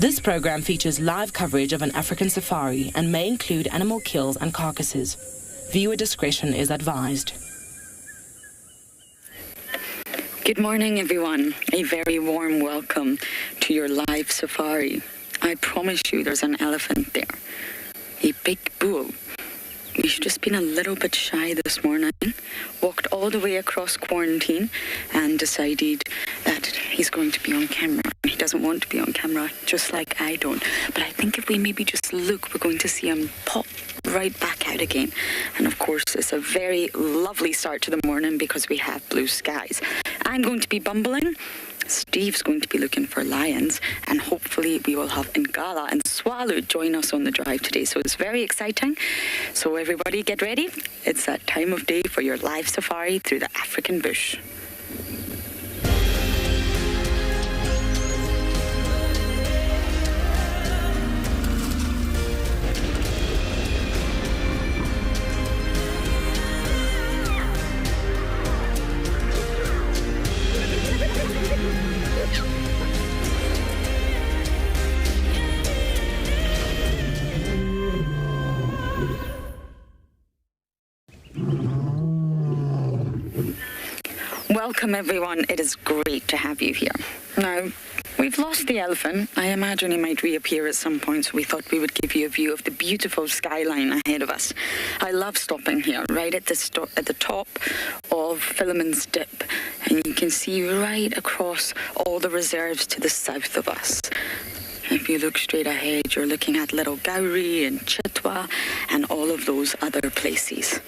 This program features live coverage of an African safari and may include animal kills and carcasses. Viewer discretion is advised. Good morning, everyone. A very warm welcome to your live safari. I promise you there's an elephant there. A big bull. We've just been a little bit shy this morning, walked all the way across quarantine and decided that he's going to be on camera. He doesn't want to be on camera, just like I don't. But I think if we maybe just look, we're going to see him pop right back out again. And of course, it's a very lovely start to the morning because we have blue skies. I'm going to be bumbling. Steve's going to be looking for lions, and hopefully we will have Ngala and Tswalu join us on the drive today. So it's very exciting. So everybody get ready. It's that time of day for your live safari through the African bush. Welcome, everyone. It is great to have you here. Now, we've lost the elephant. I imagine he might reappear at some point, so we thought we would give you a view of the beautiful skyline ahead of us. I love stopping here, right at the top of Philemon's Dip, and you can see right across all the reserves to the south of us. If you look straight ahead, you're looking at Little Gowrie and Chitwa and all of those other places.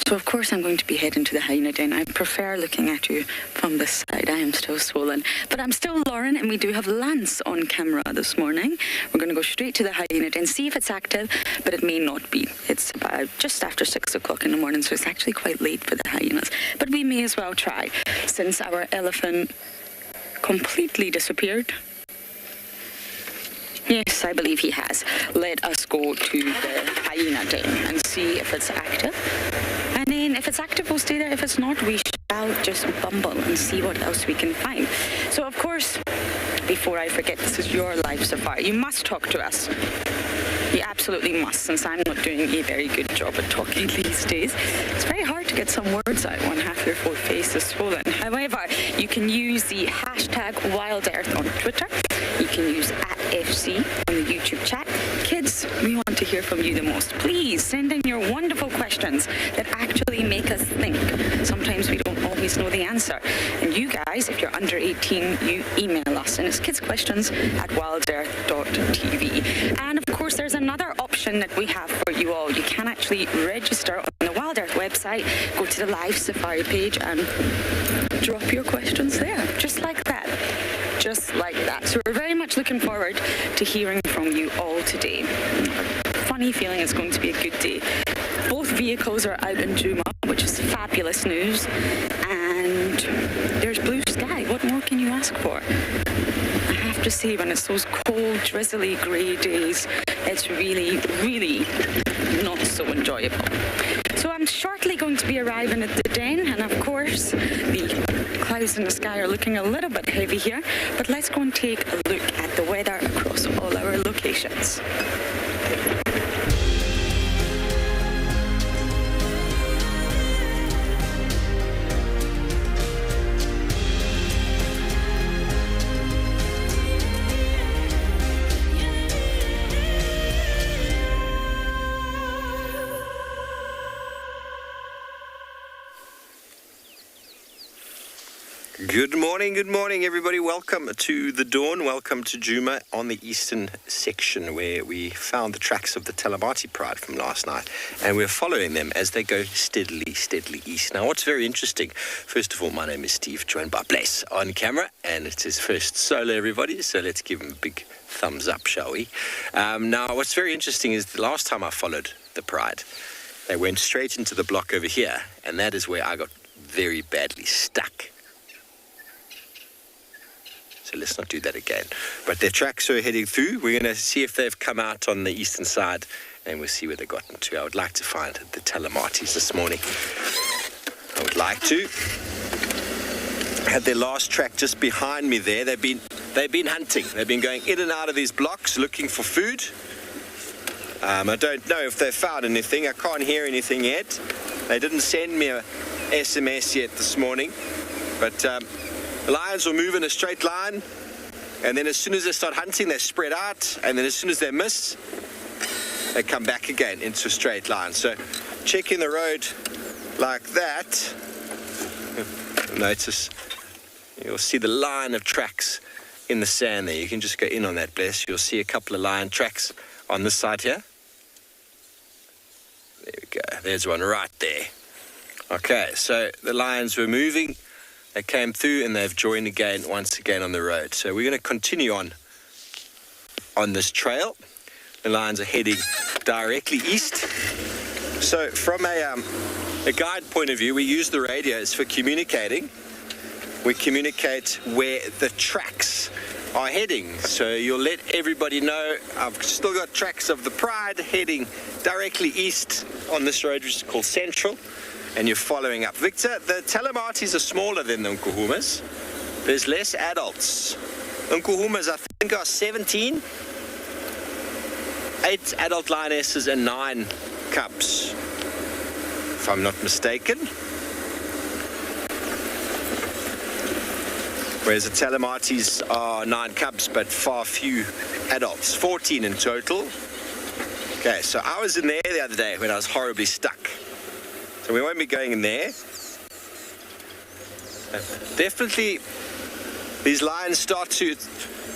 So of course I'm going to be heading to the hyena den. I prefer looking at you from this side. I am still swollen. But I'm still Lauren, and we do have Lance on camera this morning. We're going to go straight to the hyena den, see if it's active, but it may not be. It's about just after 6 o'clock in the morning, so it's actually quite late for the hyenas. But we may as well try, since our elephant completely disappeared. Yes, I believe he has. Let us go to the hyena den and see if it's active. And then if it's active, we'll stay there. If it's not, we shall just bumble and see what else we can find. So, of course, before I forget, this is your live safari. You must talk to us. You absolutely must, since I'm not doing a very good job at talking these days. It's very hard to get some words out when half your full face is swollen. However, you can use the hashtag WildEarth on Twitter. You can use @FC on the YouTube chat. Kids, we want to hear from you the most. Please send in your wonderful questions that actually make us think. Sometimes we don't always know the answer. And you guys, if you're under 18, you email us. And it's kidsequestions@wildearth.tv. And of course, there's another option that we have for you all. You can actually register on the WildEarth website, go to the live safari page and drop your questions there, just like that. Just like that. So we're very much looking forward to hearing from you all today. Funny feeling it's going to be a good day. Both vehicles are out in Djuma, which is fabulous news. And there's blue sky. What more can you ask for? I have to say, when it's those cold, drizzly, grey days, it's really, really not so enjoyable. So I'm shortly going to be arriving at the den, and of course, the clouds in the sky are looking a little bit heavy here, but let's go and take a look at the weather across all our locations. Good morning, everybody. Welcome to the dawn. Welcome to Djuma on the eastern section, where we found the tracks of the Talamati pride from last night, and we're following them as they go steadily east. Now, what's very interesting, first of all, my name is Steve, joined by Bless on camera, and it's his first solo, everybody, so let's give him a big thumbs up, shall we? Now, what's very interesting is the last time I followed the pride, they went straight into the block over here, and that is where I got very badly stuck. So let's not do that again. But their tracks are heading through. We're going to see if they've come out on the eastern side, and we'll see where they got into. I would like to find the Talamatis this morning. I would like to. I had their last track just behind me there. They've been they've been hunting. They've been going in and out of these blocks looking for food. I don't know if they've found anything. I can't hear anything yet. They didn't send me a SMS yet this morning. But the lions will move in a straight line. And then as soon as they start hunting, they spread out. And then as soon as they miss, they come back again into a straight line. So checking the road like that, notice you'll see the line of tracks in the sand there. You can just go in on that, Bless. You'll see a couple of lion tracks on this side here. There we go. There's one right there. Okay, so the lions were moving. They came through and they've joined again, once again on the road. So we're going to continue on this trail. The lions are heading directly east. So from a guide point of view, we use the radios for communicating. We communicate where the tracks are heading. So you'll let everybody know I've still got tracks of the Pride heading directly east on this road, which is called Central. And you're following up. Victor, the Talamatis are smaller than the Nkuhumas. There's less adults. Nkuhumas, I think, are 17. 8 adult lionesses and 9 cubs, if I'm not mistaken. Whereas the Talamatis are 9 cubs, but far few adults. 14 in total. Okay, so I was in there the other day when I was horribly stuck. So we won't be going in there. Definitely, these lions start to...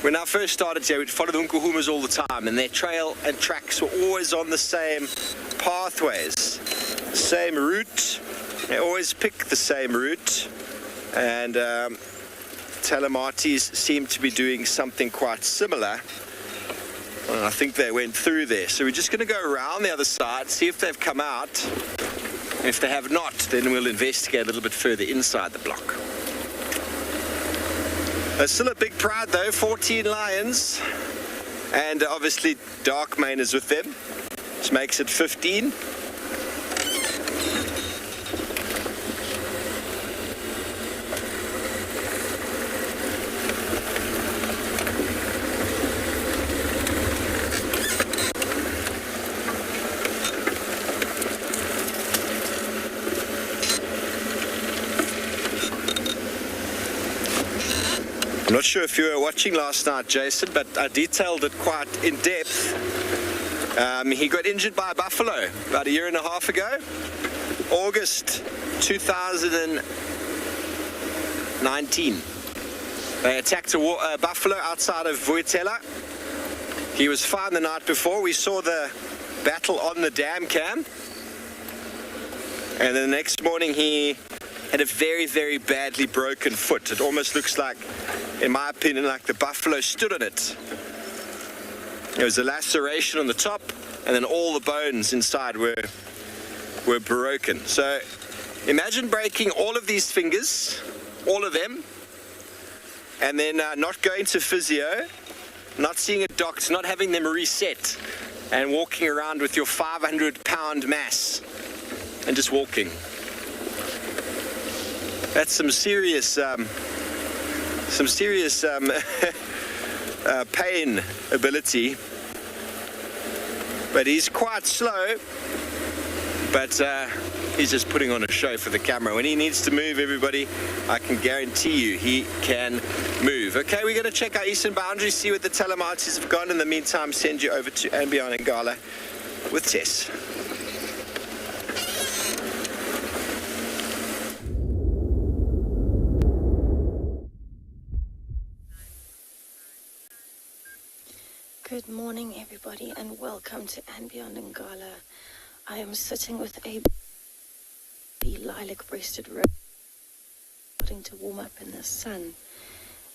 When I first started here, we'd follow the Nkuhumas all the time, and their trail and tracks were always on the same pathways, same route. They always pick the same route, and Talamatis seem to be doing something quite similar. And I think they went through there. So we're just going to go around the other side, see if they've come out. If they have not, then we'll investigate a little bit further inside the block. There's still a big pride though, 14 lions, and obviously dark mane is with them, which makes it 15. I'm not sure if you were watching last night, Jason, but I detailed it quite in depth. He got injured by a buffalo about 1.5 years ago, August 2019. They attacked a buffalo outside of Vuitela. He was fine the night before. We saw the battle on the dam cam. And then the next morning he had a very, very badly broken foot. It almost looks like, in my opinion, like the buffalo stood on it. There was a laceration on the top, and then all the bones inside were broken. So imagine breaking all of these fingers, all of them, and then not going to physio, not seeing a doctor, not having them reset, and walking around with your 500-pound mass and just walking. That's some serious pain ability, but he's quite slow, but he's just putting on a show for the camera. When he needs to move, everybody, I can guarantee you he can move. Okay, we're going to check our eastern boundary, see what the Talamatis have gone. In the meantime, send you over to andBeyond and Ngala with Tess. Good morning, everybody, and welcome to andBeyond and Ngala. I am sitting with a lilac-breasted roe starting to warm up in the sun,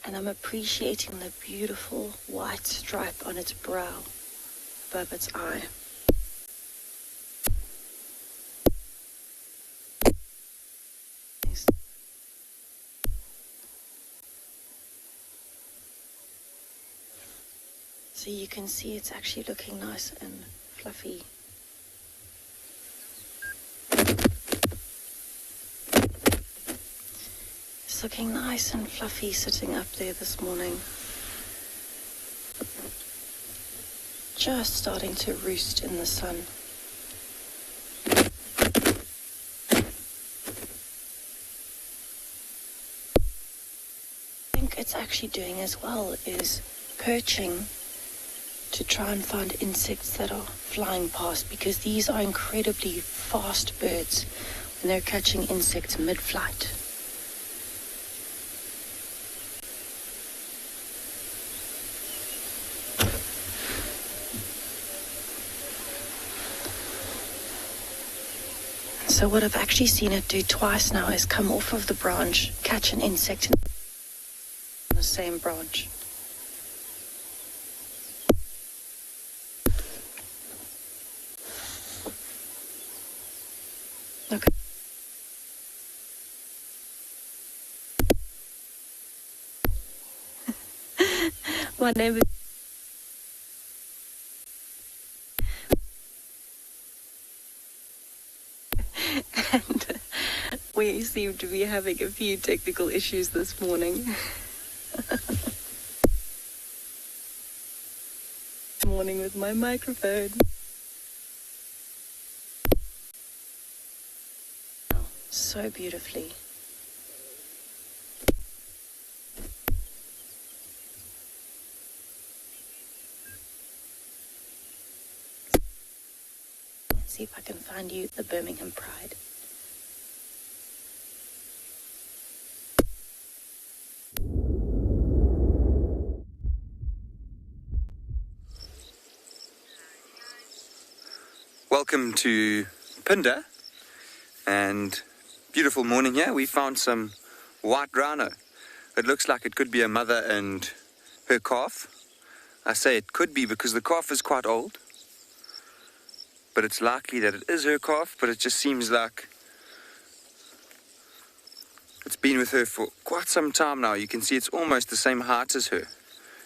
and I'm appreciating the beautiful white stripe on its brow above its eye. So you can see it's actually looking nice and fluffy. It's looking nice and fluffy sitting up there this morning. just starting to roost in the sun. I think it's actually doing as well is perching to try and find insects that are flying past, because these are incredibly fast birds when they're catching insects mid-flight. So what I've actually seen it do twice now is come off of the branch, catch an insect on the same branch. Okay. My name is... and we seem to be having a few technical issues this morning. Morning with my microphone. So beautifully. Let's see if I can find you the Birmingham Pride. Welcome to Phinda, and beautiful morning here. We found some white rhino. It looks like it could be a mother and her calf. I say it could be because the calf is quite old, but it's likely that it is her calf, but it just seems like it's been with her for quite some time now. You can see it's almost the same height as her.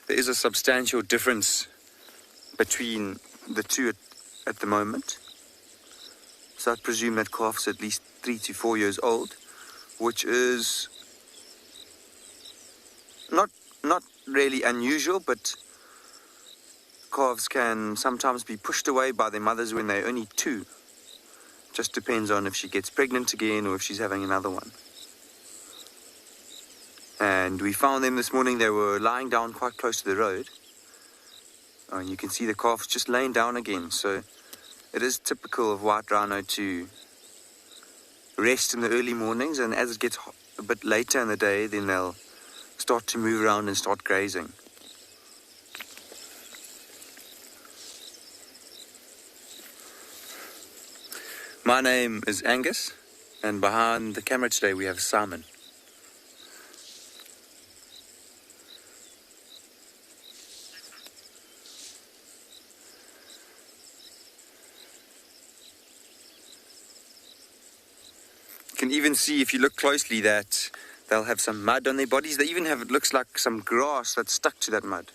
There is a substantial difference between the two at the moment. So I'd presume that calf's at least 3 to 4 years old, which is not really unusual, but calves can sometimes be pushed away by their mothers when they're only 2. Just depends on if she gets pregnant again or if she's having another one. And we found them this morning. They were lying down quite close to the road. And you can see the calf's just laying down again. So it is typical of white rhino to rest in the early mornings, and as it gets a bit later in the day, then they'll start to move around and start grazing. My name is Angus, and behind the camera today we have Simon. You can even see, if you look closely, that they'll have some mud on their bodies. They even have, it looks like, some grass that's stuck to that mud.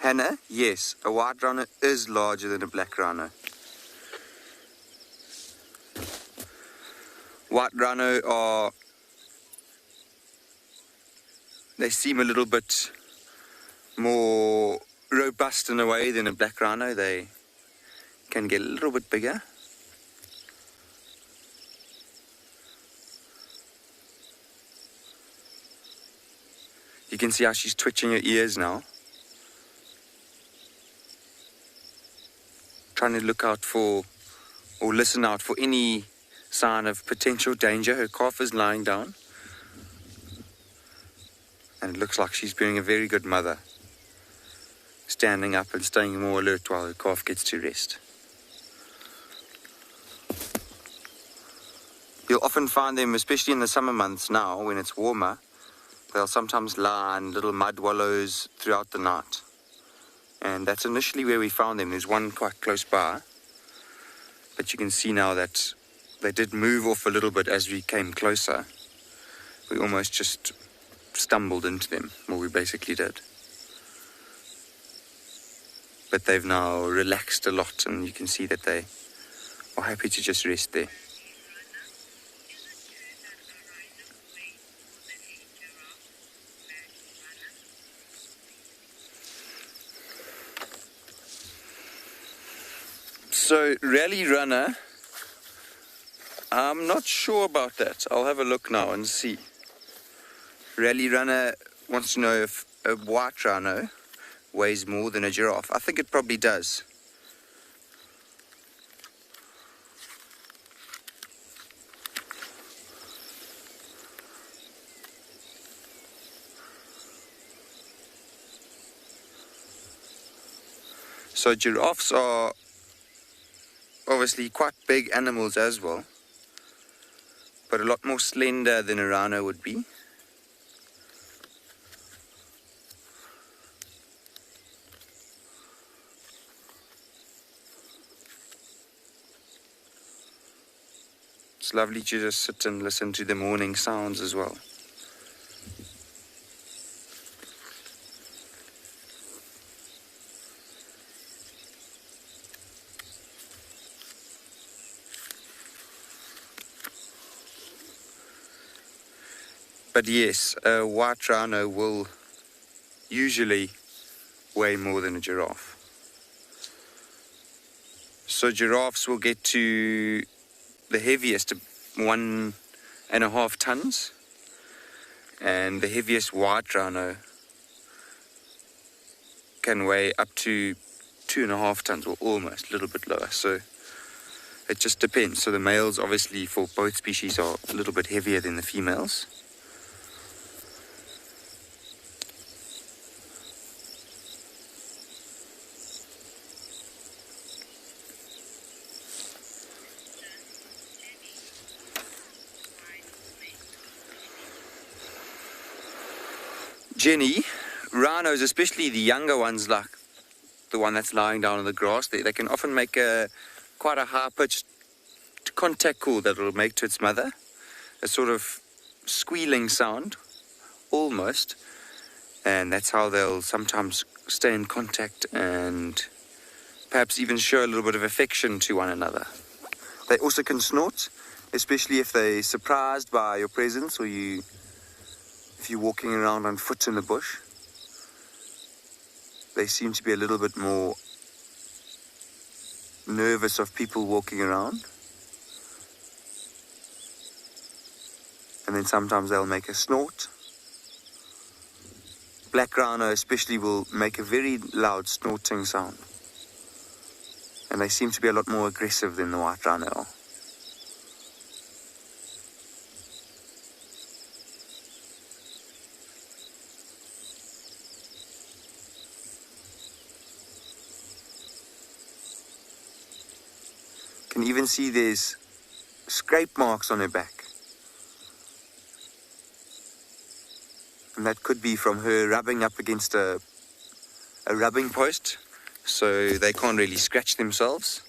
Hannah, yes, a white rhino is larger than a black rhino. White rhino they seem a little bit more robust in a way than a black rhino. They can get a little bit bigger. You can see how she's twitching her ears now, trying to look out for or listen out for any sign of potential danger. Her calf is lying down, and it looks like she's being a very good mother, standing up and staying more alert while her calf gets to rest. You'll often find them, especially in the summer months now, when it's warmer, they'll sometimes lie in little mud wallows throughout the night. And that's initially where we found them. There's one quite close by, but you can see now that they did move off a little bit as we came closer. We almost just stumbled into them, or we basically did. But they've now relaxed a lot, and you can see that they are happy to just rest there. So, rally runner, I'm not sure about that. I'll have a look now and see. Rally runner wants to know if a white rhino weighs more than a giraffe. I think it probably does. So giraffes are obviously quite big animals as well, but a lot more slender than a rhino would be. It's lovely to just sit and listen to the morning sounds as well. But yes, a white rhino will usually weigh more than a giraffe. So giraffes will get to the heaviest 1.5 tons, and the heaviest white rhino can weigh up to 2.5 tons, or almost a little bit lower. So it just depends. So the males obviously for both species are a little bit heavier than the females. Jenny, rhinos, especially the younger ones, like the one that's lying down on the grass, they can often make quite a high-pitched contact call that will make to its mother, a sort of squealing sound, almost, and that's how they'll sometimes stay in contact and perhaps even show a little bit of affection to one another. They also can snort, especially if they're surprised by your presence, or if you're walking around on foot in the bush. They seem to be a little bit more nervous of people walking around. And then sometimes they'll make a snort. Black rhino especially will make a very loud snorting sound. And they seem to be a lot more aggressive than the white rhino are. You can even see there's scrape marks on her back. And that could be from her rubbing up against a rubbing post, so they can't really scratch themselves.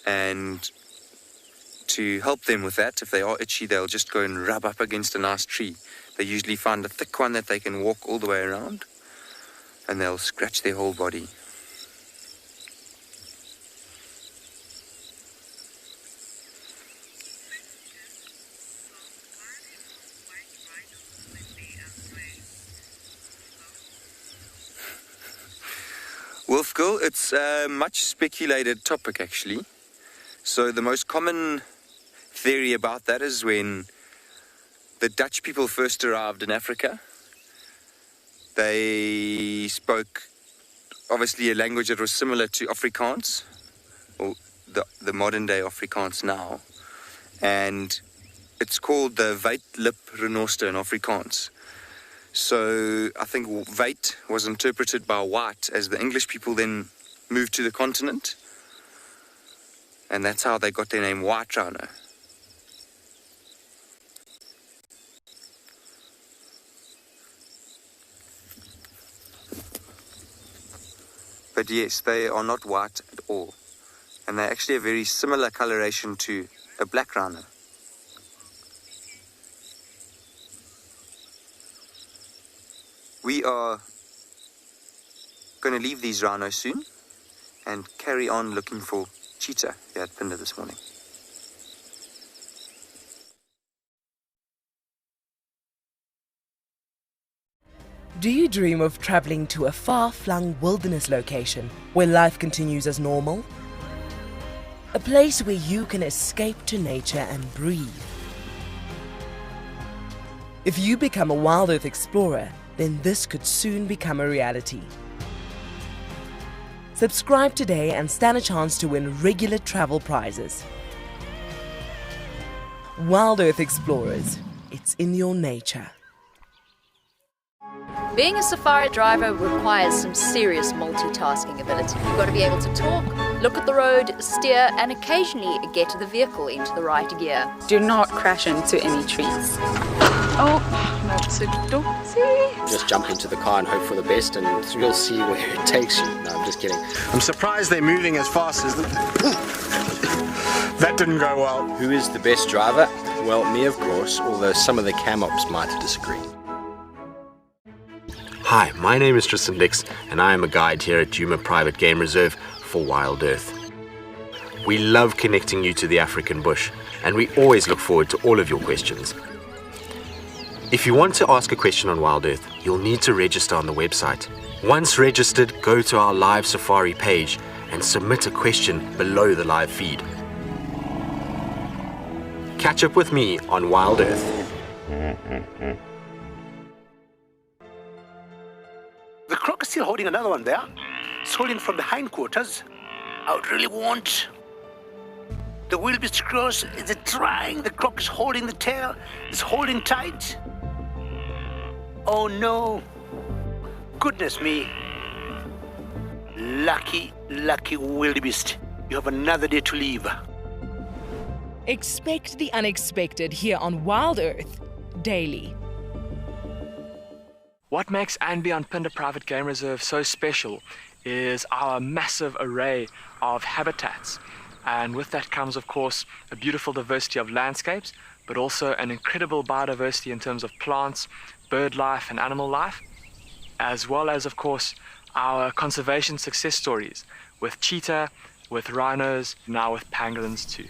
And to help them with that, if they are itchy, they'll just go and rub up against a nice tree. They usually find a thick one that they can walk all the way around, and they'll scratch their whole body. Wolfgill, it's a much speculated topic actually. So the most common theory about that is when the Dutch people first arrived in Africa, they spoke obviously a language that was similar to Afrikaans, or the modern day Afrikaans now, and it's called the Wijdlip renoster in Afrikaans. So I think Weit was interpreted by white as the English people then moved to the continent, and that's how they got their name white rhino. But yes, they are not white at all, and they're actually a very similar coloration to a black rhino. We are going to leave these rhinos soon and carry on looking for cheetah here at Phinda this morning. Do you dream of travelling to a far-flung wilderness location where life continues as normal? A place where you can escape to nature and breathe. If you become a WildEarth explorer, then this could soon become a reality. Subscribe today and stand a chance to win regular travel prizes. WildEarth Explorers, it's in your nature. Being a safari driver requires some serious multitasking ability. You've got to be able to talk, look at the road, steer, and occasionally get the vehicle into the right gear. Do not crash into any trees. Oh, not a dozy. Just jump into the car and hope for the best, and you'll see where it takes you. No, I'm just kidding. I'm surprised they're moving as fast as that didn't go well. Who is the best driver? Well, me, of course, although some of the cam ops might disagree. Hi, my name is Tristan Dix, and I am a guide here at Djuma Private Game Reserve for WildEarth. We love connecting you to the African bush, and we always look forward to all of your questions. If you want to ask a question on WildEarth, you'll need to register on the website. Once registered, go to our live safari page and submit a question below the live feed. Catch up with me on WildEarth. The croc is still holding another one there. It's holding from the hindquarters. I would really want the wildebeest cross. Is it trying? The croc is holding the tail. It's holding tight. Oh no. Goodness me. Lucky, lucky wildebeest. You have another day to live. Expect the unexpected here on WildEarth daily. What makes andBeyond Phinda Private Game Reserve so special is our massive array of habitats. And with that comes, of course, a beautiful diversity of landscapes, but also an incredible biodiversity in terms of plants, bird life and animal life, as well as, of course, our conservation success stories with cheetah, with rhinos, now with pangolins too.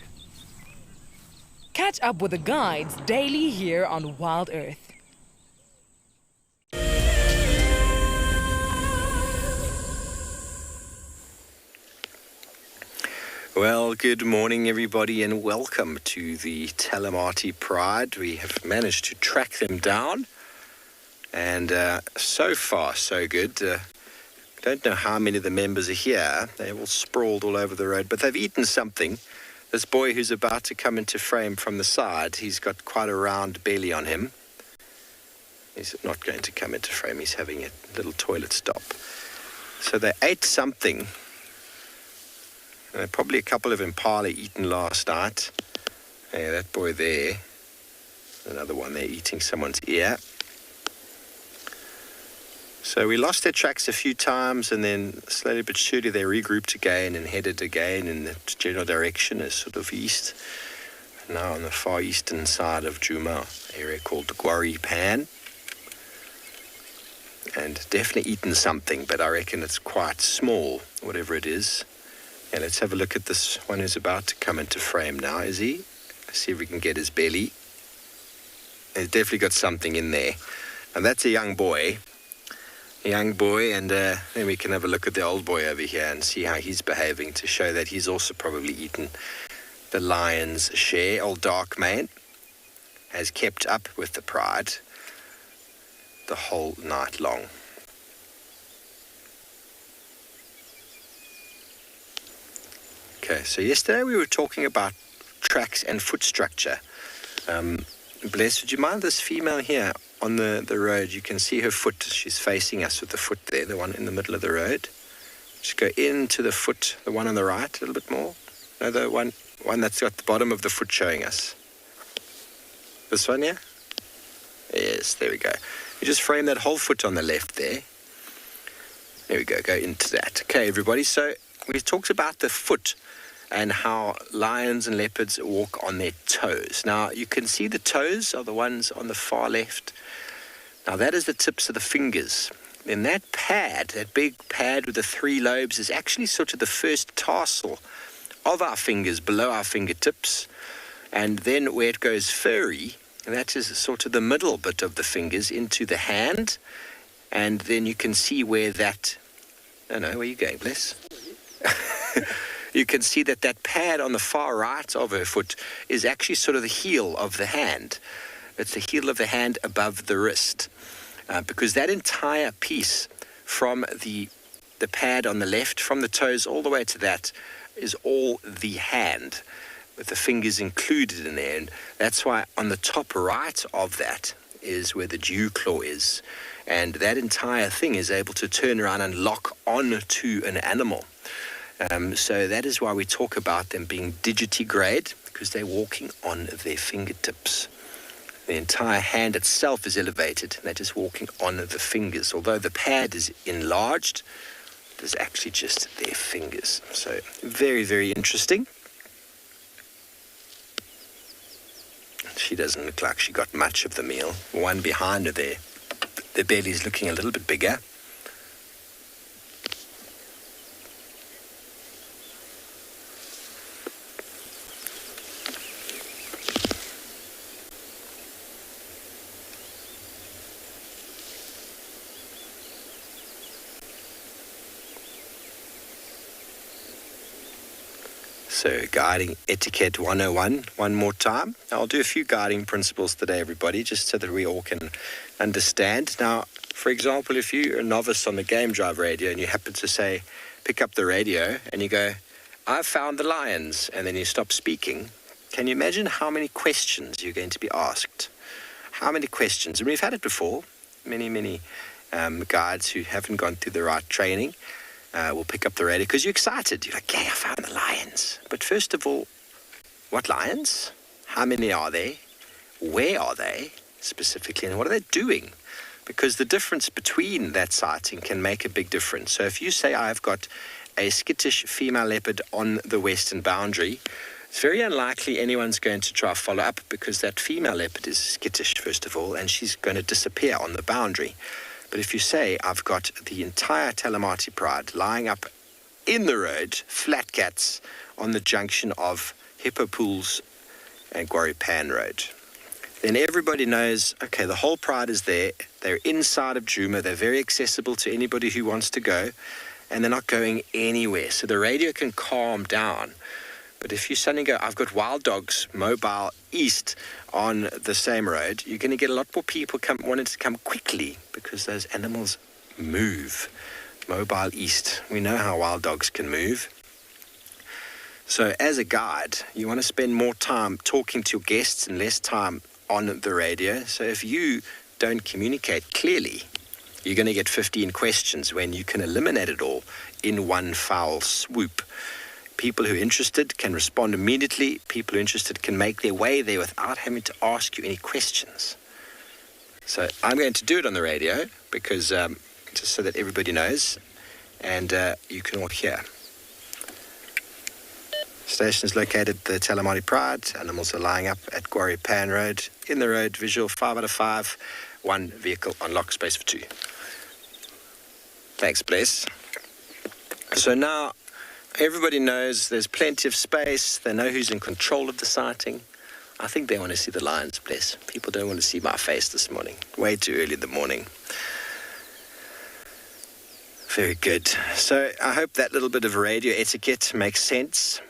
Catch up with the guides daily here on WildEarth. Well, good morning, everybody, and welcome to the Talamati Pride. We have managed to track them down, and so far, so good. Don't know how many of the members are here. They're all sprawled all over the road, but they've eaten something. This boy who's about to come into frame from the side, he's got quite a round belly on him. He's not going to come into frame. He's having a little toilet stop. So they ate something. Probably a couple of impala eaten last night. Yeah, that boy there. Another one there eating someone's ear. So we lost their tracks a few times, and then slowly but surely they regrouped again and headed again in the general direction as sort of east. Now on the far eastern side of Djuma, area called the Gwari Pan. And definitely eaten something, but I reckon it's quite small, whatever it is. Yeah, let's have a look at this one who's about to come into frame now, is he? Let's see if we can get his belly. He's definitely got something in there. And that's a young boy. And then we can have a look at the old boy over here and see how he's behaving to show that he's also probably eaten the lion's share. Old dark mane has kept up with the pride the whole night long. Okay, so yesterday we were talking about tracks and foot structure. Bless, would you mind this female here on the road? You can see her foot. She's facing us with the foot there, the one in the middle of the road. Just go into the foot, the one on the right, a little bit more. No, the one that's got the bottom of the foot showing us. This one here? Yes, there we go. You just frame that whole foot on the left there. There we go into that. Okay, everybody, so we talked about the foot and how lions and leopards walk on their toes. Now, you can see the toes are the ones on the far left. Now, that is the tips of the fingers. Then that pad, that big pad with the 3 lobes, is actually sort of the first tarsal of our fingers below our fingertips. And then where it goes furry, and that is sort of the middle bit of the fingers into the hand. And then you can see where that, I don't know, where are you going, Bless? You can see that that pad on the far right of her foot is actually sort of the heel of the hand. It's the heel of the hand above the wrist. Because that entire piece from the pad on the left, from the toes all the way to that, is all the hand, with the fingers included in there. And that's why on the top right of that is where the dew claw is. And that entire thing is able to turn around and lock on to an animal. So that is why we talk about them being digitigrade, because they're walking on their fingertips. The entire hand itself is elevated, and they're just walking on the fingers. Although the pad is enlarged, there's actually just their fingers. So very, very interesting. She doesn't look like she got much of the meal. One behind her there, the belly's looking a little bit bigger. So guiding etiquette 101, one more time. I'll do a few guiding principles today, everybody, just so that we all can understand. Now, for example, if you're a novice on the Game Drive radio and you happen to say, pick up the radio and you go, I've found the lions, and then you stop speaking, can you imagine how many questions you're going to be asked? How many questions? And we've had it before. Many guides who haven't gone through the right training will pick up the radio because you're excited. You're like, yeah, I found the lions. But first of all, what lions? How many are there? Where are they specifically? And what are they doing? Because the difference between that sighting can make a big difference. So if you say, I've got a skittish female leopard on the western boundary, it's very unlikely anyone's going to try to follow up because that female leopard is skittish, first of all, and she's going to disappear on the boundary. But if you say, I've got the entire Talamati pride lying up in the road, flat cats, on the junction of Hippo Pools and Guaripan Road, then everybody knows, okay, the whole pride is there. They're inside of Djuma. They're very accessible to anybody who wants to go, and they're not going anywhere. So the radio can calm down. But if you suddenly go, I've got wild dogs mobile east on the same road, you're going to get a lot more people wanting to come quickly because those animals move. Mobile east. We know how wild dogs can move. So as a guide, you want to spend more time talking to your guests and less time on the radio. So if you don't communicate clearly, you're going to get 15 questions when you can eliminate it all in one foul swoop. People who are interested can respond immediately. People who are interested can make their way there without having to ask you any questions. So I'm going to do it on the radio because just so that everybody knows and you can all hear. Station is located at the Talamati Pride. Animals are lying up at Guaripan Road. In the road, visual 5 out of 5. One vehicle on lock, space for 2. Thanks, Bless. So now everybody knows there's plenty of space. They know who's in control of the sighting. I think they want to see the lions, Bless. People don't want to see my face this morning. Way too early in the morning. Very good. So I hope that little bit of radio etiquette makes sense.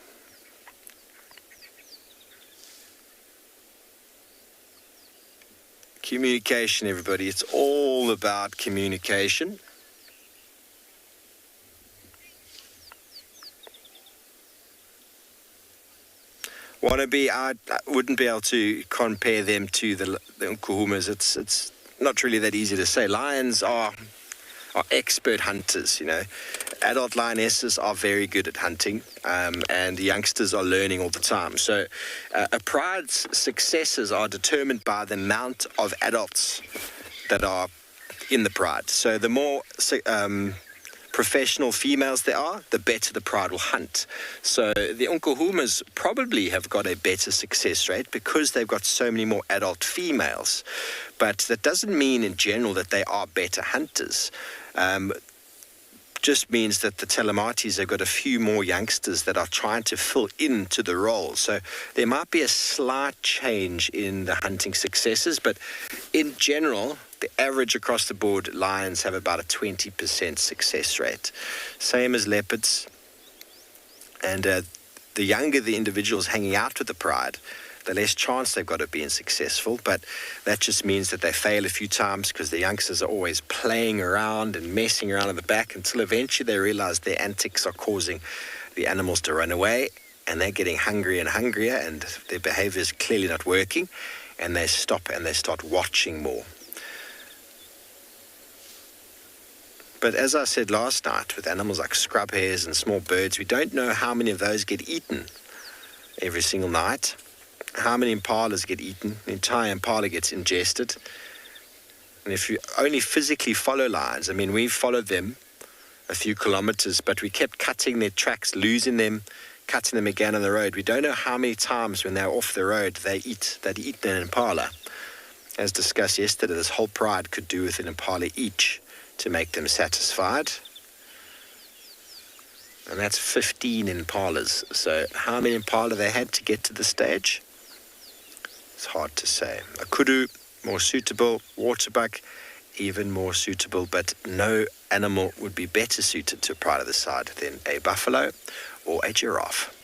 Communication, everybody. It's all about communication. I wouldn't be able to compare them to the Nkuhumas. It's not really that easy to say. Lions are expert hunters, you know. Adult lionesses are very good at hunting, and the youngsters are learning all the time. So a pride's successes are determined by the amount of adults that are in the pride. So the more professional females there are, the better the pride will hunt. So the Nkuhumas probably have got a better success rate because they've got so many more adult females. But that doesn't mean in general that they are better hunters. Just means that the Talamatis have got a few more youngsters that are trying to fill into the role. So there might be a slight change in the hunting successes, but in general, the average across the board, lions have about a 20% success rate. Same as leopards. And the younger the individuals hanging out with the pride, the less chance they've got of being successful. But that just means that they fail a few times because the youngsters are always playing around and messing around in the back until eventually they realize their antics are causing the animals to run away, and they're getting hungrier and hungrier, and their behavior is clearly not working, and they stop and they start watching more. But as I said last night, with animals like scrub hares and small birds, we don't know how many of those get eaten every single night. How many impalas get eaten? The entire impala gets ingested. And if you only physically follow lions, I mean, we've followed them a few kilometers, but we kept cutting their tracks, losing them, cutting them again on the road. We don't know how many times when they're off the road they'd eat an impala. As discussed yesterday, this whole pride could do with an impala each to make them satisfied. And that's 15 impalas. So how many impala they had to get to the stage? It's hard to say. A kudu, more suitable. Waterbuck, even more suitable. But no animal would be better suited to a pride of the side than a buffalo or a giraffe.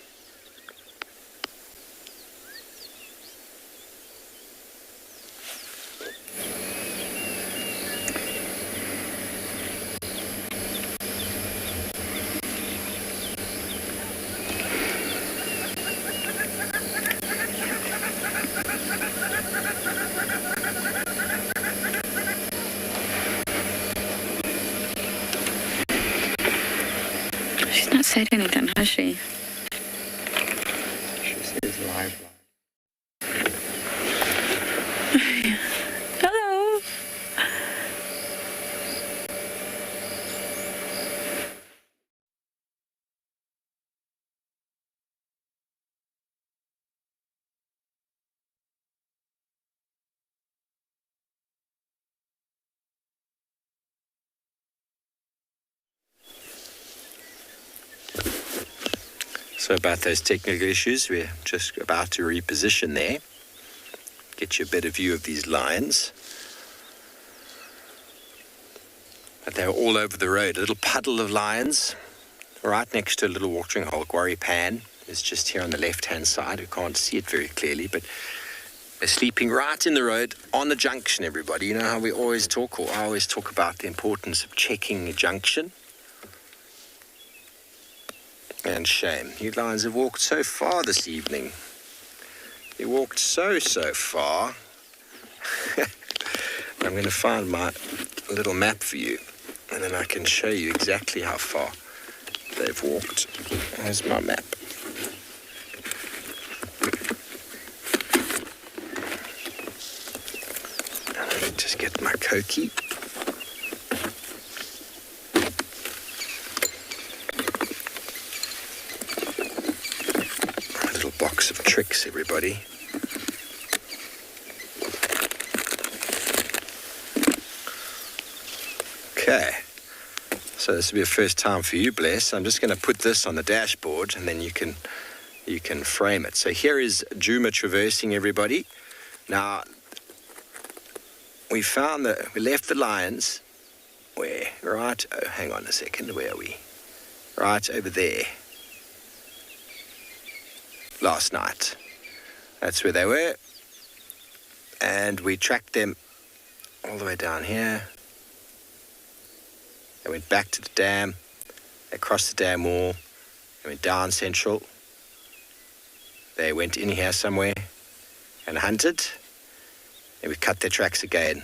She's not said anything, has she? She says live. Hello. So about those technical issues, we're just about to reposition there. Get you a better view of these lions. But they're all over the road. A little puddle of lions right next to a little watering hole. Quarry Pan is just here on the left-hand side. We can't see it very clearly, but they're sleeping right in the road on the junction, everybody. You know how we always talk, or I always talk about the importance of checking a junction. And shame. You lions have walked so far this evening. You walked so far. I'm going to find my little map for you, and then I can show you exactly how far they've walked. Here's my map. Let me just get my Koki. Box of tricks, everybody. Okay, so this will be a first time for you, Bless. I'm just going to put this on the dashboard, and then you can frame it. So here is Djuma traversing, everybody. Now we found that we left the lions where, right? Oh, hang on a second. Where are we? Right over there. Last night. That's where they were. And we tracked them all the way down here. They went back to the dam. They crossed the dam wall. They went down central. They went in here somewhere and hunted. And we cut their tracks again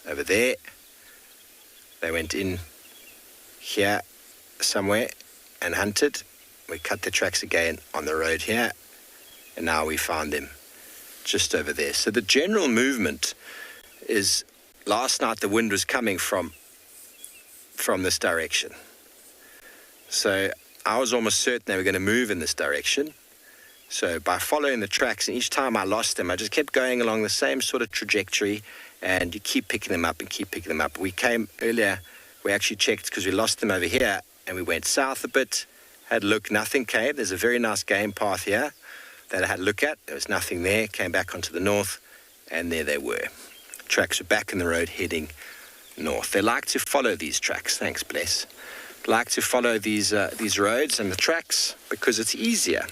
over there. They went in here somewhere and hunted. We cut their tracks again on the road here. And now we found them just over there. So the general movement is, last night the wind was coming from this direction. So I was almost certain they were going to move in this direction. So by following the tracks, and each time I lost them, I just kept going along the same sort of trajectory, and you keep picking them up and keep picking them up. We came earlier, we actually checked because we lost them over here, and we went south a bit, had a look, nothing came. There's a very nice game path here that I had a look at. There was nothing there. Came back onto the north, and there they were. tracks were back in the road heading north. They like to follow these tracks. Thanks, Bless. Like to follow these roads and the tracks because it's easier.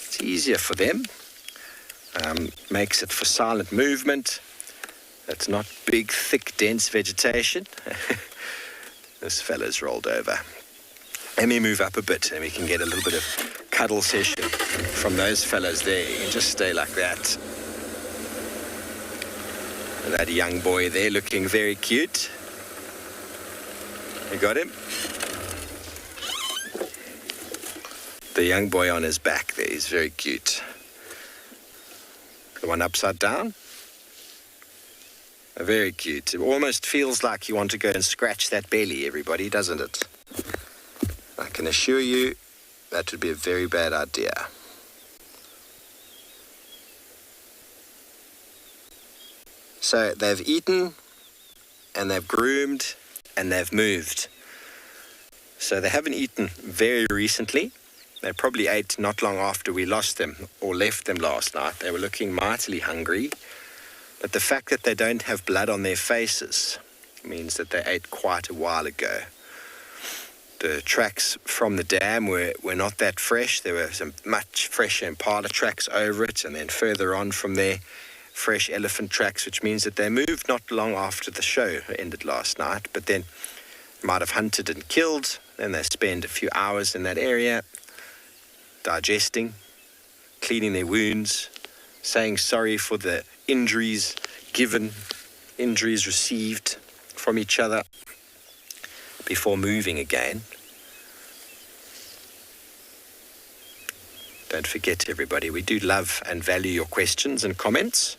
It's easier for them. Makes it for silent movement. It's not big, thick, dense vegetation. This fella's rolled over. Let me move up a bit and we can get a little bit of cuddle session from those fellas there. You can just stay like that. And that young boy there looking very cute. You got him? The young boy on his back there, he's very cute. The one upside down? Very cute. It almost feels like you want to go and scratch that belly, everybody, doesn't it? I can assure you that would be a very bad idea. So they've eaten, and they've groomed, and they've moved. So they haven't eaten very recently. They probably ate not long after we lost them or left them last night. They were looking mightily hungry. But the fact that they don't have blood on their faces means that they ate quite a while ago. The tracks from the dam were not that fresh. There were some much fresher impala tracks over it, and then further on from there, fresh elephant tracks, which means that they moved not long after the show ended last night, but then might have hunted and killed. Then they spend a few hours in that area, digesting, cleaning their wounds, saying sorry for the injuries given, injuries received from each other before moving again. Don't forget, everybody, we do love and value your questions and comments.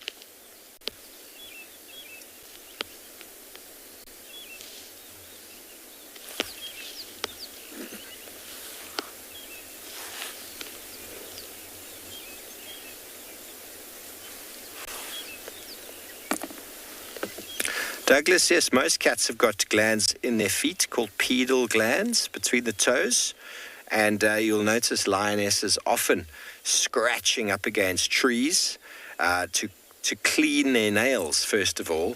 Douglas, yes, most cats have got glands in their feet called pedal glands between the toes. And you'll notice lionesses often scratching up against trees to clean their nails, first of all.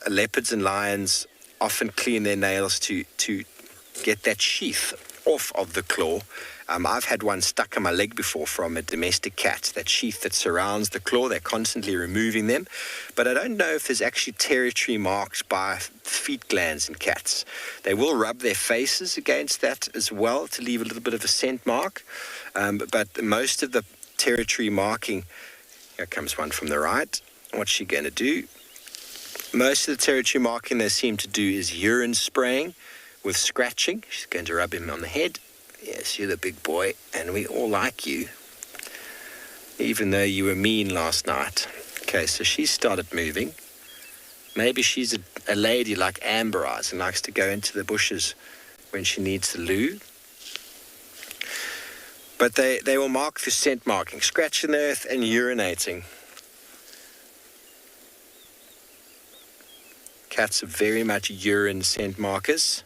Leopards and lions often clean their nails to get that sheath off of the claw. I've had one stuck in my leg before from a domestic cat, that sheath that surrounds the claw. They're constantly removing them. But I don't know if there's actually territory marked by feet glands in cats. They will rub their faces against that as well to leave a little bit of a scent mark. But most of the territory marking, here comes one from the right. What's she going to do? Most of the territory marking they seem to do is urine spraying with scratching. She's going to rub him on the head. Yes, you're the big boy, and we all like you, even though you were mean last night. Okay, so she started moving. Maybe she's a lady like Amber Eyes and likes to go into the bushes when she needs the loo. But they will mark through scent marking, scratching the earth and urinating. Cats are very much urine scent markers.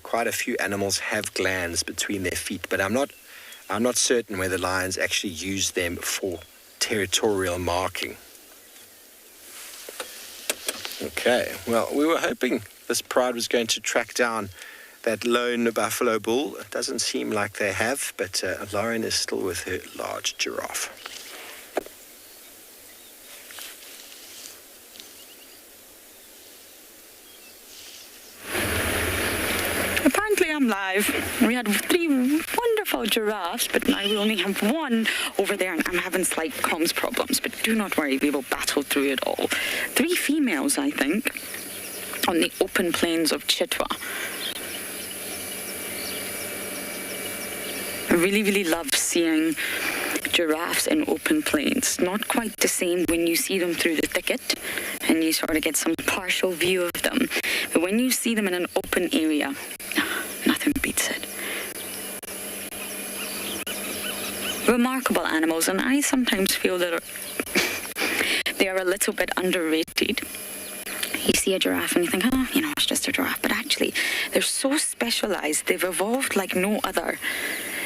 Quite a few animals have glands between their feet, but I'm not certain whether lions actually use them for territorial marking. Okay, well, we were hoping this pride was going to track down that lone buffalo bull. It doesn't seem like they have, but Lauren is still with her large giraffe. I'm live. We had 3 wonderful giraffes, but now we only have one over there, and I'm having slight comms problems. But do not worry, we will battle through it all. 3 females, I think, on the open plains of Chitwa. I really, really love seeing giraffes in open plains. Not quite the same when you see them through the thicket and you sort of get some partial view of them. But when you see them in an open area, nothing beats it. Remarkable animals, and I sometimes feel that they are a little bit underrated. You see a giraffe and you think, oh, it's just a giraffe. But actually, they're so specialized. They've evolved like no other.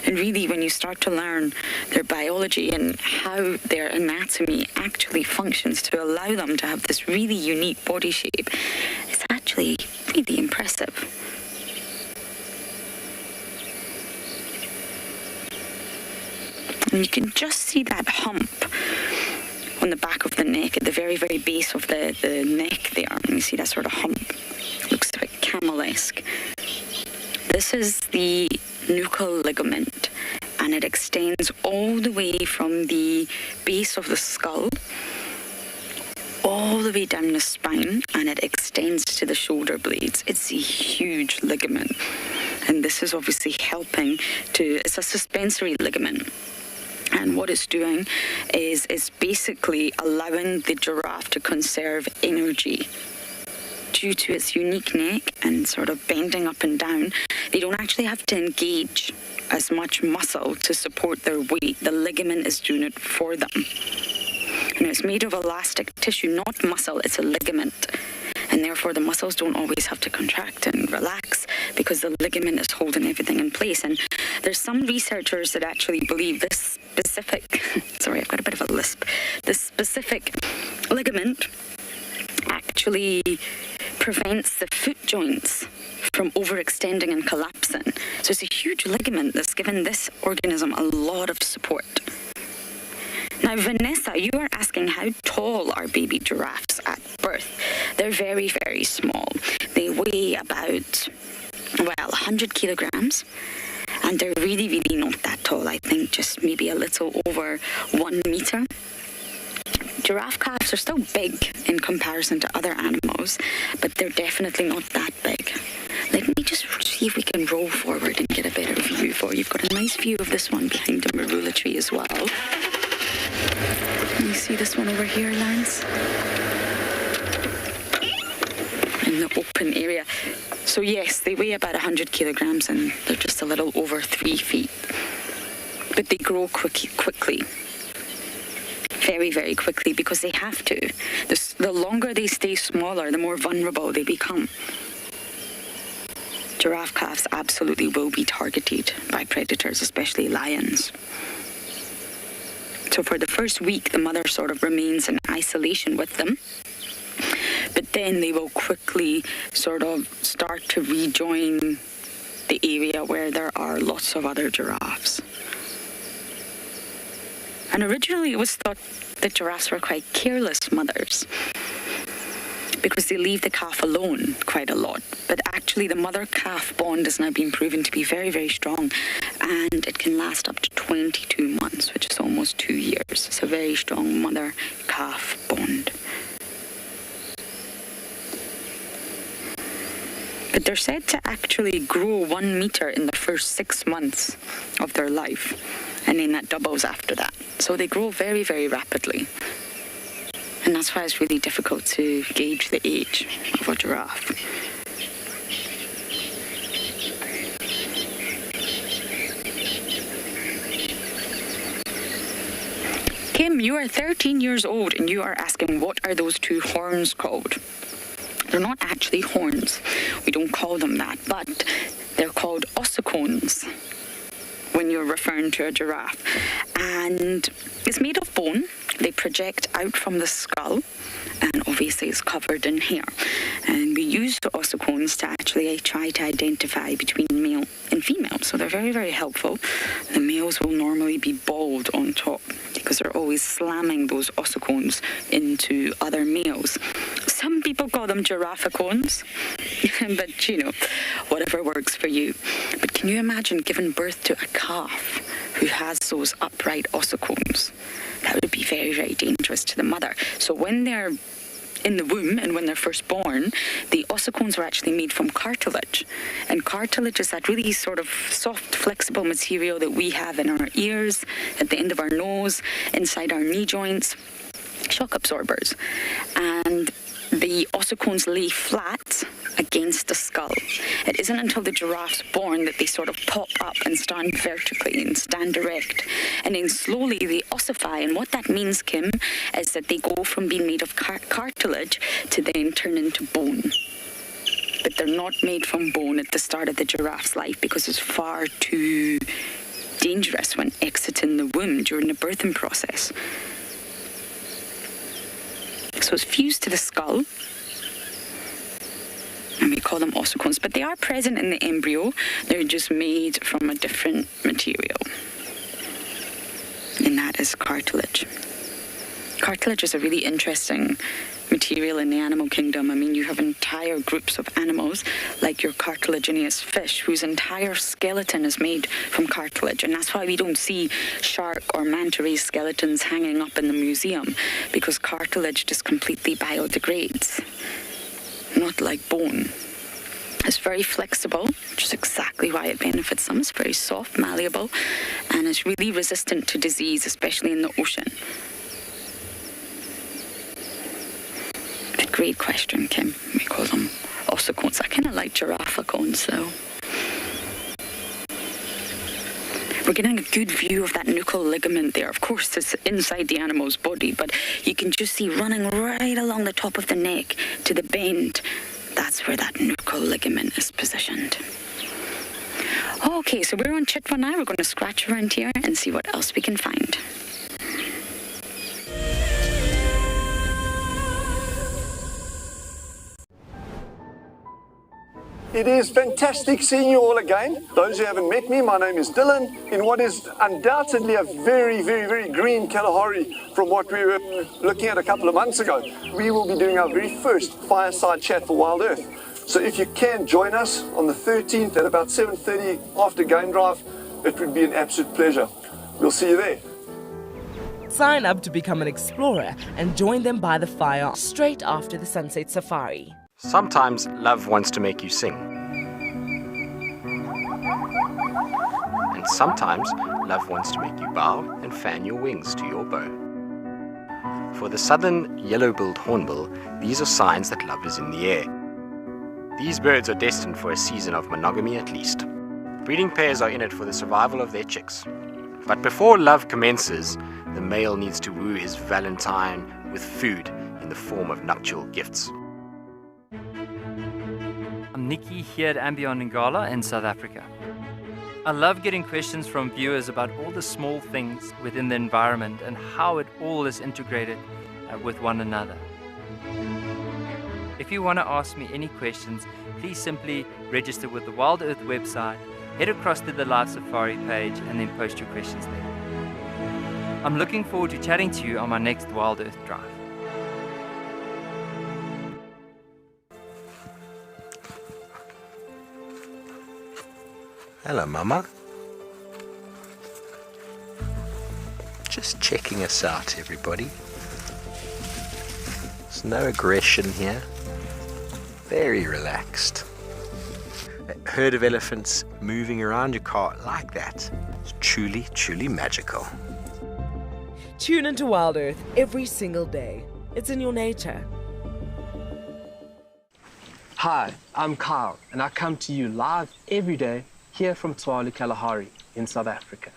And really, when you start to learn their biology and how their anatomy actually functions to allow them to have this really unique body shape, it's actually really impressive. And you can just see that hump on the back of the neck, at the very, very base of the neck there. And you see that sort of hump. Looks a bit camel-esque. This is the nuchal ligament, and it extends all the way from the base of the skull all the way down the spine, and it extends to the shoulder blades. It's a huge ligament, and this is obviously helping to, it's a suspensory ligament. And what it's doing is it's basically allowing the giraffe to conserve energy. Due to its unique neck and sort of bending up and down, they don't actually have to engage as much muscle to support their weight. The ligament is doing it for them. And it's made of elastic tissue, not muscle, it's a ligament. And therefore the muscles don't always have to contract and relax because the ligament is holding everything in place. And there's some researchers that actually believe this specific, sorry, I've got a bit of a lisp, this specific ligament actually prevents the foot joints from overextending and collapsing. So it's a huge ligament that's given this organism a lot of support. Now, Vanessa, you are asking how tall are baby giraffes at birth? They're very, very small. They weigh about, 100 kilograms. And they're really, really not that tall. I think just maybe a little over 1 meter. Giraffe calves are still big in comparison to other animals, but they're definitely not that big. Let me just see if we can roll forward and get a better view for you. You've got a nice view of this one behind the marula tree as well. Can you see this one over here, Lance? In the open area. So yes, they weigh about 100 kilograms and they're just a little over 3 feet. But they grow quickly. Very, very quickly because they have to. The longer they stay smaller, the more vulnerable they become. Giraffe calves absolutely will be targeted by predators, especially lions. So for the first week, the mother sort of remains in isolation with them. But then they will quickly sort of start to rejoin the area where there are lots of other giraffes. And originally it was thought that giraffes were quite careless mothers because they leave the calf alone quite a lot. But actually the mother-calf bond has now been proven to be very, very strong, and it can last up to 22 months, which is almost 2 years. It's a very strong mother-calf bond. But they're said to actually grow 1 meter in the first 6 months of their life, and then that doubles after that. So they grow very, very rapidly. And that's why it's really difficult to gauge the age of a giraffe. Kim, you are 13 years old and you are asking, what are those two horns called? They're not actually horns. We don't call them that, but they're called ossicones when you're referring to a giraffe. And it's made of bone. They project out from the skull, and obviously it's covered in hair. And we use the ossicones to actually try to identify between male and female. So they're very, very helpful. The males will normally be bald on top because they're always slamming those ossicones into other males. Some people call them girafficones, but you know, whatever works for you. But can you imagine giving birth to a calf who has those upright ossicones? That would be very, very dangerous to the mother. So when they're in the womb and when they're first born, the ossicones were actually made from cartilage. And cartilage is that really sort of soft, flexible material that we have in our ears, at the end of our nose, inside our knee joints, shock absorbers. And the ossicones lay flat against the skull. It isn't until the giraffe's born that they sort of pop up and stand vertically and stand erect. And then slowly they ossify. And what that means, Kim, is that they go from being made of cartilage to then turn into bone. But they're not made from bone at the start of the giraffe's life because it's far too dangerous when exiting the womb during the birthing process. So it's fused to the skull, and we call them ossicones, but they are present in the embryo. They're just made from a different material, and that is cartilage. Cartilage is a really interesting material in the animal kingdom. I mean, you have entire groups of animals, like your cartilaginous fish, whose entire skeleton is made from cartilage, and that's why we don't see shark or manta ray skeletons hanging up in the museum, because cartilage just completely biodegrades, not like bone. It's very flexible, which is exactly why it benefits them. It's very soft, malleable, and it's really resistant to disease, especially in the ocean. Great question, Kim. We call them ossicones. I kind of like giraffe-cones, so. We're getting a good view of that nuchal ligament there. Of course, it's inside the animal's body, but you can just see running right along the top of the neck to the bend. That's where that nuchal ligament is positioned. Okay, so we're on Chitwa now. We're going to scratch around here and see what else we can find. It is fantastic seeing you all again. Those who haven't met me, my name is Dylan, in what is undoubtedly a very, very, very green Kalahari from what we were looking at a couple of months ago. We will be doing our very first fireside chat for WildEarth. So if you can join us on the 13th at about 7:30 after game drive, it would be an absolute pleasure. We'll see you there. Sign up to become an explorer and join them by the fire straight after the sunset safari. Sometimes love wants to make you sing. And sometimes love wants to make you bow and fan your wings to your bow. For the southern yellow-billed hornbill, these are signs that love is in the air. These birds are destined for a season of monogamy at least. Breeding pairs are in it for the survival of their chicks. But before love commences, the male needs to woo his valentine with food in the form of nuptial gifts. I'm Nikki here at andBeyond in Ngala in South Africa. I love getting questions from viewers about all the small things within the environment and how it all is integrated with one another. If you want to ask me any questions, please simply register with the WildEarth website, head across to the live safari page and then post your questions there. I'm looking forward to chatting to you on my next WildEarth drive. Hello, Mama. Just checking us out, everybody. There's no aggression here. Very relaxed. A herd of elephants moving around your car like that. It's truly, truly magical. Tune into WildEarth every single day. It's in your nature. Hi, I'm Kyle, and I come to you live every day here from Tswalu Kalahari in South Africa.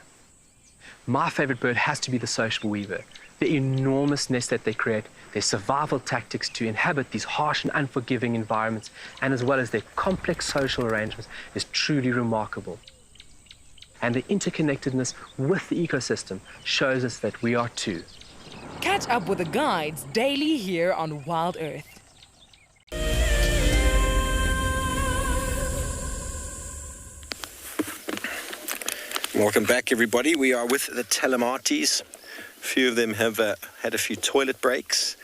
My favorite bird has to be the social weaver. The enormous nest that they create, their survival tactics to inhabit these harsh and unforgiving environments, and as well as their complex social arrangements is truly remarkable. And the interconnectedness with the ecosystem shows us that we are too. Catch up with the guides daily here on WildEarth. Welcome back, everybody. We are with the Talamatis. A few of them have had a few toilet breaks,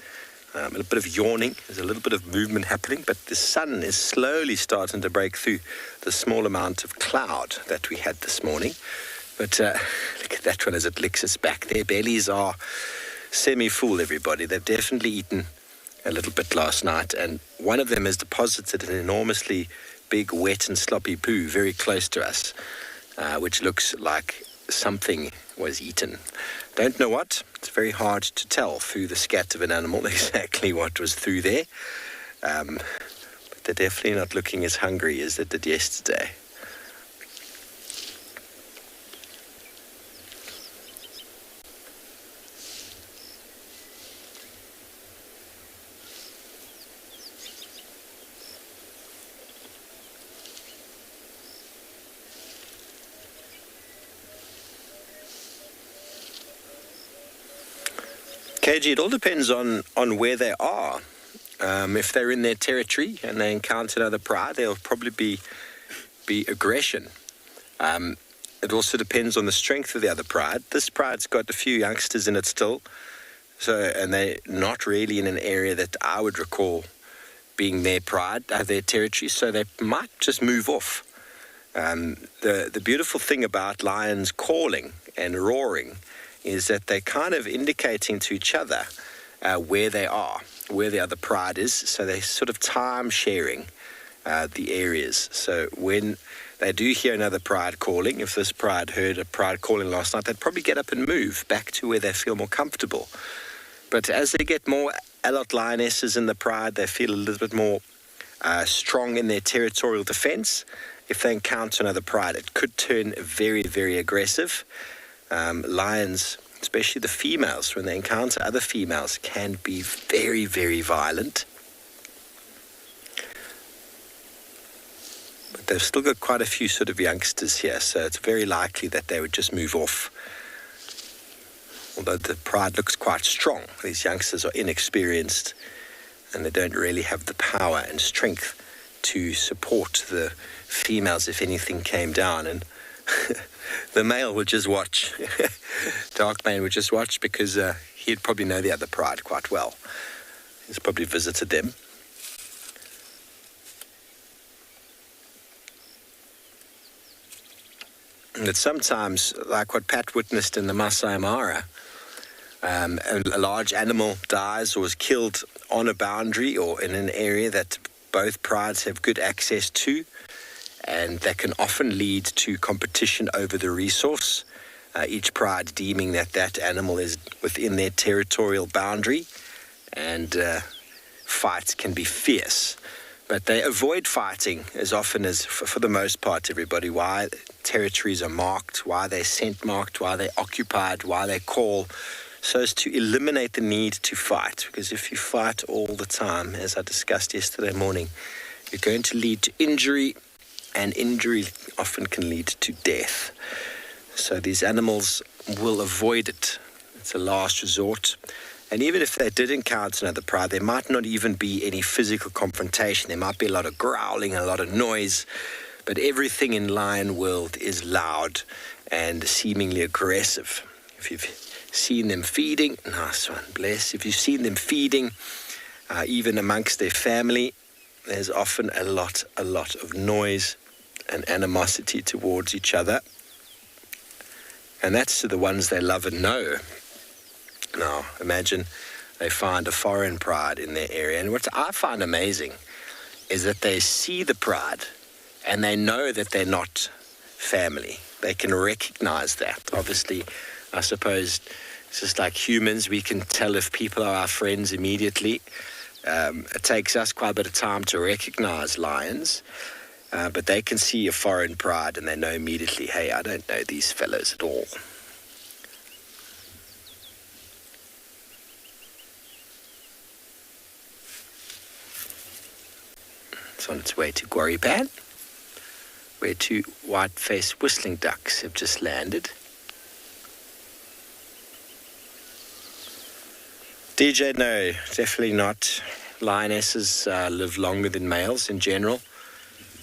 a little bit of yawning. There's a little bit of movement happening, but the sun is slowly starting to break through the small amount of cloud that we had this morning. But look at that one as it licks its back. Their bellies are semi-full, everybody. They've definitely eaten a little bit last night, and one of them has deposited an enormously big, wet and sloppy poo very close to us. Which looks like something was eaten. Don't know what. It's very hard to tell through the scat of an animal exactly what was through there. But they're definitely not looking as hungry as they did yesterday. KG, it all depends on where they are. If they're in their territory and they encounter another pride, there'll probably be aggression. It also depends on the strength of the other pride. This pride's got a few youngsters in it still, and they're not really in an area that I would recall being their pride, their territory, so they might just move off. The beautiful thing about lions calling and roaring is that they're kind of indicating to each other where they are, where the other pride is, so they're sort of time sharing the areas. So when they do hear another pride calling, if this pride heard a pride calling last night, they'd probably get up and move back to where they feel more comfortable. But as they get more adult lionesses in the pride, they feel a little bit more strong in their territorial defense. If they encounter another pride, it could turn very, very aggressive. Lions, especially the females, when they encounter other females, can be very, very violent. But they've still got quite a few sort of youngsters here, so it's very likely that they would just move off. Although the pride looks quite strong, these youngsters are inexperienced and they don't really have the power and strength to support the females if anything came down. And the male would just watch. Darkmane would just watch because he'd probably know the other pride quite well. He's probably visited them. But sometimes, like what Pat witnessed in the Masai Mara, a large animal dies or is killed on a boundary or in an area that both prides have good access to, and that can often lead to competition over the resource, each pride deeming that that animal is within their territorial boundary, and fights can be fierce. But they avoid fighting as often as, for the most part, everybody. Why territories are marked, why they're scent marked, why they're occupied, why they call, so as to eliminate the need to fight. Because if you fight all the time, as I discussed yesterday morning, you're going to lead to injury, and injury often can lead to death. So these animals will avoid it. It's a last resort. And even if they did encounter another pride, there might not even be any physical confrontation. There might be a lot of growling and a lot of noise. But everything in lion world is loud and seemingly aggressive. If you've seen them feeding, nice one, bless. If you've seen them feeding, even amongst their family, there's often a lot of noise and animosity towards each other. And that's to the ones they love and know. Now, imagine they find a foreign pride in their area. And what I find amazing is that they see the pride and they know that they're not family. They can recognize that. Obviously, I suppose it's just like humans. We can tell if people are our friends immediately. It takes us quite a bit of time to recognize lions. But they can see a foreign pride and they know immediately, hey, I don't know these fellows at all. It's on its way to Gwaripan, where two white-faced whistling ducks have just landed. DJ, no, definitely not. Lionesses live longer than males in general,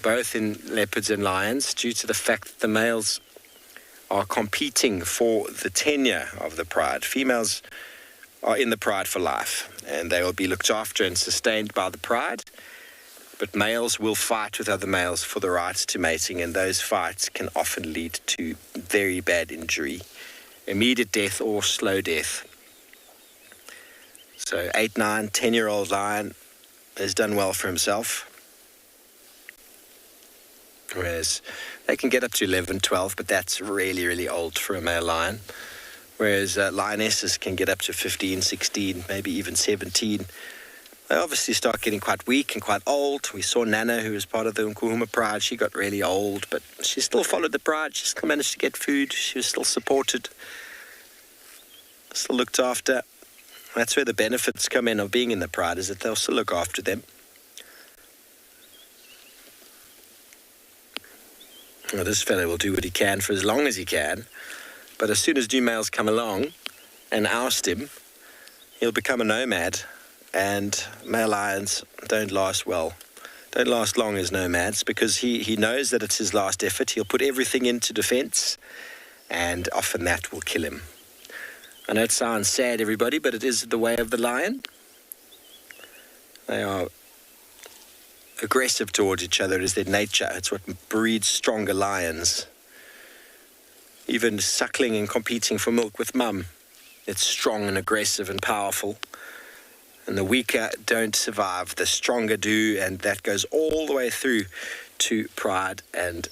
both in leopards and lions, due to the fact that the males are competing for the tenure of the pride. Females are in the pride for life, and they will be looked after and sustained by the pride. But males will fight with other males for the right to mating, and those fights can often lead to very bad injury, immediate death or slow death. So 8, 9, 10-year-old lion has done well for himself, whereas they can get up to 11, 12, but that's really, really old for a male lion. Whereas lionesses can get up to 15, 16, maybe even 17. They obviously start getting quite weak and quite old. We saw Nana, who was part of the Nkuhuma pride. She got really old, but she still followed the pride. She still managed to get food. She was still supported, still looked after. That's where the benefits come in of being in the pride, is that they'll still look after them. Well, this fellow will do what he can for as long as he can, but as soon as new males come along and oust him, he'll become a nomad, and male lions don't last long as nomads, because he knows that it's his last effort. He'll put everything into defense, and often that will kill him. I know it sounds sad, everybody, but it is the way of the lion. They are aggressive towards each other. It is their nature. It's what breeds stronger lions. Even suckling and competing for milk with mum, it's strong and aggressive and powerful. And the weaker don't survive, the stronger do, and that goes all the way through to pride and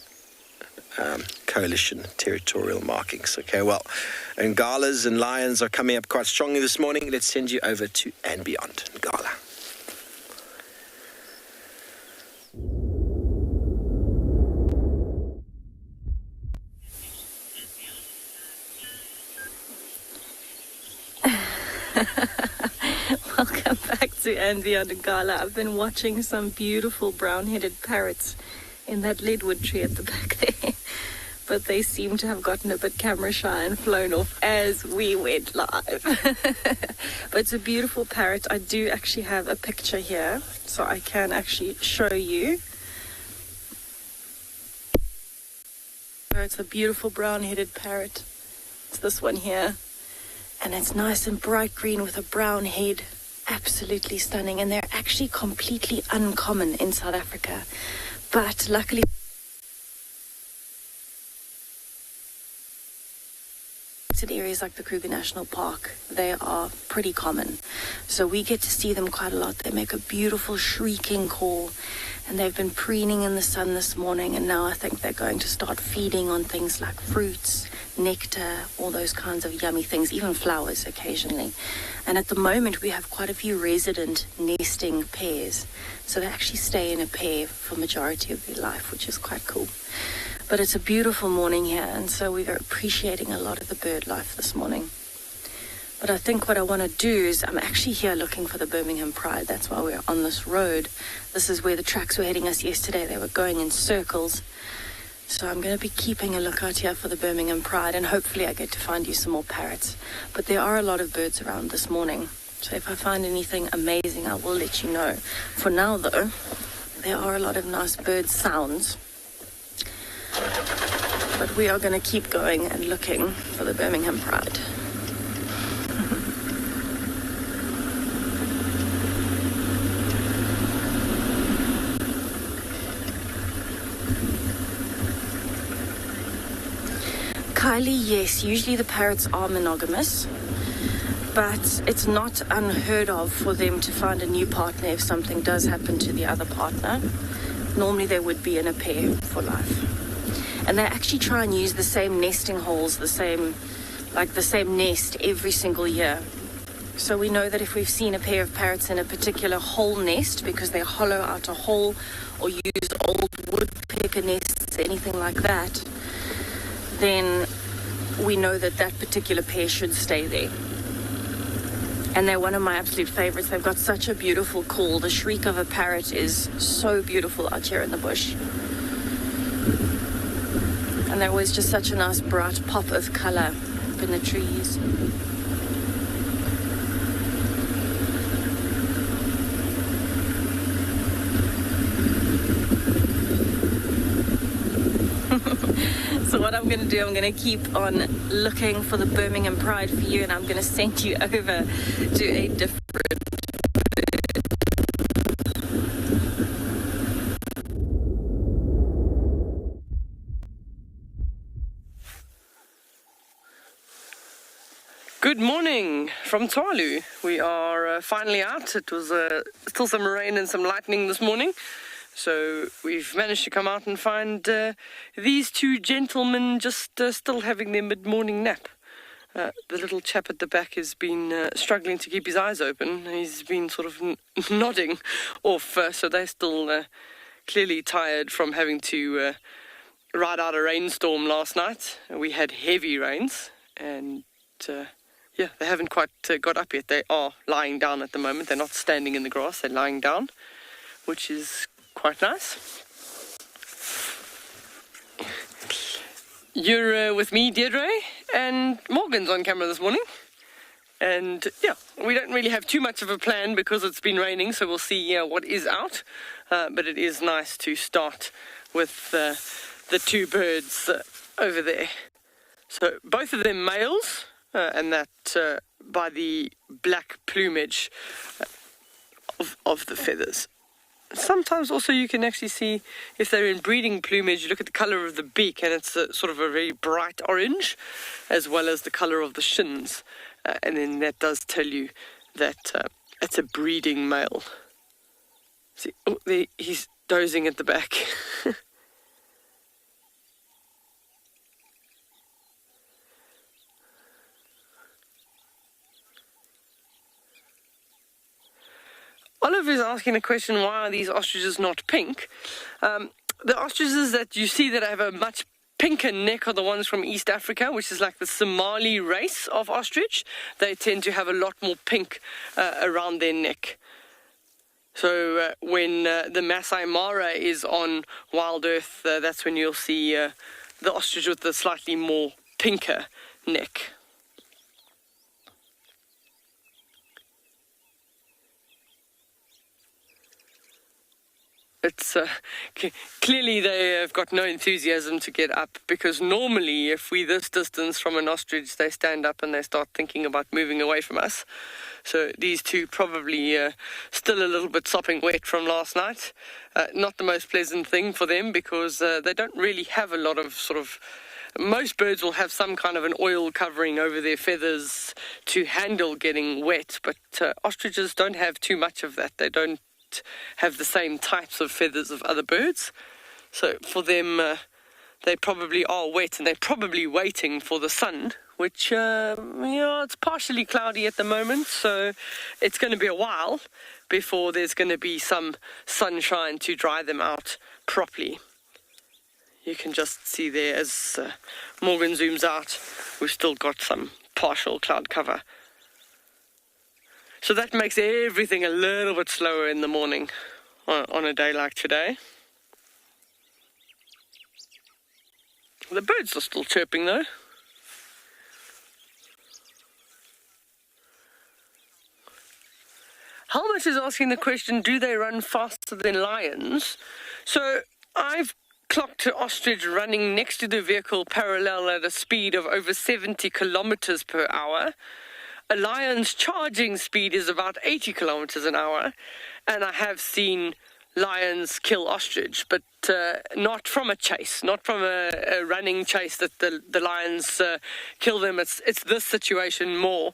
coalition territorial markings. Okay, well, Ngalas and lions are coming up quite strongly this morning. Let's send you over to andBeyond. Ngala. Welcome back to andBeyond and Ngala. I've been watching some beautiful brown-headed parrots in that leadwood tree at the back there. But they seem to have gotten a bit camera shy and flown off as we went live. But it's a beautiful parrot. I do actually have a picture here, so I can actually show you. It's a beautiful brown-headed parrot. It's this one here. And it's nice and bright green with a brown head. Absolutely stunning. And they're actually completely uncommon in South Africa. But luckily, in areas like the Kruger National Park, they are pretty common. So we get to see them quite a lot. They make a beautiful shrieking call. And they've been preening in the sun this morning. And now I think they're going to start feeding on things like fruits, nectar, all those kinds of yummy things, even flowers occasionally. And at the moment we have quite a few resident nesting pairs, so they actually stay in a pair for majority of their life, which is quite cool. But it's a beautiful morning here, and so we're appreciating a lot of the bird life this morning. But I think what I want to do is, I'm actually here looking for the Birmingham Pride. That's why we're on this road. This is where the tracks were heading us yesterday. They were going in circles. So I'm going to be keeping a lookout here for the Birmingham Pride, and hopefully I get to find you some more parrots. But there are a lot of birds around this morning, so if I find anything amazing, I will let you know. For now, though, there are a lot of nice bird sounds. But we are going to keep going and looking for the Birmingham Pride. Kylie, yes, usually the parrots are monogamous, but it's not unheard of for them to find a new partner if something does happen to the other partner. Normally they would be in a pair for life. And they actually try and use the same nesting holes, the same nest every single year. So we know that if we've seen a pair of parrots in a particular hole nest, because they hollow out a hole or use old woodpecker nests, anything like that, then we know that that particular pair should stay there. And they're one of my absolute favorites. They've got such a beautiful call. The shriek of a parrot is so beautiful out here in the bush. And there was just such a nice bright pop of color up in the trees. So what I'm going to do, I'm going to keep on looking for the Birmingham Pride for you, and I'm going to send you over to a different bird. Good morning from Tswalu. We are finally out. It was still some rain and some lightning this morning. So we've managed to come out and find these two gentlemen just still having their mid-morning nap. The little chap at the back has been struggling to keep his eyes open. He's been sort of nodding off, so they're still clearly tired from having to ride out a rainstorm last night. We had heavy rains, and yeah, they haven't quite got up yet. They are lying down at the moment. They're not standing in the grass, they're lying down, which is quite nice. You're with me, Deirdre, and Morgan's on camera this morning. And yeah, we don't really have too much of a plan because it's been raining, so we'll see what is out. But it is nice to start with the two birds over there. So both of them males, and that by the black plumage of the feathers. Sometimes also you can actually see if they're in breeding plumage, you look at the colour of the beak and it's sort of a very bright orange, as well as the colour of the shins. And then that does tell you that it's a breeding male. See, oh, there, he's dozing at the back. Oliver is asking the question, why are these ostriches not pink? The ostriches that you see that have a much pinker neck are the ones from East Africa, which is like the Somali race of ostrich. They tend to have a lot more pink around their neck. So when the Masai Mara is on WildEarth, that's when you'll see the ostrich with the slightly more pinker neck. It's clearly they have got no enthusiasm to get up, because normally if we this distance from an ostrich, they stand up and they start thinking about moving away from us. So these two probably still a little bit sopping wet from last night. Not the most pleasant thing for them, because they don't really have a lot of most birds will have some kind of an oil covering over their feathers to handle getting wet, but ostriches don't have too much of that. They don't have the same types of feathers of other birds, so for them they probably are wet, and they're probably waiting for the sun, which it's partially cloudy at the moment, so it's going to be a while before there's going to be some sunshine to dry them out properly. You can just see there as Morgan zooms out, we've still got some partial cloud cover. So that makes everything a little bit slower in the morning on a day like today. The birds are still chirping though. Helmut is asking the question, do they run faster than lions? So I've clocked an ostrich running next to the vehicle parallel at a speed of over 70 kilometers per hour. A lion's charging speed is about 80 kilometers an hour, and I have seen lions kill ostrich, but not from a chase, not from a running chase that the lions kill them. It's this situation more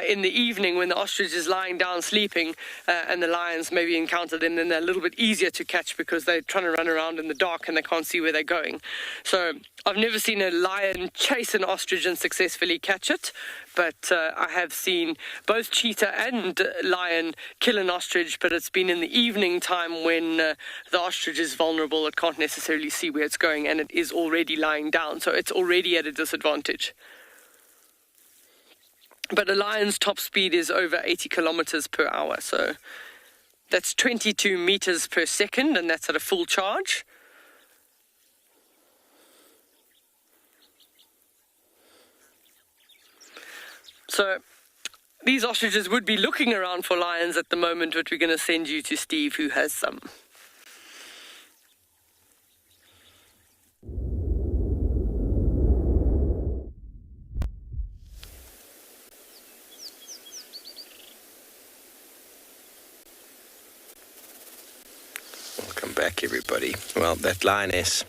in the evening when the ostrich is lying down sleeping and the lions maybe encounter them, then they're a little bit easier to catch because they're trying to run around in the dark and they can't see where they're going. So I've never seen a lion chase an ostrich and successfully catch it, but I have seen both cheetah and lion kill an ostrich, but it's been in the evening time when the ostrich is vulnerable. It can't necessarily see where it's going, and it is already lying down, so it's already at a disadvantage. But a lion's top speed is over 80 kilometers per hour, so that's 22 meters per second, and that's at a full charge. So these ostriches would be looking around for lions at the moment, but we're going to send you to Steve, who has some. Welcome back, everybody. Well, that lioness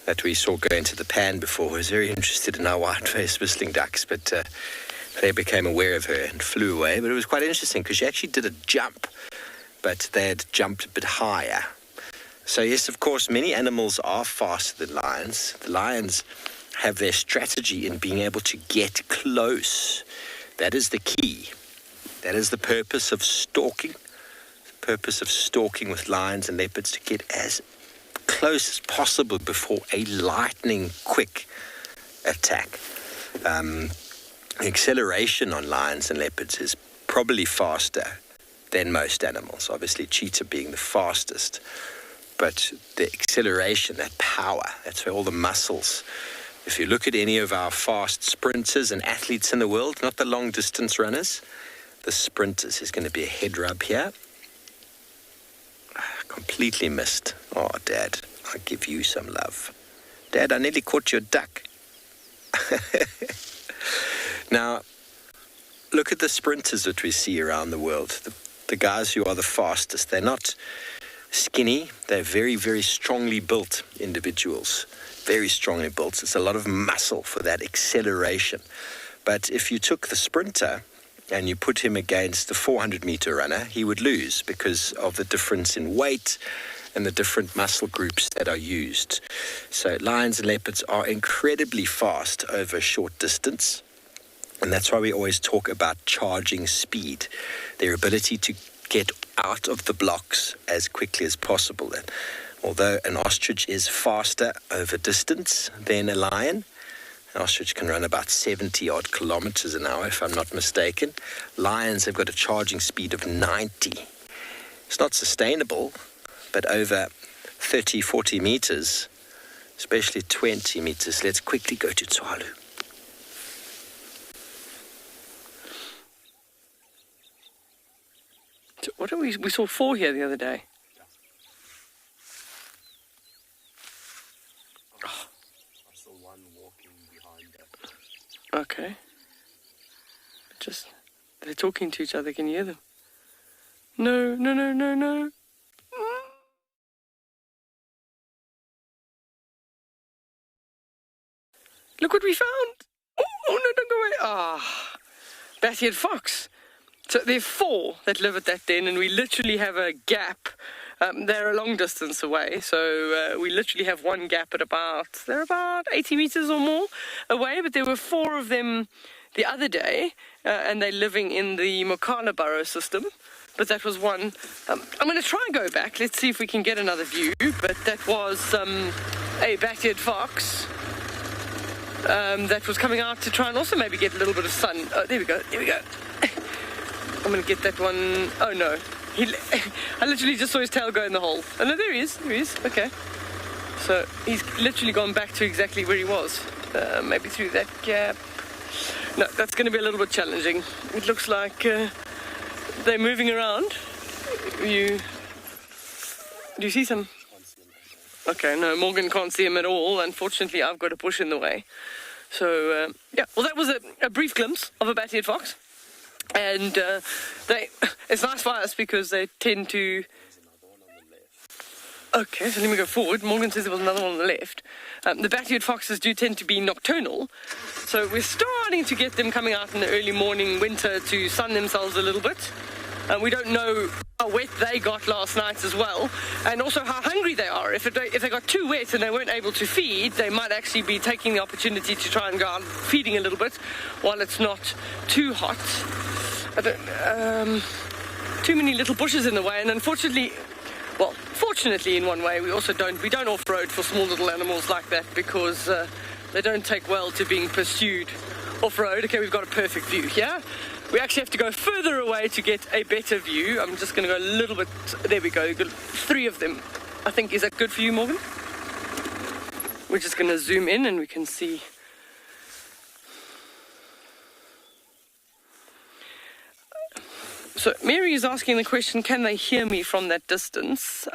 that we saw go into the pan before was very interested in our white-faced whistling ducks, but they became aware of her and flew away. But it was quite interesting because she actually did a jump, but they had jumped a bit higher. So yes, of course, many animals are faster than lions. The lions have their strategy in being able to get close. That is the key. That is the purpose of stalking. The purpose of stalking with lions and leopards, to get as close as possible before a lightning quick attack. The acceleration on lions and leopards is probably faster than most animals, obviously cheetah being the fastest, but the acceleration, that power, that's where all the muscles, If you look at any of our fast sprinters and athletes in the world, not the long distance runners, the sprinters, is going to be a head rub here. Completely missed. Oh, Dad, I'll give you some love. Dad, I nearly caught your duck. Now, look at the sprinters that we see around the world. The guys who are the fastest. They're not skinny. They're very, very strongly built individuals. Very strongly built. It's a lot of muscle for that acceleration. But if you took the sprinter and you put him against the 400-meter runner, he would lose because of the difference in weight and the different muscle groups that are used. So lions and leopards are incredibly fast over a short distance. And that's why we always talk about charging speed, their ability to get out of the blocks as quickly as possible. And although an ostrich is faster over distance than a lion, an ostrich can run about 70-odd kilometers an hour, if I'm not mistaken. Lions have got a charging speed of 90. It's not sustainable, but over 30, 40 meters, especially 20 meters. Let's quickly go to Tswalu. So what are we saw 4 here the other day. Oh. I saw one walking behind that. Okay. Just, they're talking to each other. Can you hear them? No, no, no, no, no. Look what we found. Oh, no, don't go away. Ah, bat-eared fox. So there are 4 that live at that den, and we literally have a gap. They're a long distance away, so we literally have one gap at they're about 80 meters or more away, but there were 4 of them the other day, and they're living in the Ngala burrow system. But that was one. I'm going to try and go back. Let's see if we can get another view. But that was a bat-eared fox that was coming out to try and also maybe get a little bit of sun. Oh, there we go. There we go. I'm going to get that one. Oh, no. I literally just saw his tail go in the hole. Oh, no, there he is. There he is. Okay. So he's literally gone back to exactly where he was. Maybe through that gap. No, that's going to be a little bit challenging. It looks like they're moving around. Do you see some? Okay, no, Morgan can't see him at all. Unfortunately, I've got a bush in the way. So, yeah, well, that was a brief glimpse of a bat-eared fox. And it's nice for us because they tend to... Okay, so let me go forward. Morgan says there was another one on the left. The bat-eared foxes do tend to be nocturnal. So we're starting to get them coming out in the early morning winter to sun themselves a little bit. We don't know how wet they got last night as well, and also how hungry they are. If they got too wet and they weren't able to feed, they might actually be taking the opportunity to try and go out feeding a little bit while it's not too hot. Too many little bushes in the way, and unfortunately, well, fortunately in one way, we don't off-road for small little animals like that because they don't take well to being pursued off-road. Okay, we've got a perfect view here. We actually have to go further away to get a better view. I'm just going to go a little bit... There we go. You've got 3 of them. I think, is that good for you, Morgan? We're just going to zoom in and we can see... So Mary is asking the question, can they hear me from that distance?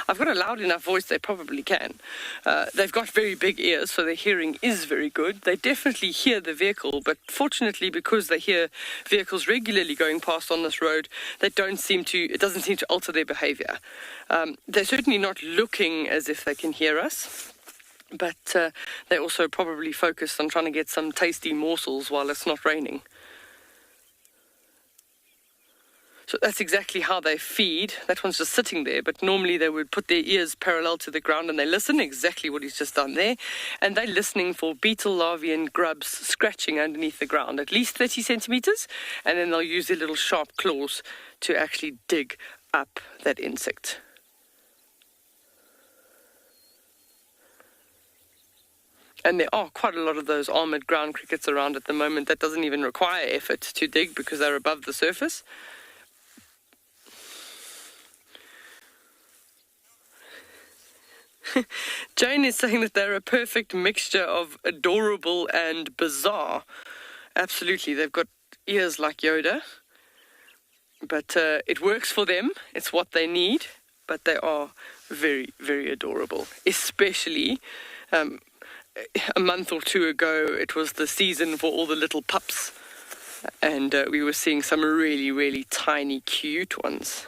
I've got a loud enough voice, they probably can. They've got very big ears, so their hearing is very good. They definitely hear the vehicle, but fortunately, because they hear vehicles regularly going past on this road, it doesn't seem to alter their behavior. They're certainly not looking as if they can hear us, but they're also probably focused on trying to get some tasty morsels while it's not raining. So that's exactly how they feed. That one's just sitting there, but normally they would put their ears parallel to the ground and they listen, exactly what he's just done there. And they're listening for beetle larvae and grubs scratching underneath the ground, at least 30 centimeters, and then they'll use their little sharp claws to actually dig up that insect. And there are quite a lot of those armoured ground crickets around at the moment. That doesn't even require effort to dig because they're above the surface. Jane is saying that they're a perfect mixture of adorable and bizarre. Absolutely, they've got ears like Yoda. But it works for them. It's what they need. But they are very, very adorable. Especially a month or two ago, it was the season for all the little pups. And we were seeing some really, really tiny, cute ones.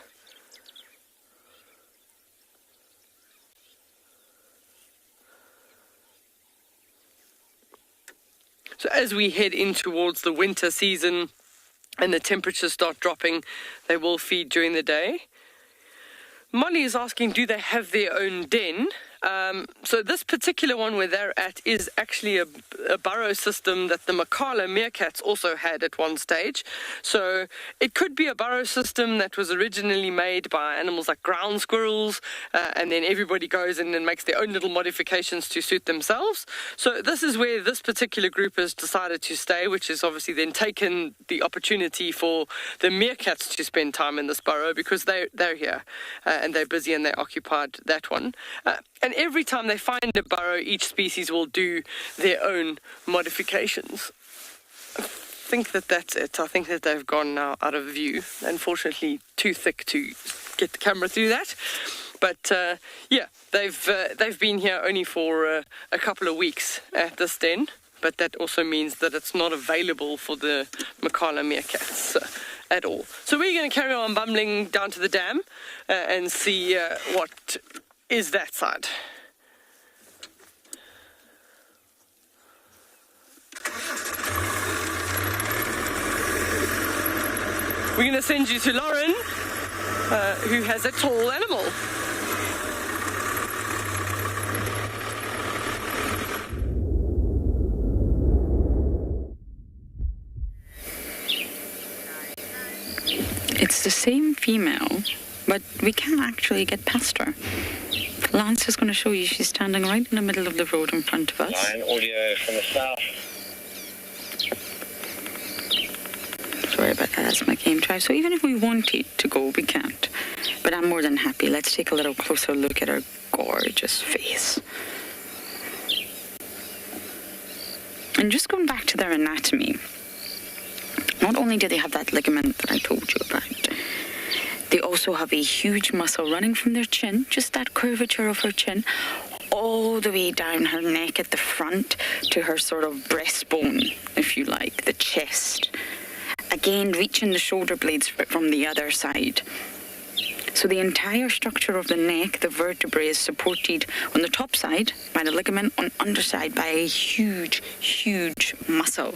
So as we head in towards the winter season, and the temperatures start dropping, they will feed during the day. Molly is asking, do they have their own den? So this particular one where they're at is actually a burrow system that the Makala meerkats also had at one stage. So it could be a burrow system that was originally made by animals like ground squirrels, and then everybody goes in and makes their own little modifications to suit themselves. So this is where this particular group has decided to stay, which is obviously then taken the opportunity for the meerkats to spend time in this burrow because they're here and they're busy and they occupied that one. And every time they find a burrow, each species will do their own modifications. I think that's it. I think that they've gone now out of view. Unfortunately, too thick to get the camera through that. But yeah, they've been here only for a couple of weeks at this den. But that also means that it's not available for the Makala meerkats at all. So we're going to carry on bumbling down to the dam and see what is that side. We're going to send you to Lauren, who has a tall animal. It's the same female, but we can't actually get past her. Lance is going to show you. She's standing right in the middle of the road in front of us. Line audio from the south. Sorry about that, that's my game drive. So even if we wanted to go, we can't. But I'm more than happy. Let's take a little closer look at her gorgeous face. And just going back to their anatomy, not only do they have that ligament that I told you about, they also have a huge muscle running from their chin, just that curvature of her chin, all the way down her neck at the front to her sort of breastbone, if you like, the chest. Again, reaching the shoulder blades from the other side. So the entire structure of the neck, the vertebrae, is supported on the top side by the ligament, on underside by a huge, huge muscle.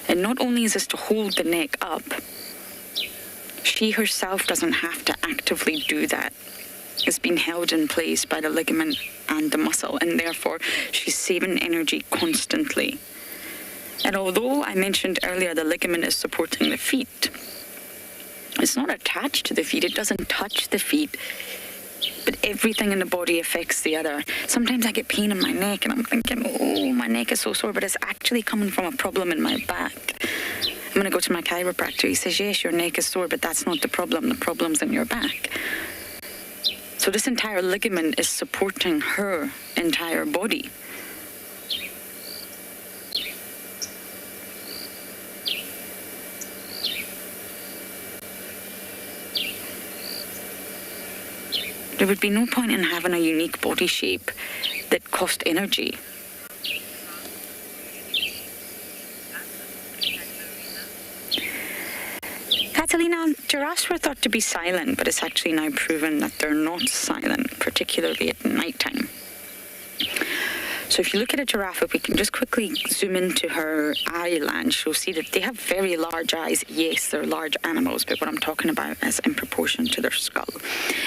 And not only is this to hold the neck up, she herself doesn't have to actively do that. It's been held in place by the ligament and the muscle, and therefore she's saving energy constantly. And although I mentioned earlier the ligament is supporting the feet, it's not attached to the feet, it doesn't touch the feet, but everything in the body affects the other. Sometimes I get pain in my neck and I'm thinking, oh, my neck is so sore, but it's actually coming from a problem in my back. I'm going to go to my chiropractor. He says, yes, your neck is sore, but that's not the problem. The problem's in your back. So this entire ligament is supporting her entire body. There would be no point in having a unique body shape that cost energy. Catalina, giraffes were thought to be silent, but it's actually now proven that they're not silent, particularly at nighttime. So if you look at a giraffe, if we can just quickly zoom into her eyeland, you'll see that they have very large eyes. Yes, they're large animals, but what I'm talking about is in proportion to their skull.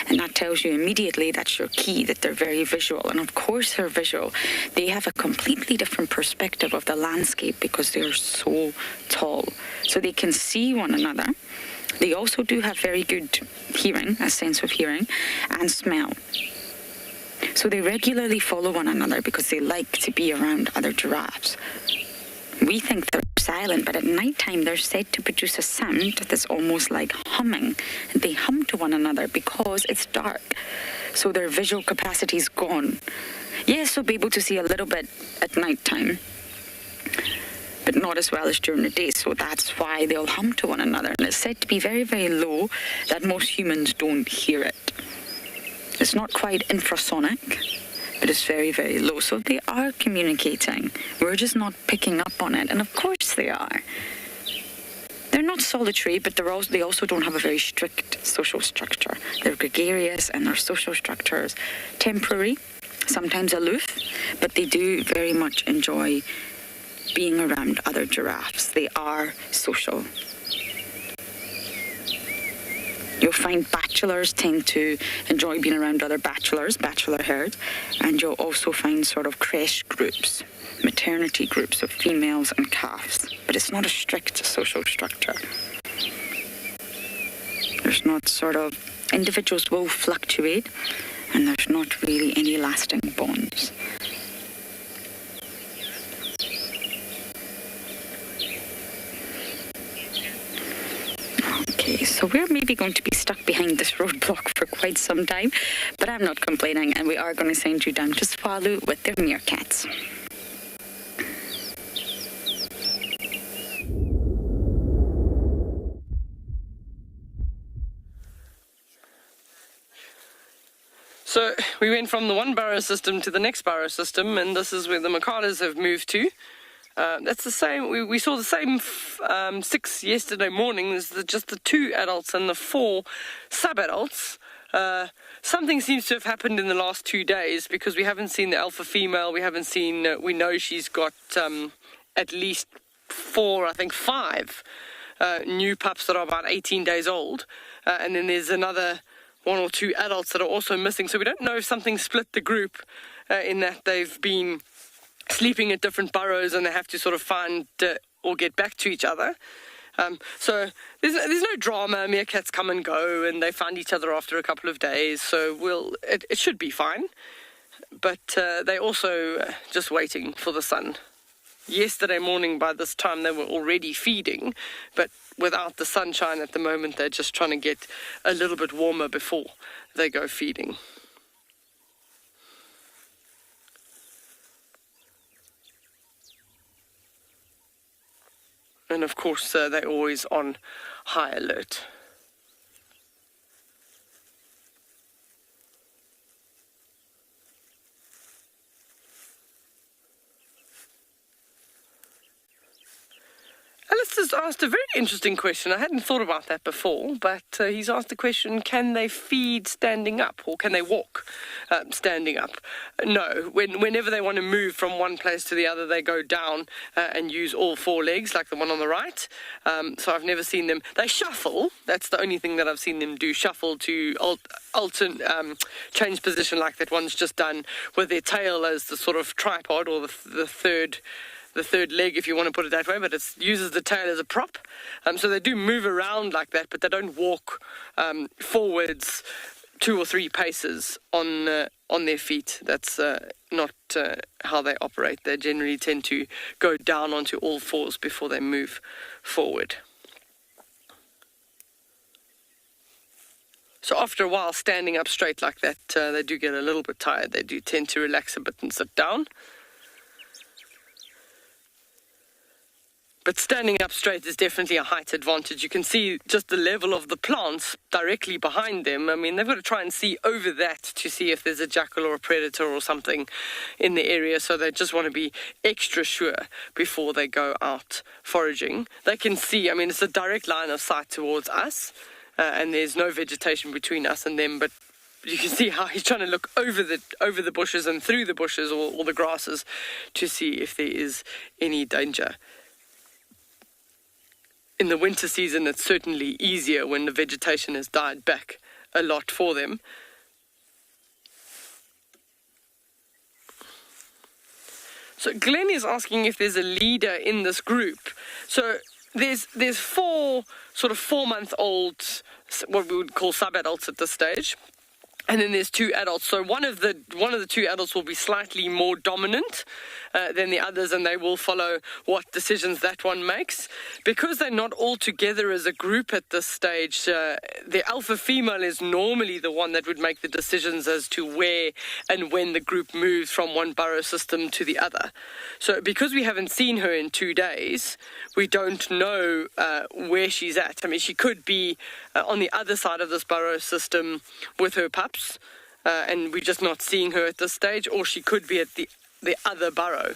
And that tells you immediately that's your key, that they're very visual. And of course they're visual. They have a completely different perspective of the landscape because they're so tall. So they can see one another. They also do have very good hearing, a sense of hearing, and smell. So they regularly follow one another because they like to be around other giraffes. We think they're silent, but at nighttime they're said to produce a sound that's almost like humming. And they hum to one another because it's dark. So their visual capacity is gone. Yes, so be able to see a little bit at night time, but not as well as during the day. So that's why they'll hum to one another. And it's said to be very, very low, that most humans don't hear it. It's not quite infrasonic, but it's very, very low. So they are communicating. We're just not picking up on it. And of course they are. They're not solitary, but they also don't have a very strict social structure. They're gregarious, and their social structures temporary, sometimes aloof, but they do very much enjoy being around other giraffes. They are social. You'll find bachelors tend to enjoy being around other bachelor herds, and you'll also find sort of creche groups, maternity groups of females and calves, but it's not a strict social structure. There's not sort of, individuals will fluctuate, and there's not really any lasting bonds. Okay, so we're maybe going to be stuck behind this roadblock for quite some time, but I'm not complaining, and we are going to send you down to Tswalu with their meerkats. So we went from the one burrow system to the next burrow system, and this is where the Meerkats have moved to. That's the same. We saw the same 6 yesterday morning. There's just the 2 adults and the 4 sub-adults. Something seems to have happened in the last 2 days, because we haven't seen the alpha female. We haven't seen. We know she's got at least 4, I think 5 new pups that are about 18 days old, and then there's another 1 or 2 adults that are also missing. So we don't know if something split the group in that they've been sleeping at different burrows and they have to sort of find or get back to each other. So there's no drama. Meerkats come and go, and they find each other after a couple of days. So it should be fine. But they're also just waiting for the sun. Yesterday morning, by this time, they were already feeding, but without the sunshine at the moment, they're just trying to get a little bit warmer before they go feeding. And of course, they're always on high alert. Alistair's asked a very interesting question. I hadn't thought about that before, but he's asked the question, can they feed standing up, or can they walk standing up? No. Whenever they want to move from one place to the other, they go down and use all 4 legs, like the one on the right. So I've never seen them. They shuffle. That's the only thing that I've seen them do, shuffle to change position like that one's just done, with their tail as the sort of tripod, or the third leg, if you want to put it that way, but it uses the tail as a prop. So they do move around like that, but they don't walk forwards 2 or 3 paces on their feet. That's not how they operate. They generally tend to go down onto all 4s before they move forward. So after a while, standing up straight like that, they do get a little bit tired. They do tend to relax a bit and sit down. But standing up straight is definitely a height advantage. You can see just the level of the plants directly behind them. I mean, they've got to try and see over that to see if there's a jackal or a predator or something in the area. So they just want to be extra sure before they go out foraging. They can see, I mean, it's a direct line of sight towards us, and there's no vegetation between us and them, but you can see how he's trying to look over the bushes and through the bushes or the grasses to see if there is any danger. In the winter season, it's certainly easier when the vegetation has died back a lot for them. So Glenn is asking if there's a leader in this group. So there's 4 sort of 4-month-old, what we would call sub-adults at this stage. And then there's two adults. So one of the two adults will be slightly more dominant than the others, and they will follow what decisions that one makes. Because they're not all together as a group at this stage, the alpha female is normally the one that would make the decisions as to where and when the group moves from one burrow system to the other. So because we haven't seen her in 2 days, we don't know where she's at. I mean, she could be on the other side of this burrow system with her pups, and we're just not seeing her at this stage, or she could be at the other burrow.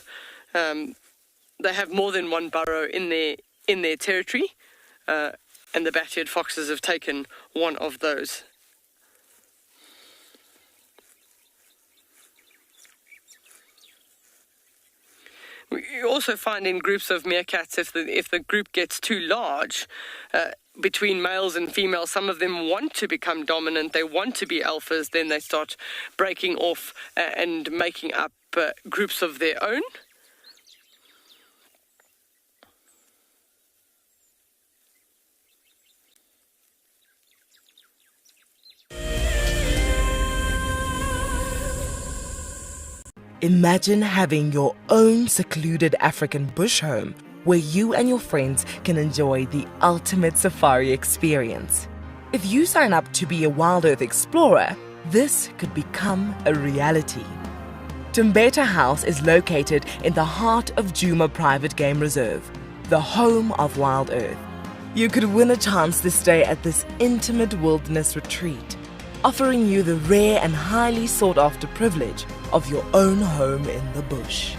They have more than one burrow in their territory, and the bat-eared foxes have taken one of those. We also find in groups of meerkats, if the group gets too large, between males and females, some of them want to become dominant, they want to be alphas, then they start breaking off and making up groups of their own. Imagine having your own secluded African bush home where you and your friends can enjoy the ultimate safari experience. If you sign up to be a WildEarth explorer, this could become a reality. Timbeta House is located in the heart of Djuma Private Game Reserve, the home of WildEarth. You could win a chance to stay at this intimate wilderness retreat, offering you the rare and highly sought-after privilege of your own home in the bush.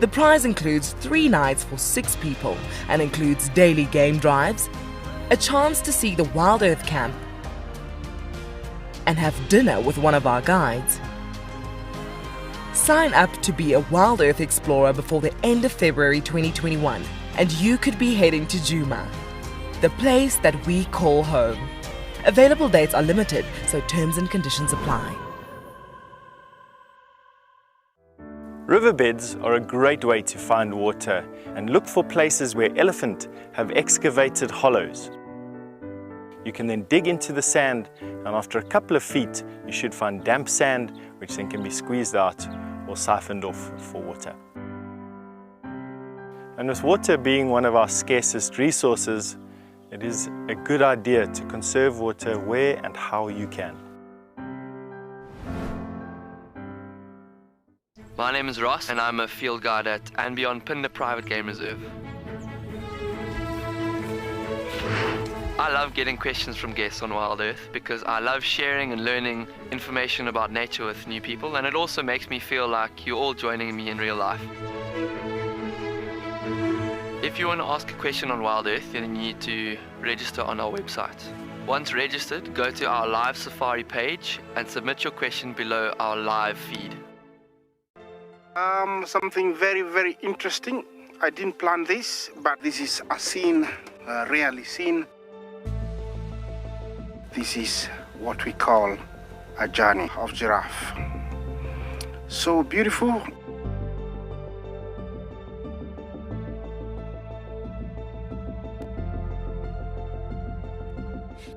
The prize includes 3 nights for 6 people and includes daily game drives, a chance to see the WildEarth camp, and have dinner with one of our guides. Sign up to be a WildEarth explorer before the end of February 2021, and you could be heading to Djuma, the place that we call home. Available dates are limited, so terms and conditions apply. Riverbeds are a great way to find water and look for places where elephant have excavated hollows. You can then dig into the sand, and after a couple of feet you should find damp sand, which then can be squeezed out or siphoned off for water. And with water being one of our scarcest resources, it is a good idea to conserve water where and how you can. My name is Ross, and I'm a field guide at andBeyond Phinda Private Game Reserve. I love getting questions from guests on WildEarth because I love sharing and learning information about nature with new people, and it also makes me feel like you're all joining me in real life. If you want to ask a question on WildEarth, then you need to register on our website. Once registered, go to our live safari page and submit your question below our live feed. Something very, very interesting. I didn't plan this, but this is a scene rarely seen. This is what we call a journey of giraffe. So beautiful.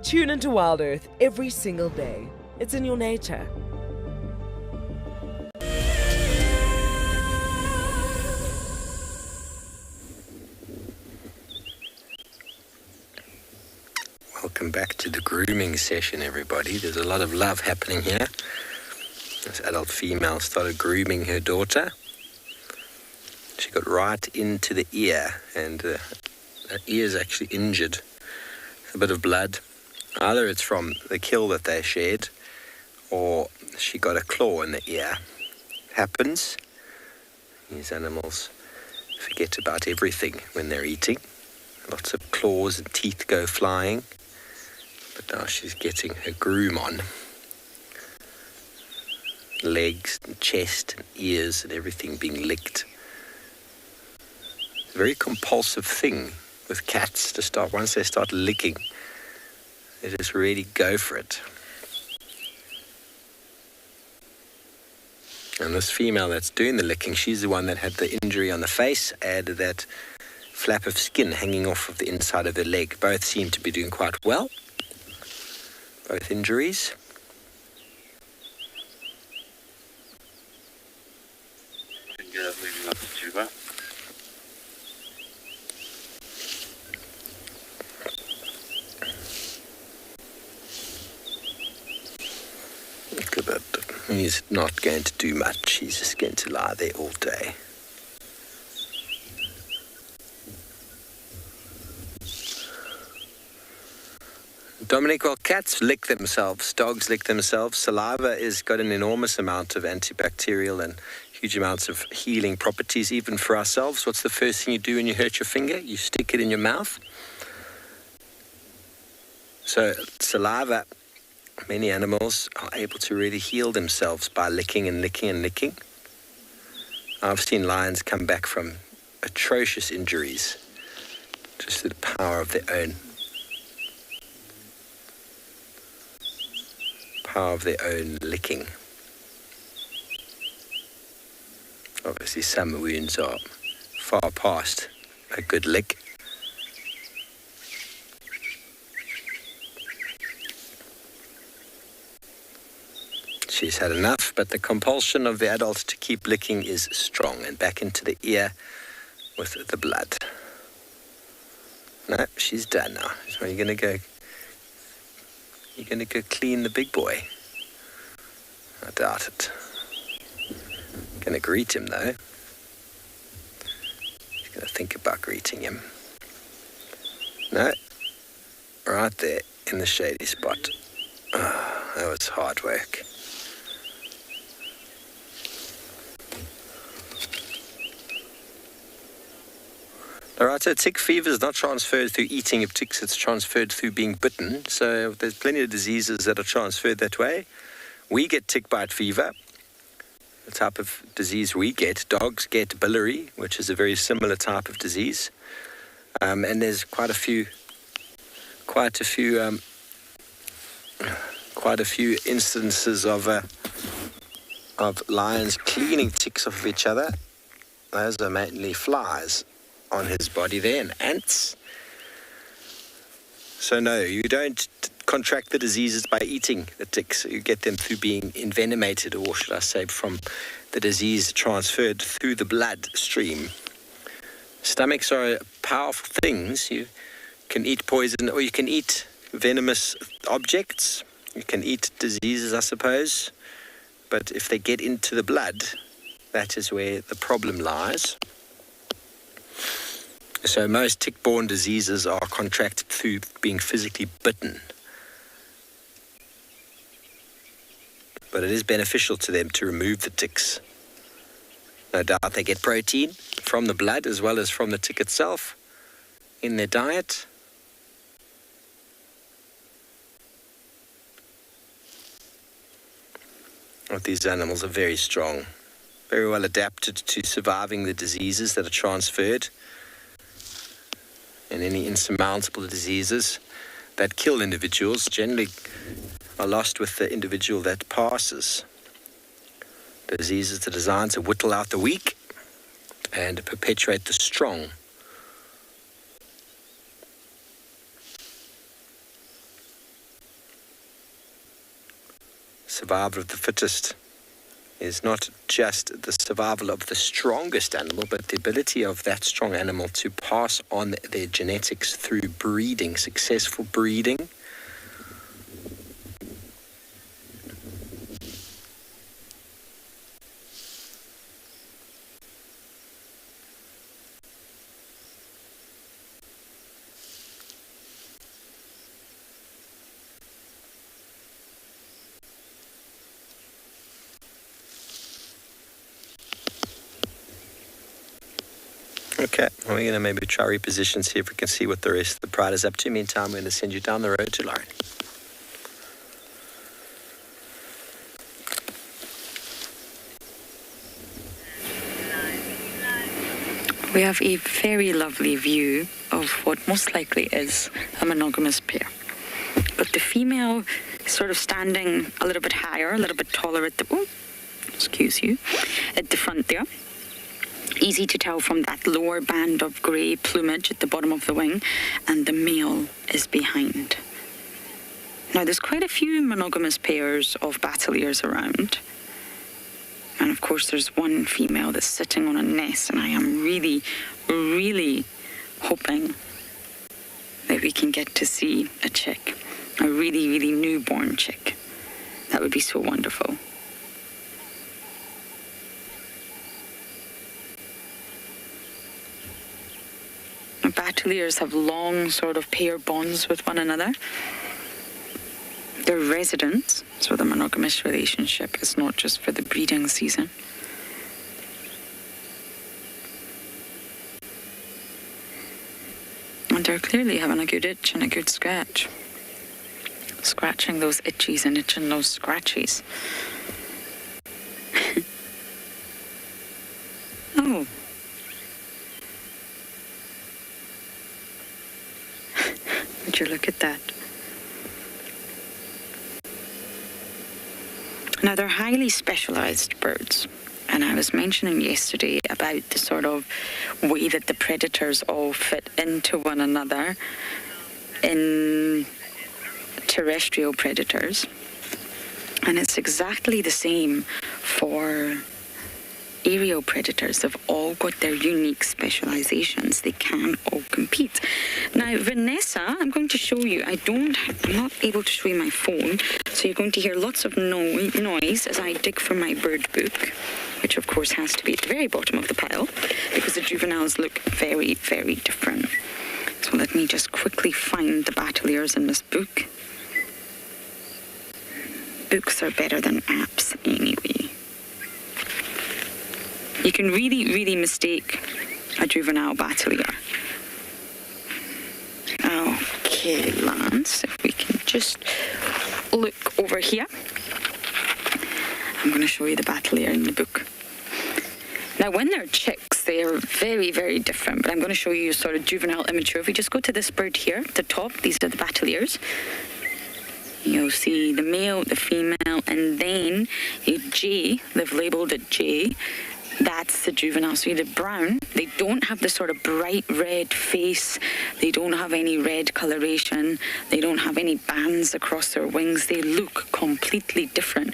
Tune into WildEarth every single day. It's in your nature. Welcome back to the grooming session, everybody. There's a lot of love happening here. This adult female started grooming her daughter. She got right into the ear, and her ear's actually injured. A bit of blood. Either it's from the kill that they shared, or she got a claw in the ear. It happens. These animals forget about everything when they're eating. Lots of claws and teeth go flying. But now she's getting her groom on. Legs and chest and ears and everything being licked. It's a very compulsive thing with cats to start. Once they start licking, they just really go for it. And this female that's doing the licking, she's the one that had the injury on the face, added that flap of skin hanging off of the inside of her leg. Both seem to be doing quite well. Both injuries. moving up to Djuma. Look at that. He's not going to do much. He's just going to lie there all day. Dominic, well, cats lick themselves, dogs lick themselves. Saliva has got an enormous amount of antibacterial and huge amounts of healing properties, even for ourselves. What's the first thing you do when you hurt your finger? You stick it in your mouth. So saliva, many animals are able to really heal themselves by licking and licking and licking. I've seen lions come back from atrocious injuries just through the power of their own licking. Obviously some wounds are far past a good lick. She's had enough, but the compulsion of the adult to keep licking is strong, and back into the ear with the blood. No, she's done now. So you're going to go clean the big boy. I doubt it. Going to greet him though. He's going to think about greeting him. No, right there in the shady spot. Oh, that was hard work. Alright, so tick fever is not transferred through eating of ticks, it's transferred through being bitten. So there's plenty of diseases that are transferred that way. We get tick bite fever, the type of disease we get. Dogs get biliary, which is a very similar type of disease. And there's quite a few instances of lions cleaning ticks off of each other. Those are mainly flies on his body there, and ants. So no, you don't contract the diseases by eating the ticks. You get them through being envenomated, or should I say from the disease transferred through the blood stream. Stomachs are powerful things. You can eat poison, or you can eat venomous objects. You can eat diseases, I suppose. But if they get into the blood, that is where the problem lies. So most tick-borne diseases are contracted through being physically bitten. But it is beneficial to them to remove the ticks. No doubt they get protein from the blood as well as from the tick itself in their diet. But these animals are very strong, very well adapted to surviving the diseases that are transferred. And any insurmountable diseases that kill individuals generally are lost with the individual that passes. Diseases are designed to whittle out the weak and perpetuate the strong. Survival of the fittest is not just the survival of the strongest animal, but the ability of that strong animal to pass on their genetics through breeding, successful breeding. Okay, well, we're going to maybe try reposition, see if we can see what the rest of the pride is up to. Meantime, we're going to send you down the road to Lauren. We have a very lovely view of what most likely is a monogamous pair. But the female is sort of standing a little bit higher, a little bit taller at the front there. Easy to tell from that lower band of grey plumage at the bottom of the wing, and the male is behind. Now, there's quite a few monogamous pairs of battle ears around, And of course, there's one female that's sitting on a nest, and I am really, really hoping that we can get to see a chick, a really, really newborn chick. That would be so wonderful. Battaliers have long sort of pair bonds with one another. They're residents, so the monogamous relationship is not just for the breeding season. And they're clearly having a good itch and a good scratch. Scratching those itchies and itching those scratchies. Oh. Would you look at that? Now, they're highly specialized birds. And I was mentioning yesterday about the sort of way that the predators all fit into one another in terrestrial predators. And it's exactly the same for aerial predators. They've all got their unique specializations. They can all compete. Now, Vanessa, I'm going to show you. I'm not able to show you my phone, so you're going to hear lots of noise as I dig for my bird book, which of course has to be at the very bottom of the pile, because the juveniles look very, very different. So let me just quickly find the battaliers in this book. Books are better than apps anyway. You can really, really mistake a juvenile battalier. Okay, Lance, if we can just look over here. I'm going to show you the battalier in the book. Now, when they're chicks, they are very, very different, but I'm going to show you sort of juvenile immature. If we just go to this bird here, at the top, these are the battaliers. You'll see the male, the female, and then a J, they've labelled it J. That's the juvenile. So the brown, they don't have the sort of bright red face. They don't have any red coloration. They don't have any bands across their wings. They look completely different.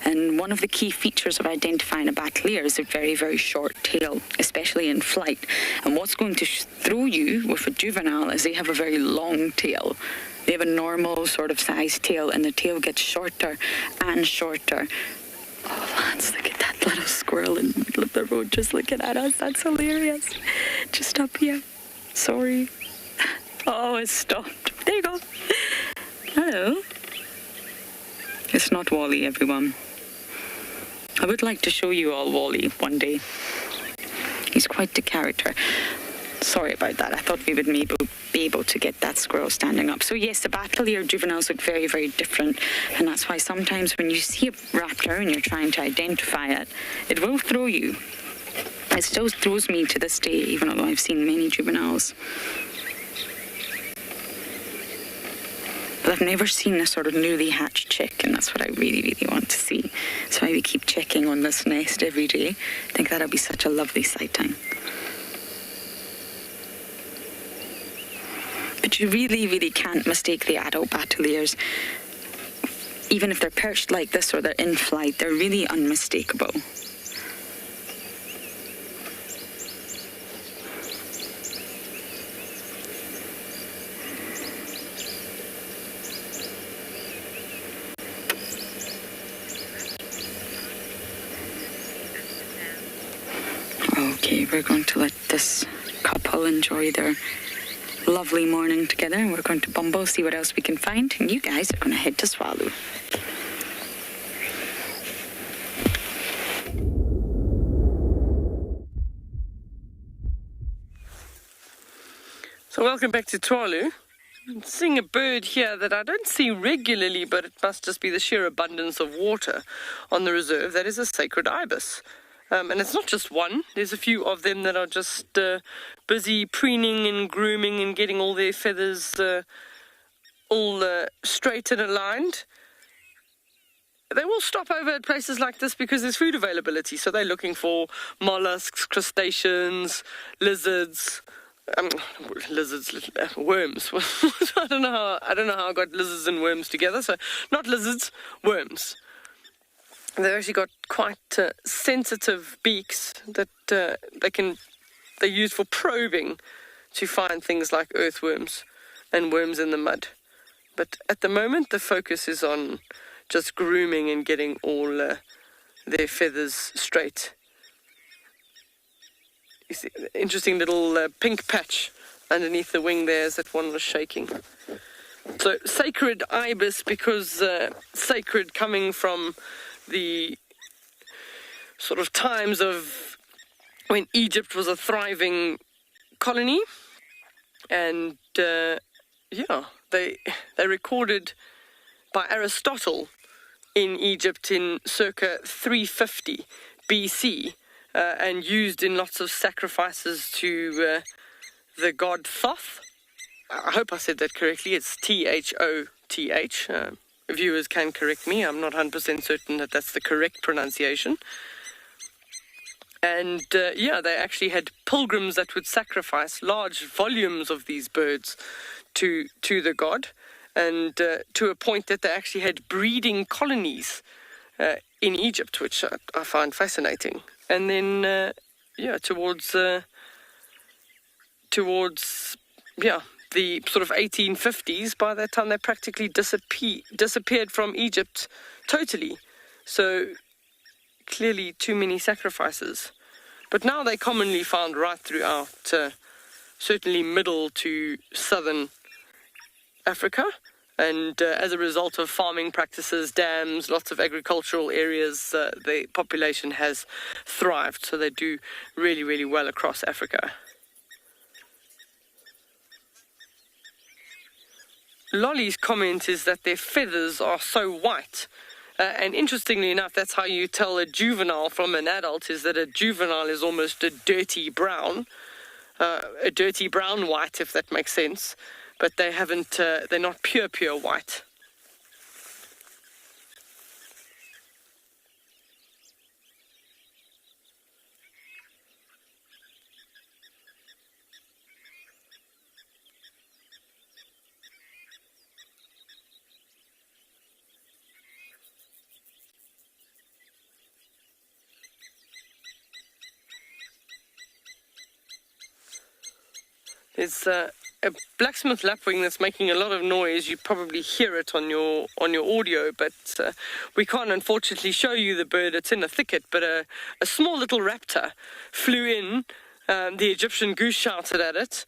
And one of the key features of identifying a battalier is a very, very short tail, especially in flight. And what's going to throw you with a juvenile is they have a very long tail. They have a normal sort of size tail, and the tail gets shorter and shorter. Oh, Lance, look at that little squirrel in the middle of the road just looking at us. That's hilarious. Just up here. Sorry. Oh, it stopped. There you go. Hello. It's not Wally, everyone. I would like to show you all Wally one day. He's quite the character. Sorry about that. I thought we would maybe be able to get that squirrel standing up. So yes, the battalier juveniles look very, very different. And that's why sometimes when you see a raptor and you're trying to identify it, it will throw you. It still throws me to this day, even though I've seen many juveniles. But I've never seen a sort of newly hatched chick, and that's what I really, really want to see. That's why we keep checking on this nest every day. I think that'll be such a lovely sighting. But you really, really can't mistake the adult battaliers. Even if they're perched like this or they're in flight, they're really unmistakable. Okay, we're going to let this couple enjoy their lovely morning together, and we're going to bumble, see what else we can find, and you guys are going to head to Tswalu. So welcome back to Tswalu. I'm seeing a bird here that I don't see regularly, but it must just be the sheer abundance of water on the reserve. That is a sacred ibis. And it's not just one. There's a few of them that are just busy preening and grooming and getting all their feathers all straight and aligned. They will stop over at places like this because there's food availability. So they're looking for mollusks, crustaceans, lizards, worms. I don't know how I got lizards and worms together. So not lizards, worms. they've actually got quite sensitive beaks that they use for probing to find things like earthworms and worms in the mud. But at the moment, the focus is on just grooming and getting all their feathers straight. You see, interesting little pink patch underneath the wing there as that one was shaking. So sacred ibis, because sacred coming from the sort of times of when Egypt was a thriving colony, and they recorded by Aristotle in Egypt in circa 350 BC, and used in lots of sacrifices to the god Thoth. I hope I said that correctly. It's Thoth. Viewers can correct me. I'm not 100% certain that that's the correct pronunciation. And they actually had pilgrims that would sacrifice large volumes of these birds to the god, and to a point that they actually had breeding colonies in Egypt, which I find fascinating. And then towards the sort of 1850s, by that time they practically disappeared from Egypt totally. So clearly too many sacrifices. But now they're commonly found right throughout, certainly middle to southern Africa. And as a result of farming practices, dams, lots of agricultural areas, the population has thrived. So they do really, really well across Africa. Lolly's comment is that their feathers are so white. And interestingly enough, that's how you tell a juvenile from an adult, is that a juvenile is almost a dirty brown white, if that makes sense. But they haven't, they're not pure white. It's a blacksmith lapwing that's making a lot of noise. You probably hear it on your audio, but we can't unfortunately show you the bird. It's in a thicket, but a small little raptor flew in. The Egyptian goose shouted at it,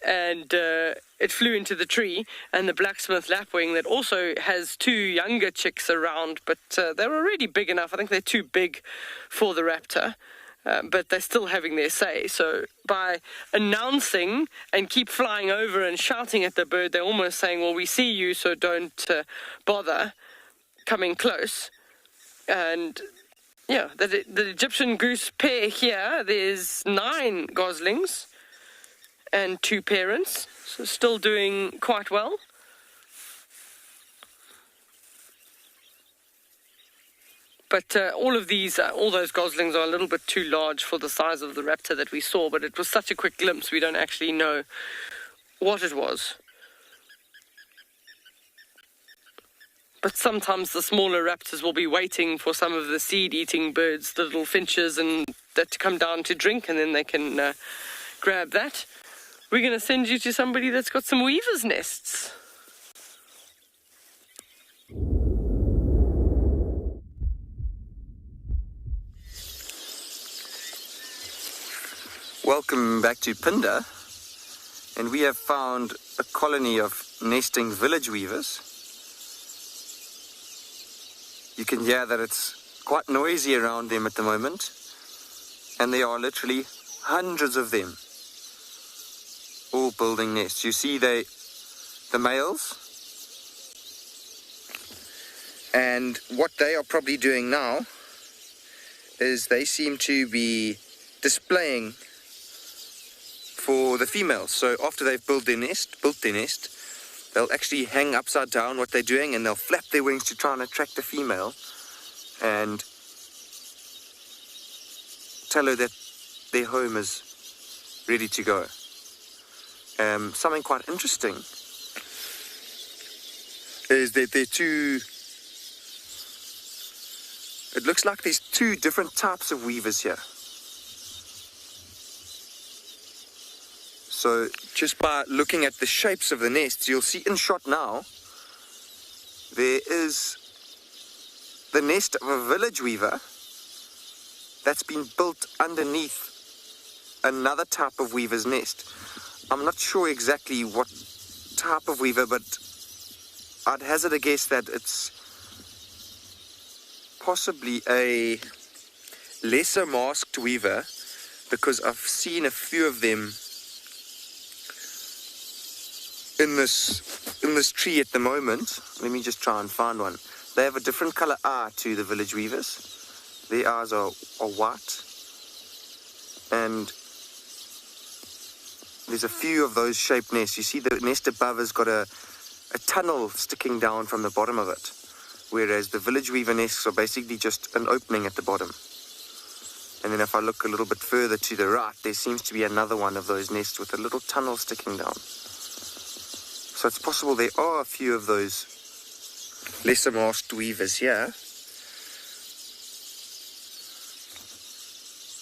and it flew into the tree. And the blacksmith lapwing that also has two younger chicks around, but they're already big enough. I think they're too big for the raptor. But they're still having their say. So by announcing and keep flying over and shouting at the bird, they're almost saying, well, we see you, so don't bother coming close. And the Egyptian goose pair here, there's 9 goslings and 2 parents, so still doing quite well. But all those goslings are a little bit too large for the size of the raptor that we saw, but it was such a quick glimpse, we don't actually know what it was. But sometimes the smaller raptors will be waiting for some of the seed-eating birds, the little finches, and that to come down to drink, and then they can grab that. We're going to send you to somebody that's got some weaver's nests. Welcome back to Phinda, and we have found a colony of nesting village weavers. You can hear that it's quite noisy around them at the moment, and there are literally hundreds of them, all building nests. You see the males, and what they are probably doing now is they seem to be displaying for the females. So after they've built their nest, they'll actually hang upside down what they're doing, and they'll flap their wings to try and attract the female and tell her that their home is ready to go. Something quite interesting is that It looks like there's two different types of weavers here. So just by looking at the shapes of the nests, you'll see in shot now, there is the nest of a village weaver that's been built underneath another type of weaver's nest. I'm not sure exactly what type of weaver, but I'd hazard a guess that it's possibly a lesser masked weaver, because I've seen a few of them in this tree at the moment. Let me just try and find one. They have a different color eye to the village weavers. Their eyes are white, and there's a few of those shaped nests. You see the nest above has got a tunnel sticking down from the bottom of it, whereas the village weaver nests are basically just an opening at the bottom. And then if I look a little bit further to the right, there seems to be another one of those nests with a little tunnel sticking down. So it's possible there are a few of those lesser masked weavers here.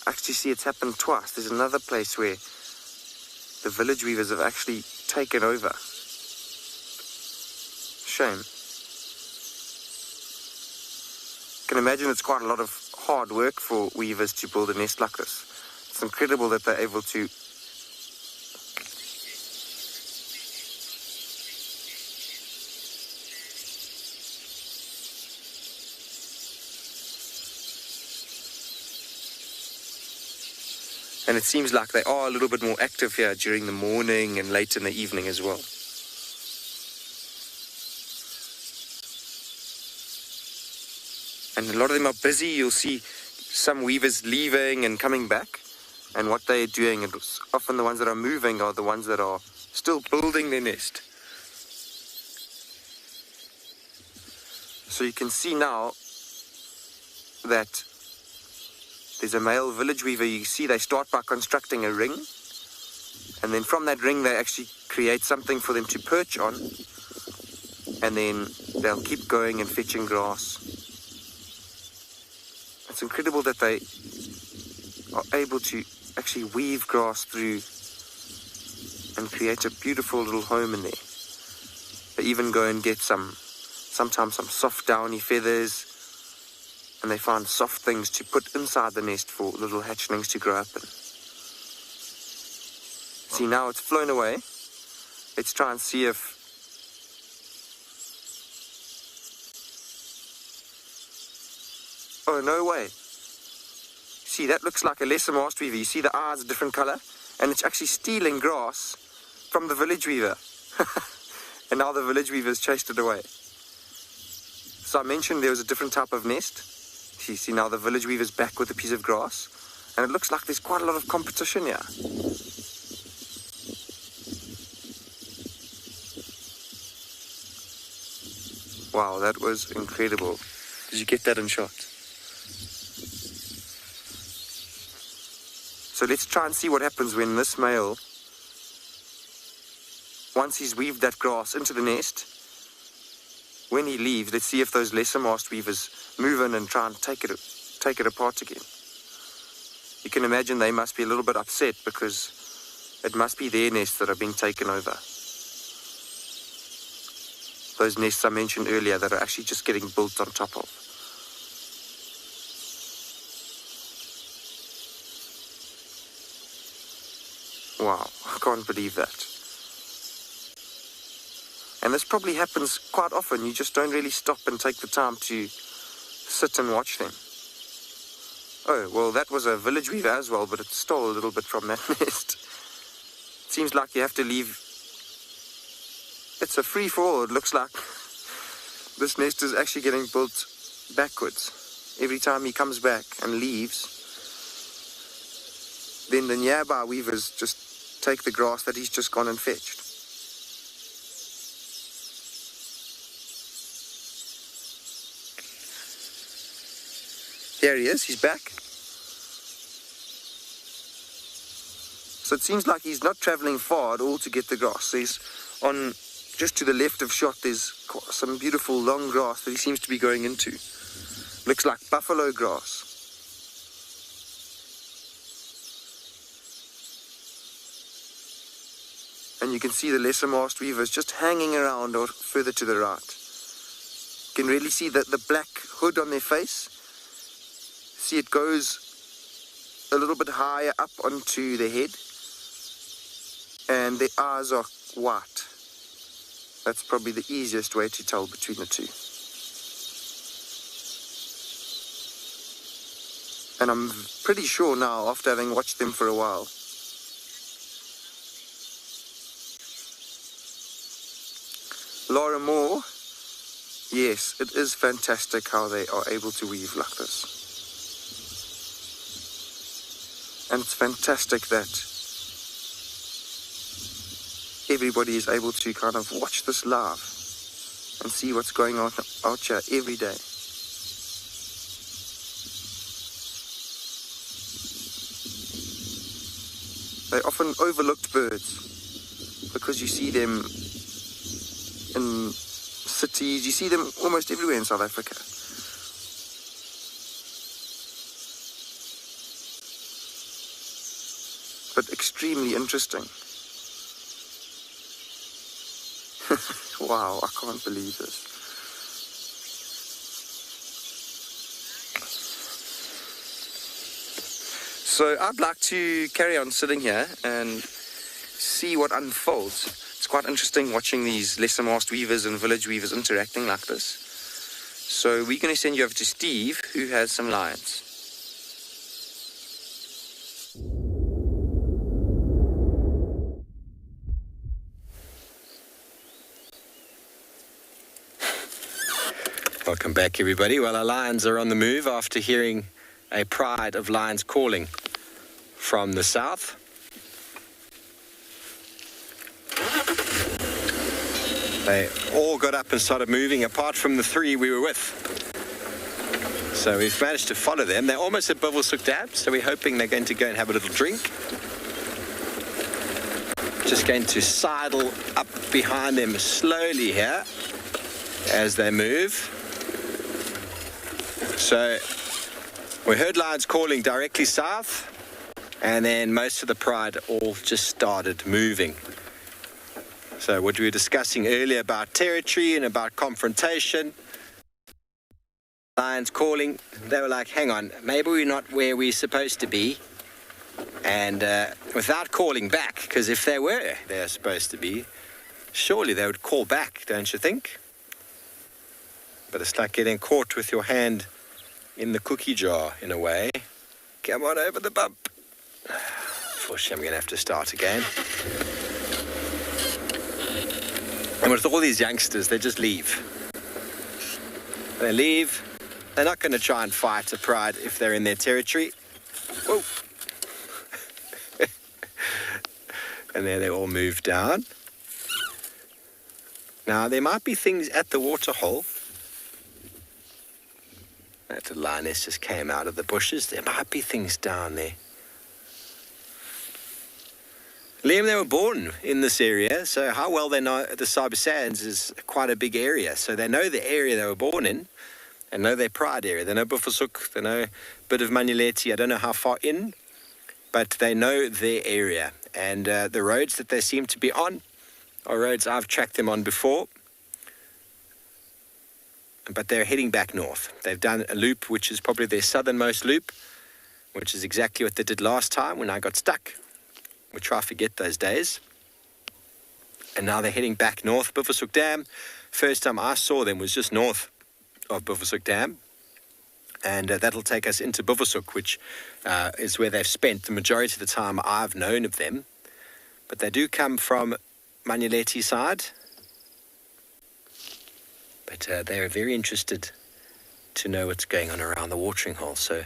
I actually see it's happened twice. There's another place where the village weavers have actually taken over. Shame. You can imagine it's quite a lot of hard work for weavers to build a nest like this. It's incredible that they're able to and it seems like they are a little bit more active here during the morning and late in the evening as well. And a lot of them are busy. You'll see some weavers leaving and coming back. And what they're doing, and often the ones that are moving are the ones that are still building their nest. So you can see now that there's a male village weaver. You see they start by constructing a ring, and then from that ring they actually create something for them to perch on, and then they'll keep going and fetching grass. It's incredible that they are able to actually weave grass through and create a beautiful little home in there. They even go and get sometimes some soft downy feathers, and they find soft things to put inside the nest for little hatchlings to grow up in. See, now it's flown away. Let's try and see if oh, no way. See, that looks like a lesser masked weaver. You see the eyes a different color, and it's actually stealing grass from the village weaver. And now the village weaver's chased it away. So I mentioned there was a different type of nest. You see now the village weaver's back with a piece of grass, and it looks like there's quite a lot of competition here. Wow, that was incredible. Did you get that in shot? So let's try and see what happens when this male, once he's weaved that grass into the nest, when he leaves, let's see if those lesser masked weavers move in and try and take it apart again. You can imagine they must be a little bit upset, because it must be their nests that are being taken over. Those nests I mentioned earlier that are actually just getting built on top of. Wow, I can't believe that. And this probably happens quite often. You just don't really stop and take the time to sit and watch them. Oh, well, that was a village weaver as well, but it stole a little bit from that nest. It seems like you have to leave. It's a free-for-all. It looks like this nest is actually getting built backwards. Every time he comes back and leaves, then the nearby weavers just take the grass that he's just gone and fetched. There he is, he's back. So it seems like he's not traveling far at all to get the grass. There's on just to the left of shot, there's some beautiful long grass that he seems to be going into. Looks like buffalo grass. And you can see the lesser masked weavers just hanging around or further to the right. You can really see the black hood on their face. See, it goes a little bit higher up onto their head. And their eyes are white. That's probably the easiest way to tell between the two. And I'm pretty sure now, after having watched them for a while, Laura Moore, yes, it is fantastic how they are able to weave like this. And it's fantastic that everybody is able to kind of watch this live and see what's going on out here every day. They're often overlooked birds because you see them in cities, you see them almost everywhere in South Africa. But extremely interesting. Wow, I can't believe this. So I'd like to carry on sitting here and see what unfolds. It's quite interesting watching these lesser masked weavers and village weavers interacting like this. So we're going to send you over to Steve, who has some lions. Welcome back, everybody. Well, our lions are on the move after hearing a pride of lions calling from the south. They all got up and started moving, apart from the three we were with. So we've managed to follow them. They're almost at Buffelshoek Dam, so we're hoping they're going to go and have a little drink. Just going to sidle up behind them slowly here as they move. So we heard lions calling directly south, and then most of the pride all just started moving. So what we were discussing earlier about territory and about confrontation, lions calling, they were like, hang on, maybe we're not where we're supposed to be. And without calling back, because if they were they're supposed to be, surely they would call back, don't you think? But it's like getting caught with your hand in the cookie jar, in a way. Come on over the bump. Unfortunately, I'm going to have to start again. And with all these youngsters, they just leave. They leave. They're not going to try and fight a pride if they're in their territory. Whoa. And there they all move down. Now, there might be things at the waterhole. That the lioness just came out of the bushes. There might be things down there. Liam, they were born in this area, so how well they know the Sabi Sands is quite a big area. So they know the area they were born in, and know their pride area. They know Buffelshoek, they know a bit of Manuleti. I don't know how far in, but they know their area. And the roads that they seem to be on are roads I've tracked them on before. But they're heading back north. They've done a loop, which is probably their southernmost loop, which is exactly what they did last time when I got stuck, which I forget those days. And now they're heading back north, Buffelshoek Dam. First time I saw them was just north of Buffelshoek Dam. And that'll take us into Buffelshoek, which is where they've spent the majority of the time I've known of them. But they do come from Manuleti side. But they're very interested to know what's going on around the watering hole. So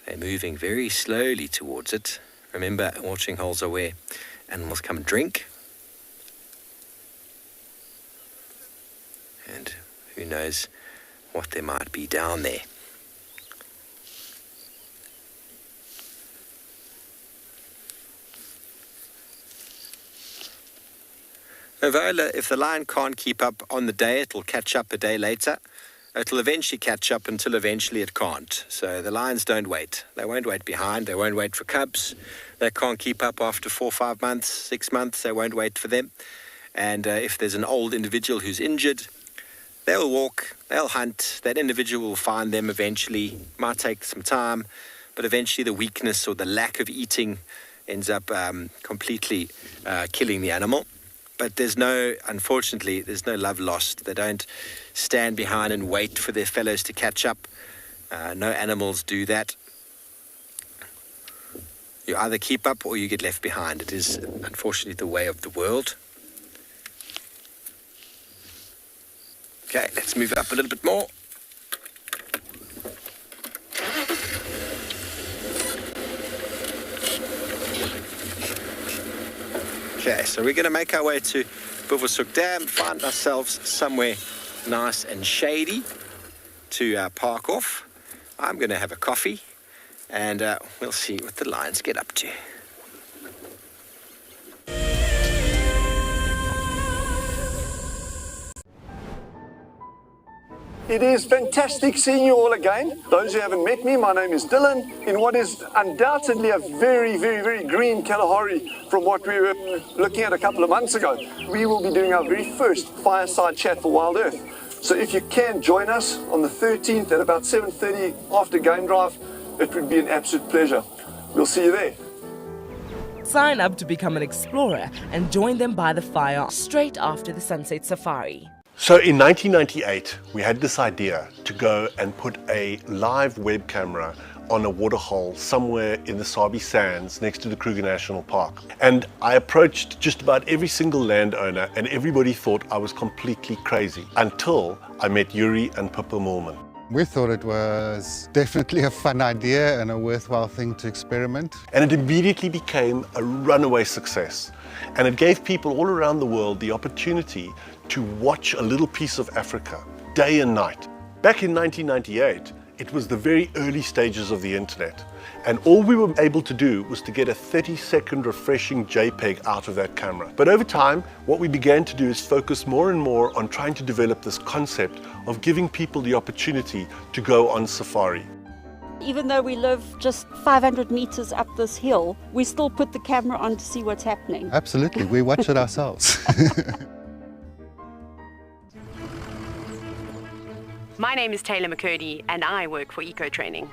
they're moving very slowly towards it. Remember, watering holes are where animals come and drink. And who knows what there might be down there. Vola, if the lion can't keep up on the day, it'll catch up a day later. it'll eventually catch up until eventually it can't. So the lions don't wait. They won't wait behind. They won't wait for cubs. They can't keep up after 4, 5 months, 6 months. They won't wait for them. And if there's an old individual who's injured, they'll walk, they'll hunt. That individual will find them eventually. Might take some time, but eventually the weakness or the lack of eating ends up completely killing the animal. But unfortunately, there's no love lost. They don't stand behind and wait for their fellows to catch up. No animals do that. You either keep up or you get left behind. It is unfortunately the way of the world. Okay, let's move it up a little bit more. Okay, so we're going to make our way to Buffelshoek Dam, find ourselves somewhere nice and shady to park off. I'm going to have a coffee, and we'll see what the lions get up to. It is fantastic seeing you all again. Those who haven't met me, my name is Dylan, in what is undoubtedly a very, very, very green Kalahari from what we were looking at a couple of months ago. We will be doing our very first fireside chat for WildEarth. So if you can join us on the 13th at about 7:30 after game drive, it would be an absolute pleasure. We'll see you there. Sign up to become an explorer and join them by the fire straight after the sunset safari. So in 1998, we had this idea to go and put a live web camera on a waterhole somewhere in the Sabi sands next to the Kruger National Park. And I approached just about every single landowner and everybody thought I was completely crazy until I met Yuri and Pippa Moorman. We thought it was definitely a fun idea and a worthwhile thing to experiment. And it immediately became a runaway success. And it gave people all around the world the opportunity to watch a little piece of Africa day and night. Back in 1998, it was the very early stages of the internet. And all we were able to do was to get a 30-second refreshing JPEG out of that camera. But over time, what we began to do is focus more and more on trying to develop this concept of giving people the opportunity to go on safari. Even though we live just 500 meters up this hill, we still put the camera on to see what's happening. Absolutely, we watch it ourselves. My name is Taylor McCurdy and I work for Eco Training.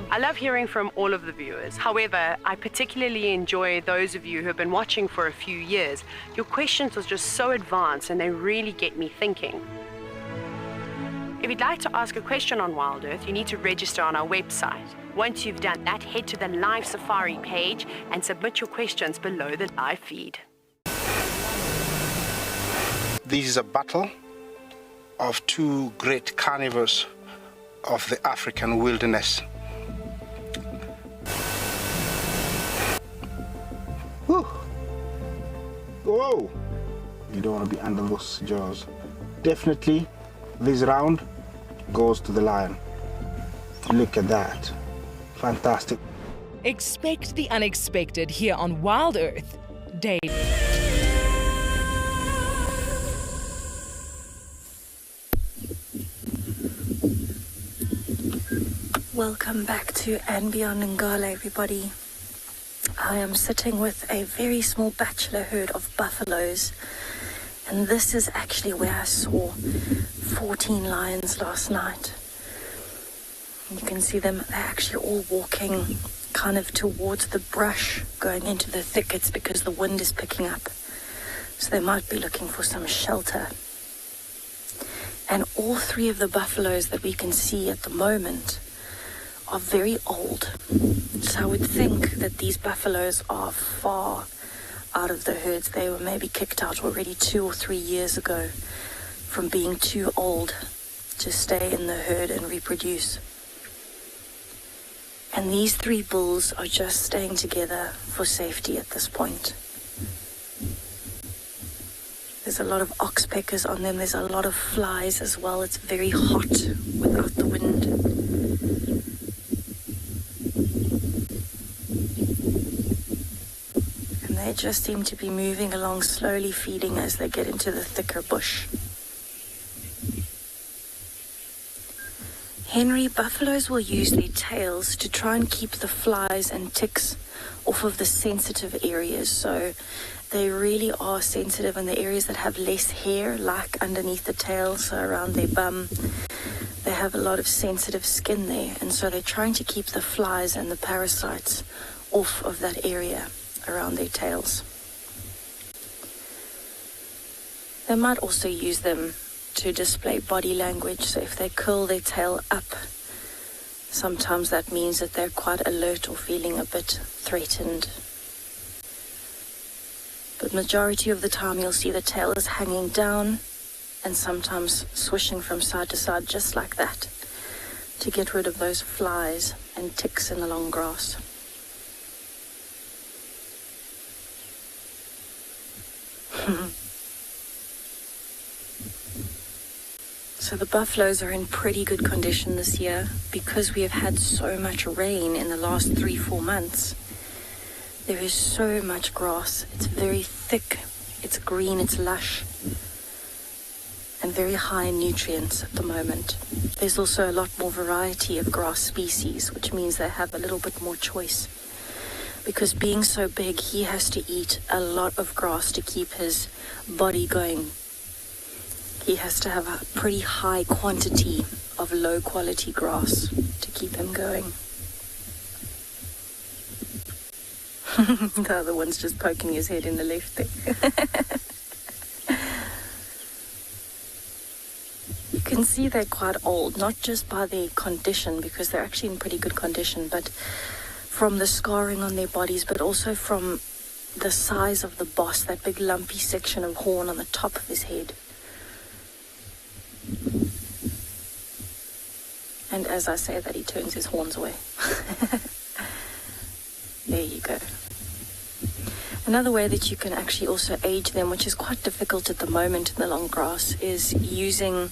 I love hearing from all of the viewers. However, I particularly enjoy those of you who have been watching for a few years. Your questions are just so advanced and they really get me thinking. If you'd like to ask a question on WildEarth, you need to register on our website. Once you've done that, head to the live safari page and submit your questions below the live feed. This is a battle of two great carnivores of the African wilderness. Whew. Whoa! You don't want to be under those jaws. Definitely, this round goes to the lion. Look at that. Fantastic. Expect the unexpected here on WildEarth daily. Welcome back to andBeyond Ngala, everybody. I am sitting with a very small bachelor herd of buffaloes, and this is actually where I saw 14 lions last night. You can see them, they're actually all walking kind of towards the brush, going into the thickets because the wind is picking up. So they might be looking for some shelter. And all three of the buffaloes that we can see at the moment are very old. So I would think that these buffaloes are far out of the herds. They were maybe kicked out already 2 or 3 years ago from being too old to stay in the herd and reproduce. And these 3 bulls are just staying together for safety at this point. There's a lot of oxpeckers on them. There's a lot of flies as well. It's very hot without the wind. They just seem to be moving along slowly, feeding as they get into the thicker bush. Henry, buffaloes will use their tails to try and keep the flies and ticks off of the sensitive areas. So they really are sensitive in the areas that have less hair, like underneath the tail, so around their bum. They have a lot of sensitive skin there, and so they're trying to keep the flies and the parasites off of that area around their tails. They might also use them to display body language, so if they curl their tail up, sometimes that means that they're quite alert or feeling a bit threatened. But majority of the time you'll see the tail is hanging down and sometimes swishing from side to side just like that to get rid of those flies and ticks in the long grass. So the buffaloes are in pretty good condition this year because we have had so much rain in the last 3-4 months. There is so much grass. It's very thick, it's green, it's lush, and very high in nutrients at the moment. There's also a lot more variety of grass species, which means they have a little bit more choice. Because being so big, he has to eat a lot of grass to keep his body going. He has to have a pretty high quantity of low quality grass to keep him going. The other one's just poking his head in the left there. You can see they're quite old, not just by their condition, because they're actually in pretty good condition, but from the scarring on their bodies, but also from the size of the boss, that big lumpy section of horn on the top of his head. And as I say that, he turns his horns away. There you go. Another way that you can actually also age them, which is quite difficult at the moment in the long grass, is using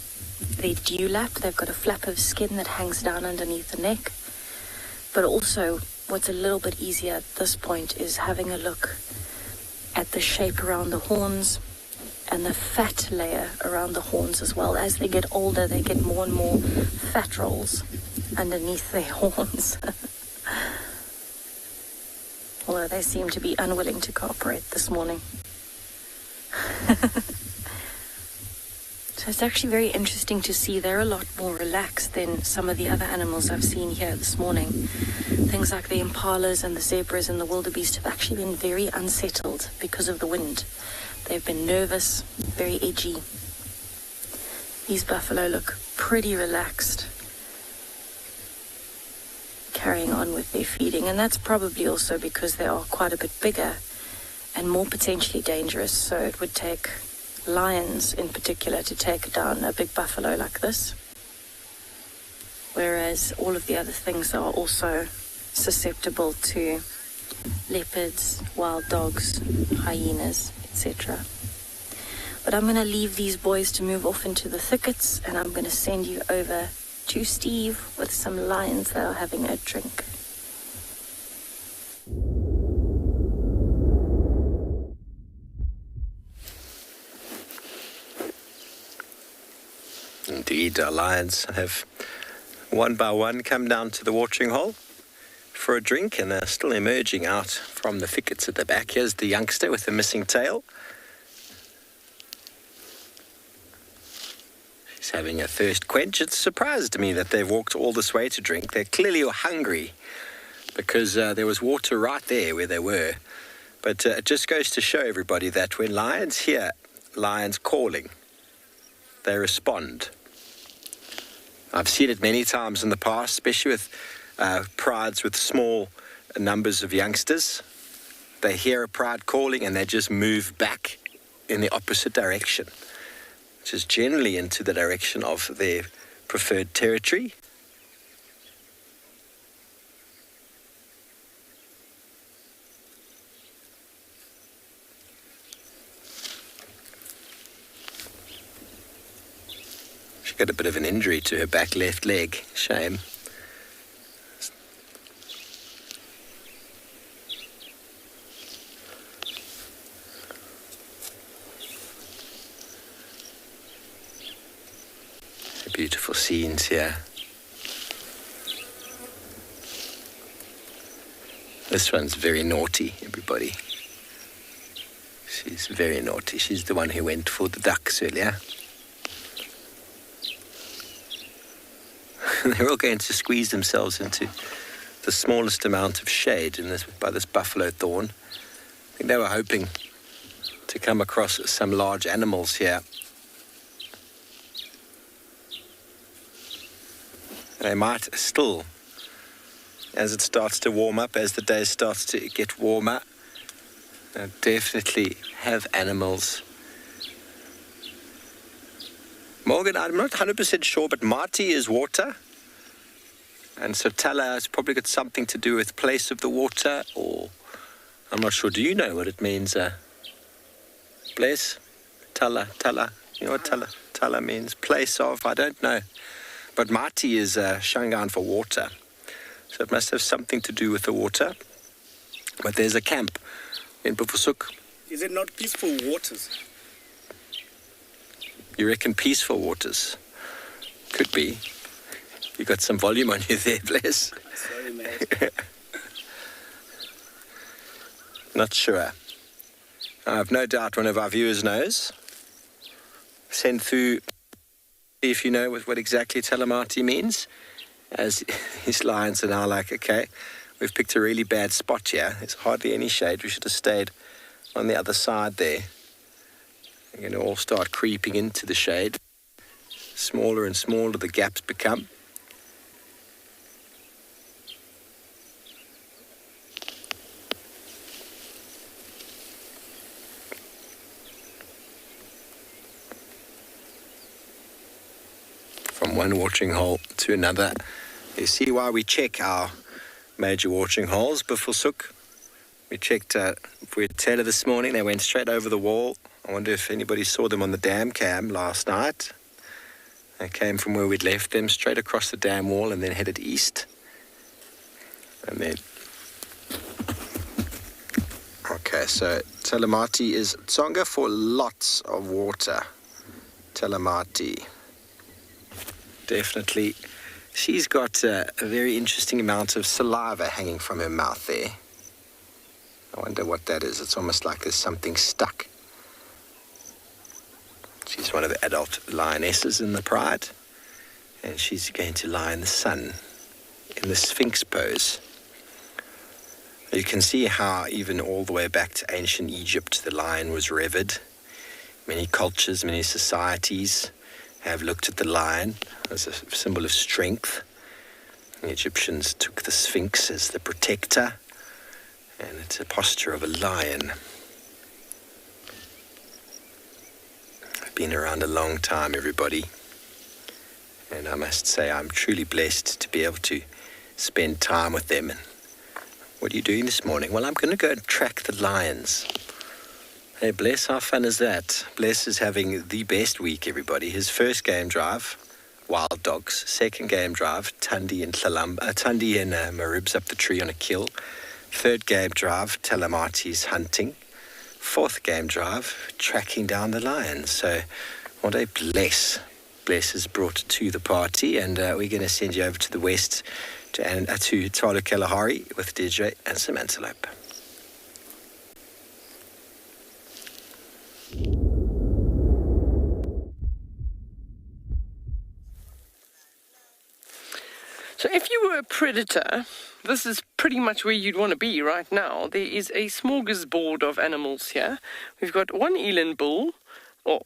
their dewlap. They've got a flap of skin that hangs down underneath the neck. But also, what's a little bit easier at this point is having a look at the shape around the horns and the fat layer around the horns as well. As they get older, they get more and more fat rolls underneath their horns. Although they seem to be unwilling to cooperate this morning. So it's actually very interesting to see they're a lot more relaxed than some of the other animals I've seen here this morning. Things like the impalas and the zebras and the wildebeest have actually been very unsettled because of the wind. They've been nervous, very edgy. These buffalo look pretty relaxed, carrying on with their feeding, and that's probably also because they are quite a bit bigger and more potentially dangerous. So it would take lions in particular to take down a big buffalo like this, whereas all of the other things are also susceptible to leopards, wild dogs, hyenas, etc. But I'm going to leave these boys to move off into the thickets, and I'm going to send you over to Steve with some lions that are having a drink. Indeed, our lions have one by one come down to the watering hole for a drink, and they're still emerging out from the thickets at the back. Here's the youngster with the missing tail. She's having a thirst quench. It surprised me that they've walked all this way to drink. They're clearly hungry because there was water right there where they were. But it just goes to show everybody that when lions hear lions calling, they respond. I've seen it many times in the past, especially with prides with small numbers of youngsters. They hear a pride calling and they just move back in the opposite direction, which is generally into the direction of their preferred territory. She got a bit of an injury to her back left leg. Shame. Beautiful scenes here. This one's very naughty, everybody. She's very naughty. She's the one who went for the ducks earlier. They're all going to squeeze themselves into the smallest amount of shade by this buffalo thorn. I think they were hoping to come across some large animals here. They might still, as it starts to warm up, as the day starts to get warmer, definitely have animals. Morgan, I'm not 100% sure, but Mati is water. And so Tala has probably got something to do with place of the water, or I'm not sure. Do you know what it means? Place? Tala. You know what Tala means? Place of, I don't know. But Mati is Shangaan for water. So it must have something to do with the water. But there's a camp in Bufusuk. Is it not peaceful waters? You reckon peaceful waters? Could be. You got some volume on you there, bless. Sorry, mate. Not sure. I have no doubt one of our viewers knows. Send through if you know what exactly Talamati means. As these lions are now like, okay, we've picked a really bad spot here. There's hardly any shade. We should have stayed on the other side there. They're going to all start creeping into the shade. Smaller and smaller the gaps become. From one watering hole to another. You see why we check our major watering holes before Sook. We checked for Taylor this morning. They went straight over the wall. I wonder if anybody saw them on the dam cam last night. They came from where we'd left them straight across the dam wall and then headed east. And then... Okay, so Talamati is Tsonga for lots of water. Talamati. Definitely. She's got a very interesting amount of saliva hanging from her mouth there. I wonder what that is. It's almost like there's something stuck. She's one of the adult lionesses in the pride. And she's going to lie in the sun in the Sphinx pose. You can see how even all the way back to ancient Egypt, the lion was revered. Many cultures, many societies have looked at the lion as a symbol of strength. The Egyptians took the Sphinx as the protector, and it's a posture of a lion. I've been around a long time, everybody, and I must say I'm truly blessed to be able to spend time with them. And what are you doing this morning? Well, I'm going to go and track the lions. Hey, Bless, how fun is that? Bless is having the best week, everybody. His first game drive, wild dogs. Second game drive, Tundi and Marib's up the tree on a kill. Third game drive, Talamati's hunting. Fourth game drive, tracking down the lions. So what a Bless is brought to the party. And we're going to send you over to the west to Tswalu Kalahari with DJ and some antelope. So if you were a predator, this is pretty much where you'd want to be right now. There is a smorgasbord of animals here. We've got one eland bull, or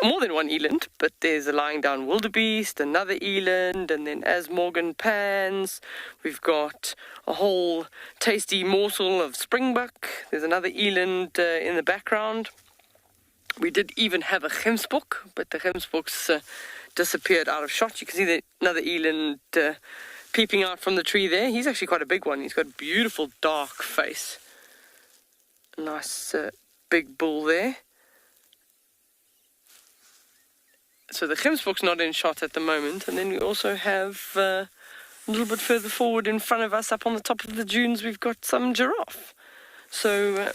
more than one eland, but there's a lying down wildebeest, another eland, and then as Morgan pans, we've got a whole tasty morsel of springbok. There's another eland in the background. We did even have a gemsbok, but the gemsbok's disappeared out of shot. You can see another eland peeping out from the tree there. He's actually quite a big one. He's got a beautiful dark face. A nice big bull there. So the gemsbok's not in shot at the moment. And then we also have a little bit further forward in front of us, up on the top of the dunes, we've got some giraffe. So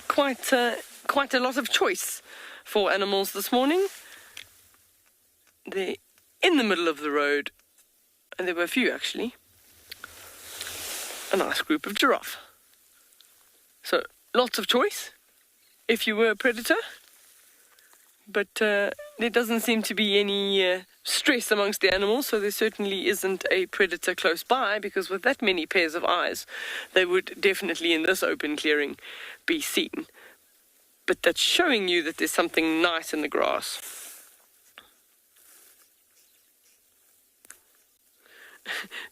quite a lot of choice for animals this morning. There in the middle of the road, and there were a few actually, a nice group of giraffe. So lots of choice if you were a predator, but there doesn't seem to be any stress amongst the animals, so there certainly isn't a predator close by, because with that many pairs of eyes, they would definitely in this open clearing be seen. But that's showing you that there's something nice in the grass.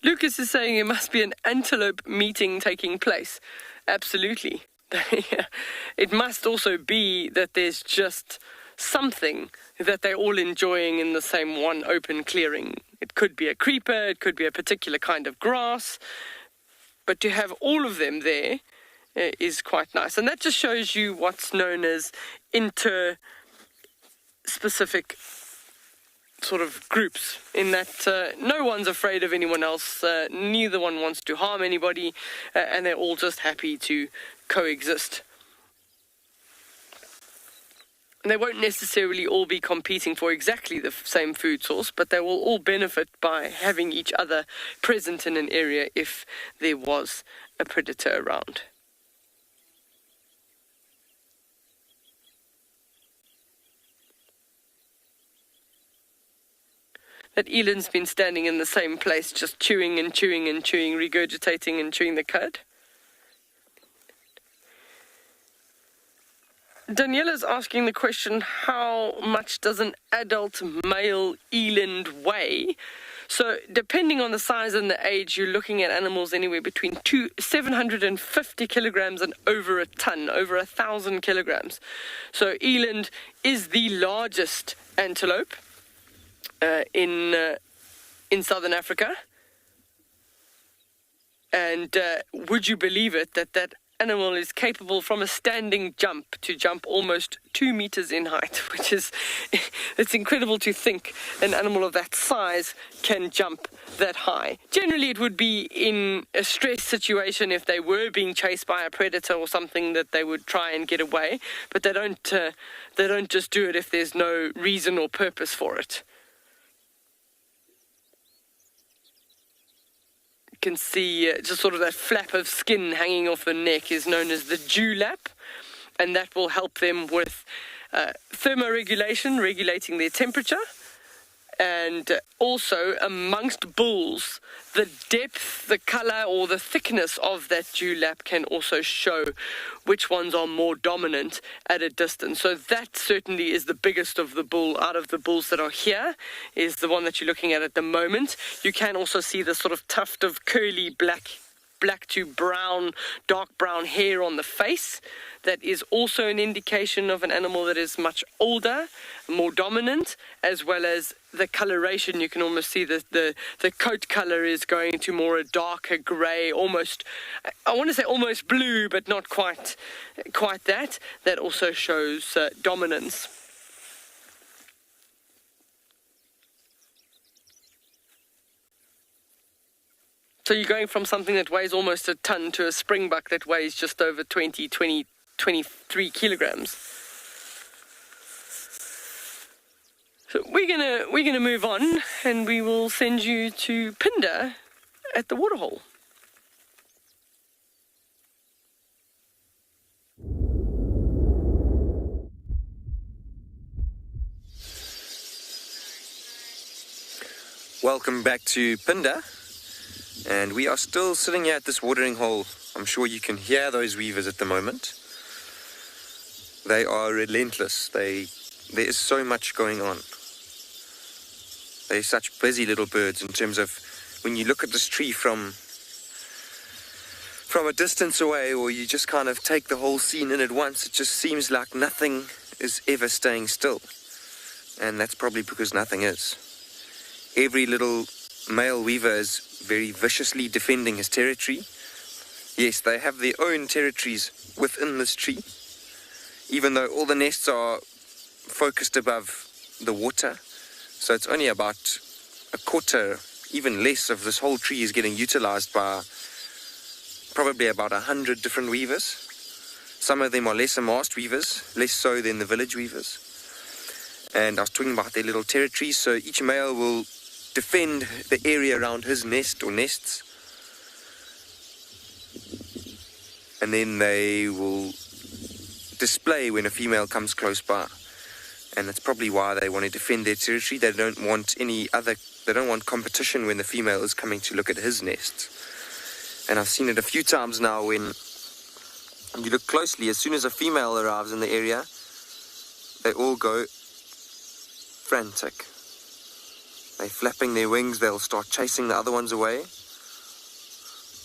Lucas is saying it must be an antelope meeting taking place. Absolutely. It must also be that there's just something that they're all enjoying in the same one open clearing. It could be a creeper, it could be a particular kind of grass, but to have all of them there is quite nice. And that just shows you what's known as inter-specific sort of groups, in that no one's afraid of anyone else, neither one wants to harm anybody, and they're all just happy to coexist. And they won't necessarily all be competing for exactly the same food source, but they will all benefit by having each other present in an area if there was a predator around. That Eland's been standing in the same place, just chewing and chewing and chewing, regurgitating and chewing the cud. Daniela's asking the question, how much does an adult male eland weigh? So depending on the size and the age, you're looking at animals anywhere between 750 kilograms and over a ton, over 1,000 kilograms. So eland is the largest antelope in Southern Africa. And would you believe it that animal is capable from a standing jump to jump almost 2 meters in height, which is, it's incredible to think an animal of that size can jump that high. Generally it would be in a stress situation if they were being chased by a predator or something, that they would try and get away, but they don't just do it if there's no reason or purpose for it. Can see just sort of that flap of skin hanging off the neck is known as the dewlap, and that will help them with thermoregulation, regulating their temperature, and also amongst bulls, the depth, the color or the thickness of that dewlap can also show which ones are more dominant at a distance. So that certainly is the biggest of the bull. Out of the bulls that are here is the one that you're looking at the moment. You can also see the sort of tuft of curly black to brown, dark brown hair on the face. That is also an indication of an animal that is much older, more dominant, as well as the coloration. You can almost see that the coat color is going to more a darker gray, almost, I want to say almost blue, but not quite that. That also shows dominance. So you're going from something that weighs almost a ton to a springbok that weighs just over 23 kilograms. So we're gonna move on, and we will send you to Phinda at the waterhole. Welcome back to Phinda. And we are still sitting here at this watering hole. I'm sure you can hear those weavers at the moment. They are relentless. There is so much going on. They're such busy little birds in terms of when you look at this tree from a distance away, or you just kind of take the whole scene in at once, it just seems like nothing is ever staying still. And that's probably because nothing is. Every little male weaver is very viciously defending his territory. Yes, they have their own territories within this tree, even though all the nests are focused above the water. So it's only about a quarter, even less, of this whole tree is getting utilized by probably about 100 different weavers. Some of them are lesser mast weavers, less so than the village weavers. And I was talking about their little territories, so each male will defend the area around his nest or nests. And then they will display when a female comes close by. And that's probably why they want to defend their territory. They don't want competition when the female is coming to look at his nest. And I've seen it a few times now when you look closely, as soon as a female arrives in the area, they all go frantic. They're flapping their wings, they'll start chasing the other ones away.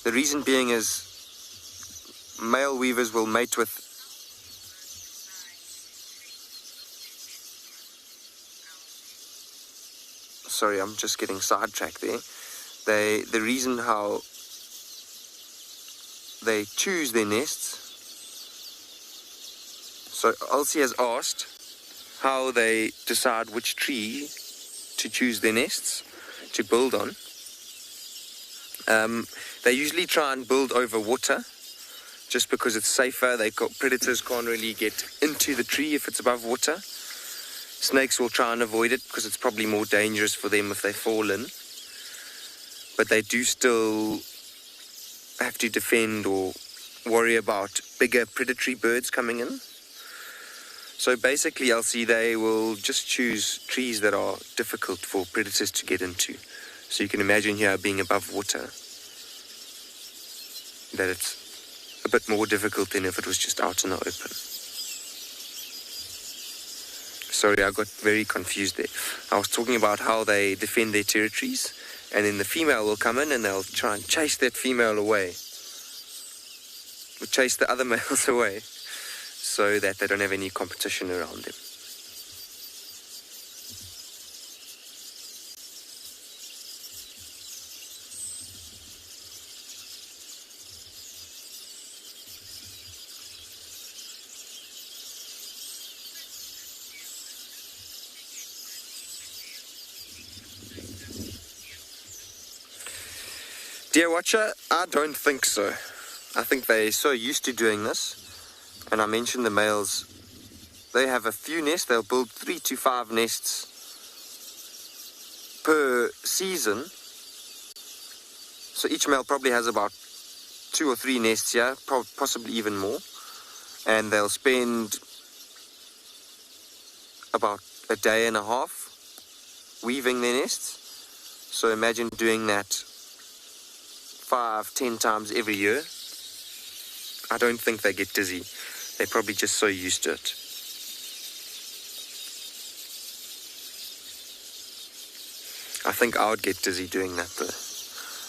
The reason being is male weavers will mate with sorry, I'm just getting sidetracked there. The reason how they choose their nests. So Elsie has asked how they decide which tree to choose their nests to build on. They usually try and build over water just because it's safer. Predators can't really get into the tree if it's above water. Snakes will try and avoid it because it's probably more dangerous for them if they fall in. But they do still have to defend or worry about bigger predatory birds coming in. So basically, Elsie, they will just choose trees that are difficult for predators to get into. So you can imagine here being above water, that it's a bit more difficult than if it was just out in the open. Sorry, I got very confused there. I was talking about how they defend their territories, and then the female will come in and they'll try and chase that female away. Or chase the other males away, so that they don't have any competition around them. Dear Watcher, I don't think so. I think they're so used to doing this. And I mentioned the males, they have a few nests. They'll build 3 to 5 nests per season. So each male probably has about 2 or 3 nests here, possibly even more. And they'll spend about a day and a half weaving their nests. So imagine doing that 5-10 times every year. I don't think they get dizzy. They're probably just so used to it. I think I would get dizzy doing that though.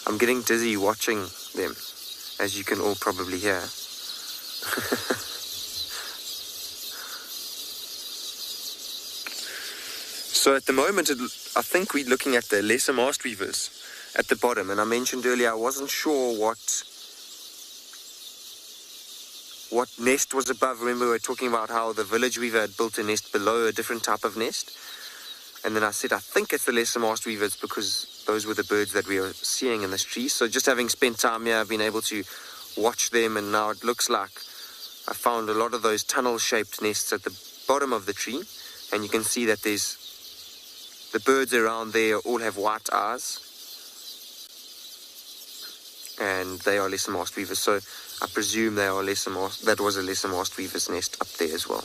I'm getting dizzy watching them, as you can all probably hear. So at the moment, I think we're looking at the lesser mast weavers at the bottom. And I mentioned earlier, I wasn't sure what nest was above. Remember, we were talking about how the village weaver had built a nest below a different type of nest. And then I said, I think it's the lesser mast weavers because those were the birds that we were seeing in this tree. So just having spent time here, I've been able to watch them. And now it looks like I found a lot of those tunnel-shaped nests at the bottom of the tree. And you can see that the birds around there all have white eyes. And they are lesser mast weavers. So I presume they are that was a lesser mast weaver's nest up there as well.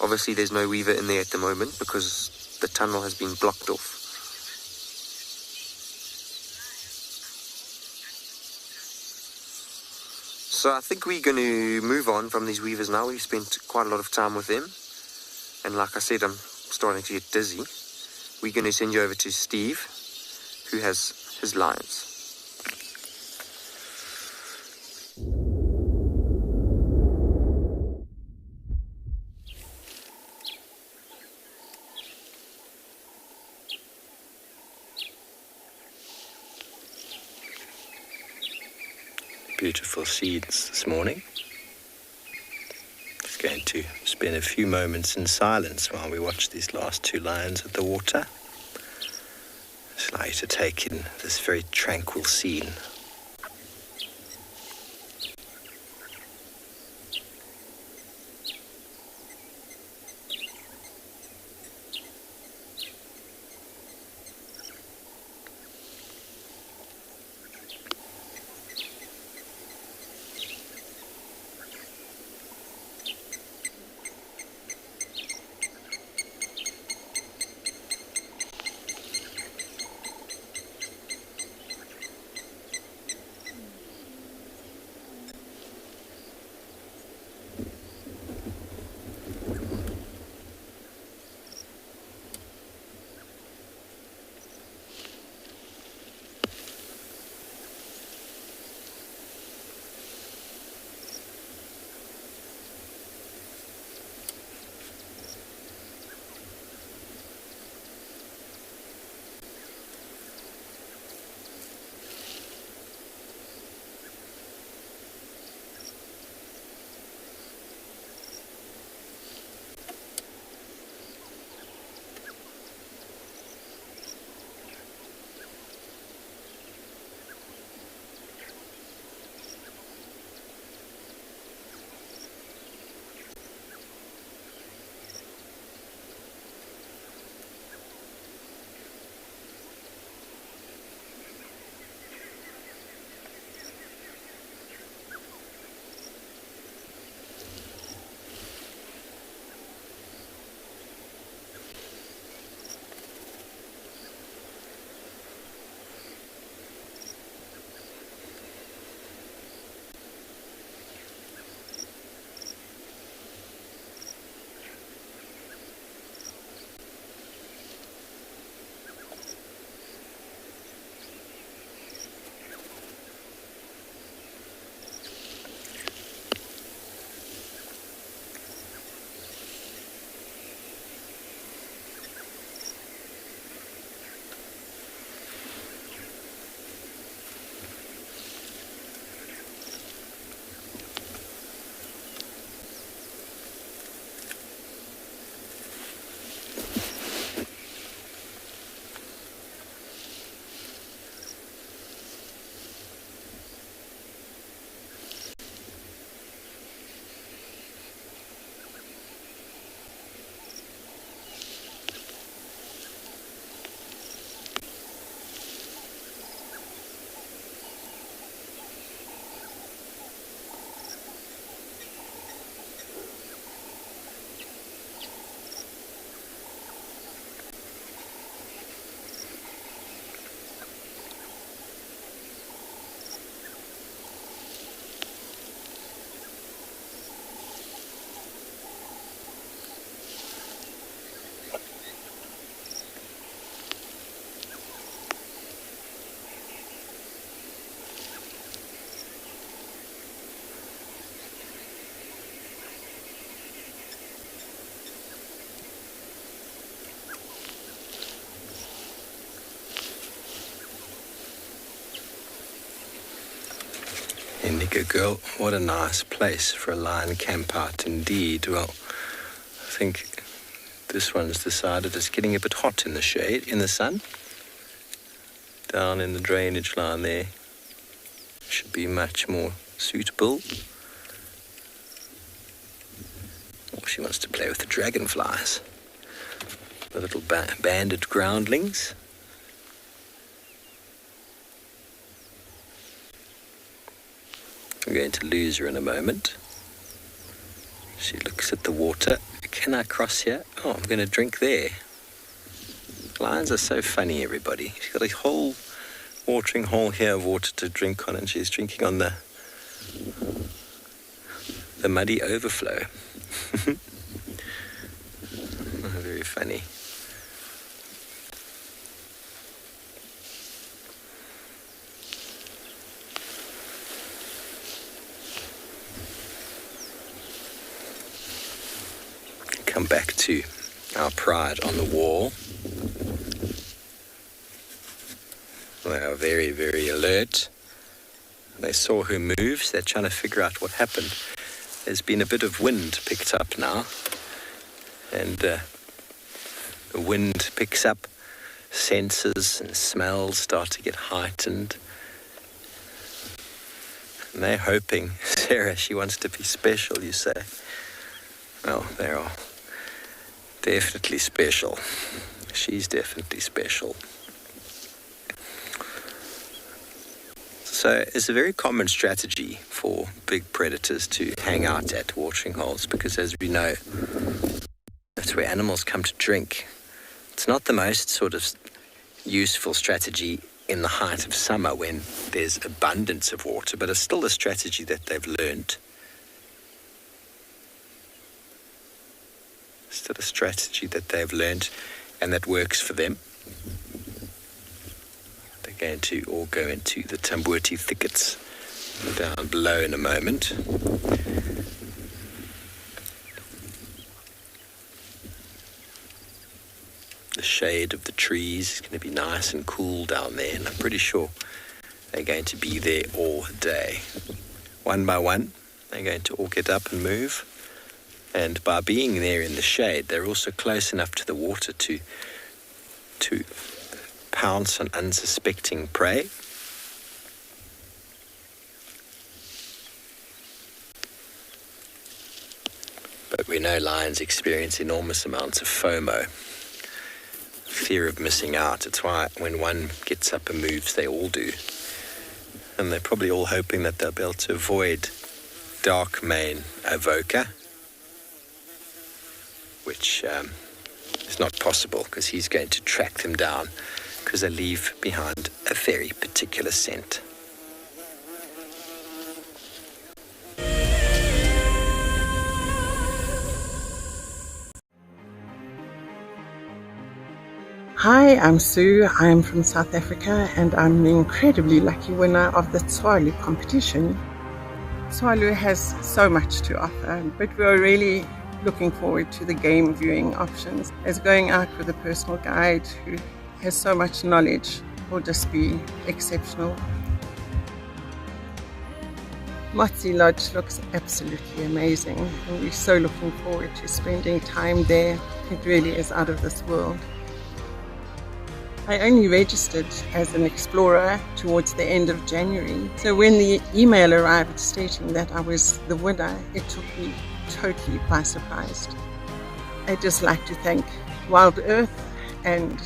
Obviously there's no weaver in there at the moment because the tunnel has been blocked off. So I think we're going to move on from these weavers now. We've spent quite a lot of time with them. And like I said, I'm starting to get dizzy. We're going to send you over to Steve, who has his lions. Beautiful seeds this morning. Just going to spend a few moments in silence while we watch these last 2 lions at the water. Just allow you to take in this very tranquil scene. you go, girl. What a nice place for a lion camp out indeed. Well, I think this one's decided it's getting a bit hot in the shade, in the sun. Down in the drainage line there. Should be much more suitable. Oh, she wants to play with the dragonflies. The little banded groundlings. I'm going to lose her in a moment. She looks at the water. Can I cross here? Oh, I'm going to drink there. Lions are so funny, everybody. She's got a whole watering hole here of water to drink on, and she's drinking on the muddy overflow. Oh, very funny. Come back to our pride on the wall. They are very, very alert. They saw her moves. They're trying to figure out what happened. There's been a bit of wind picked up now. And the wind picks up, senses and smells start to get heightened. And they're hoping, Sarah, she wants to be special, you say. Well, they are definitely special. She's definitely special. So it's a very common strategy for big predators to hang out at watering holes because, as we know, that's where animals come to drink. It's not the most sort of useful strategy in the height of summer when there's abundance of water, but it's still a strategy that they've learned. Still a strategy that they've learned and that works for them. They're going to all go into the Tamboti thickets down below in a moment. The shade of the trees is going to be nice and cool down there, and I'm pretty sure they're going to be there all day. One by one, they're going to all get up and move. And by being there in the shade, they're also close enough to the water to pounce on unsuspecting prey. But we know lions experience enormous amounts of FOMO, fear of missing out. It's why when one gets up and moves, they all do. And they're probably all hoping that they'll be able to avoid dark mane avoca, which is not possible because he's going to track them down because they leave behind a very particular scent. Hi, I'm Sue. I'm from South Africa and I'm an incredibly lucky winner of the Tswalu competition. Tswalu has so much to offer, but we're really looking forward to the game viewing options, as going out with a personal guide who has so much knowledge will just be exceptional. Motsi Lodge looks absolutely amazing and we're so looking forward to spending time there. It really is out of this world. I only registered as an explorer towards the end of January, so when the email arrived stating that I was the winner, it took me totally by surprise. I'd just like to thank WildEarth and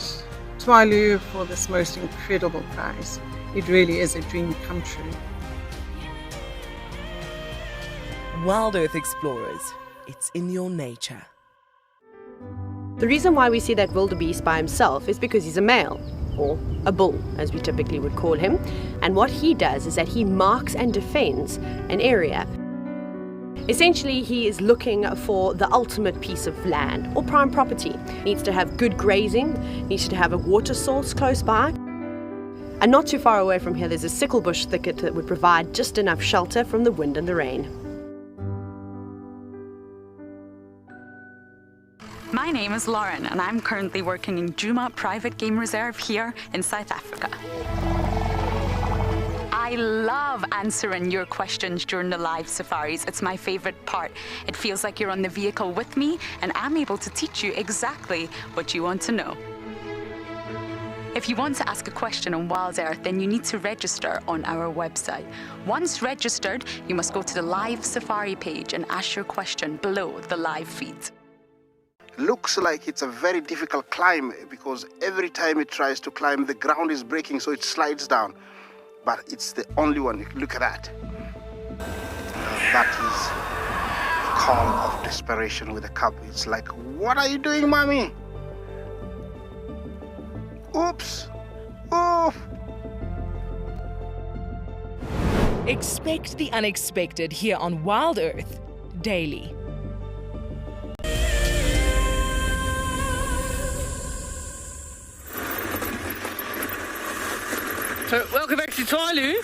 Tswalu for this most incredible prize. It really is a dream come true. WildEarth Explorers, it's in your nature. The reason why we see that wildebeest by himself is because he's a male, or a bull, as we typically would call him. And what he does is that he marks and defends an area. Essentially, he is looking for the ultimate piece of land or prime property. Needs to have good grazing, needs to have a water source close by. And not too far away from here, there's a sickle bush thicket that would provide just enough shelter from the wind and the rain. My name is Lauren and I'm currently working in Djuma Private Game Reserve here in South Africa. I I love answering your questions during the live safaris. It's my favorite part. It feels like you're on the vehicle with me, and I'm able to teach you exactly what you want to know. If you want to ask a question on WildEarth, then you need to register on our website. Once registered, you must go to the live safari page and ask your question below the live feed. Looks like it's a very difficult climb because every time it tries to climb, the ground is breaking, so it slides down. But it's the only one. Look at that. That is the call of desperation with a cub. It's like, what are you doing, mommy? Oops! Oof! Expect the unexpected here on WildEarth daily. So, welcome back to Tswalu.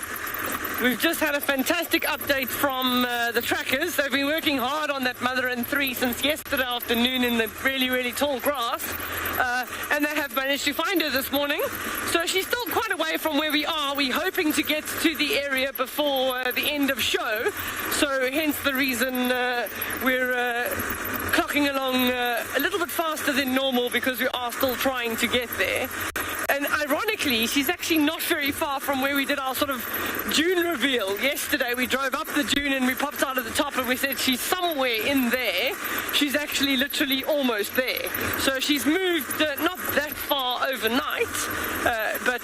We've just had a fantastic update from the trackers. They've been working hard on that mother and three since yesterday afternoon in the really, really tall grass. And they have managed to find her this morning. So she's still quite away from where we are. We're hoping to get to the area before the end of show. So hence the reason we're clocking along a little bit faster than normal, because we are still trying to get there. And ironically, she's actually not very far from where we did our sort of dune reveal yesterday. We drove up the dune and we popped out at the top and we said she's somewhere in there. She's actually literally almost there. So she's moved not that far overnight, but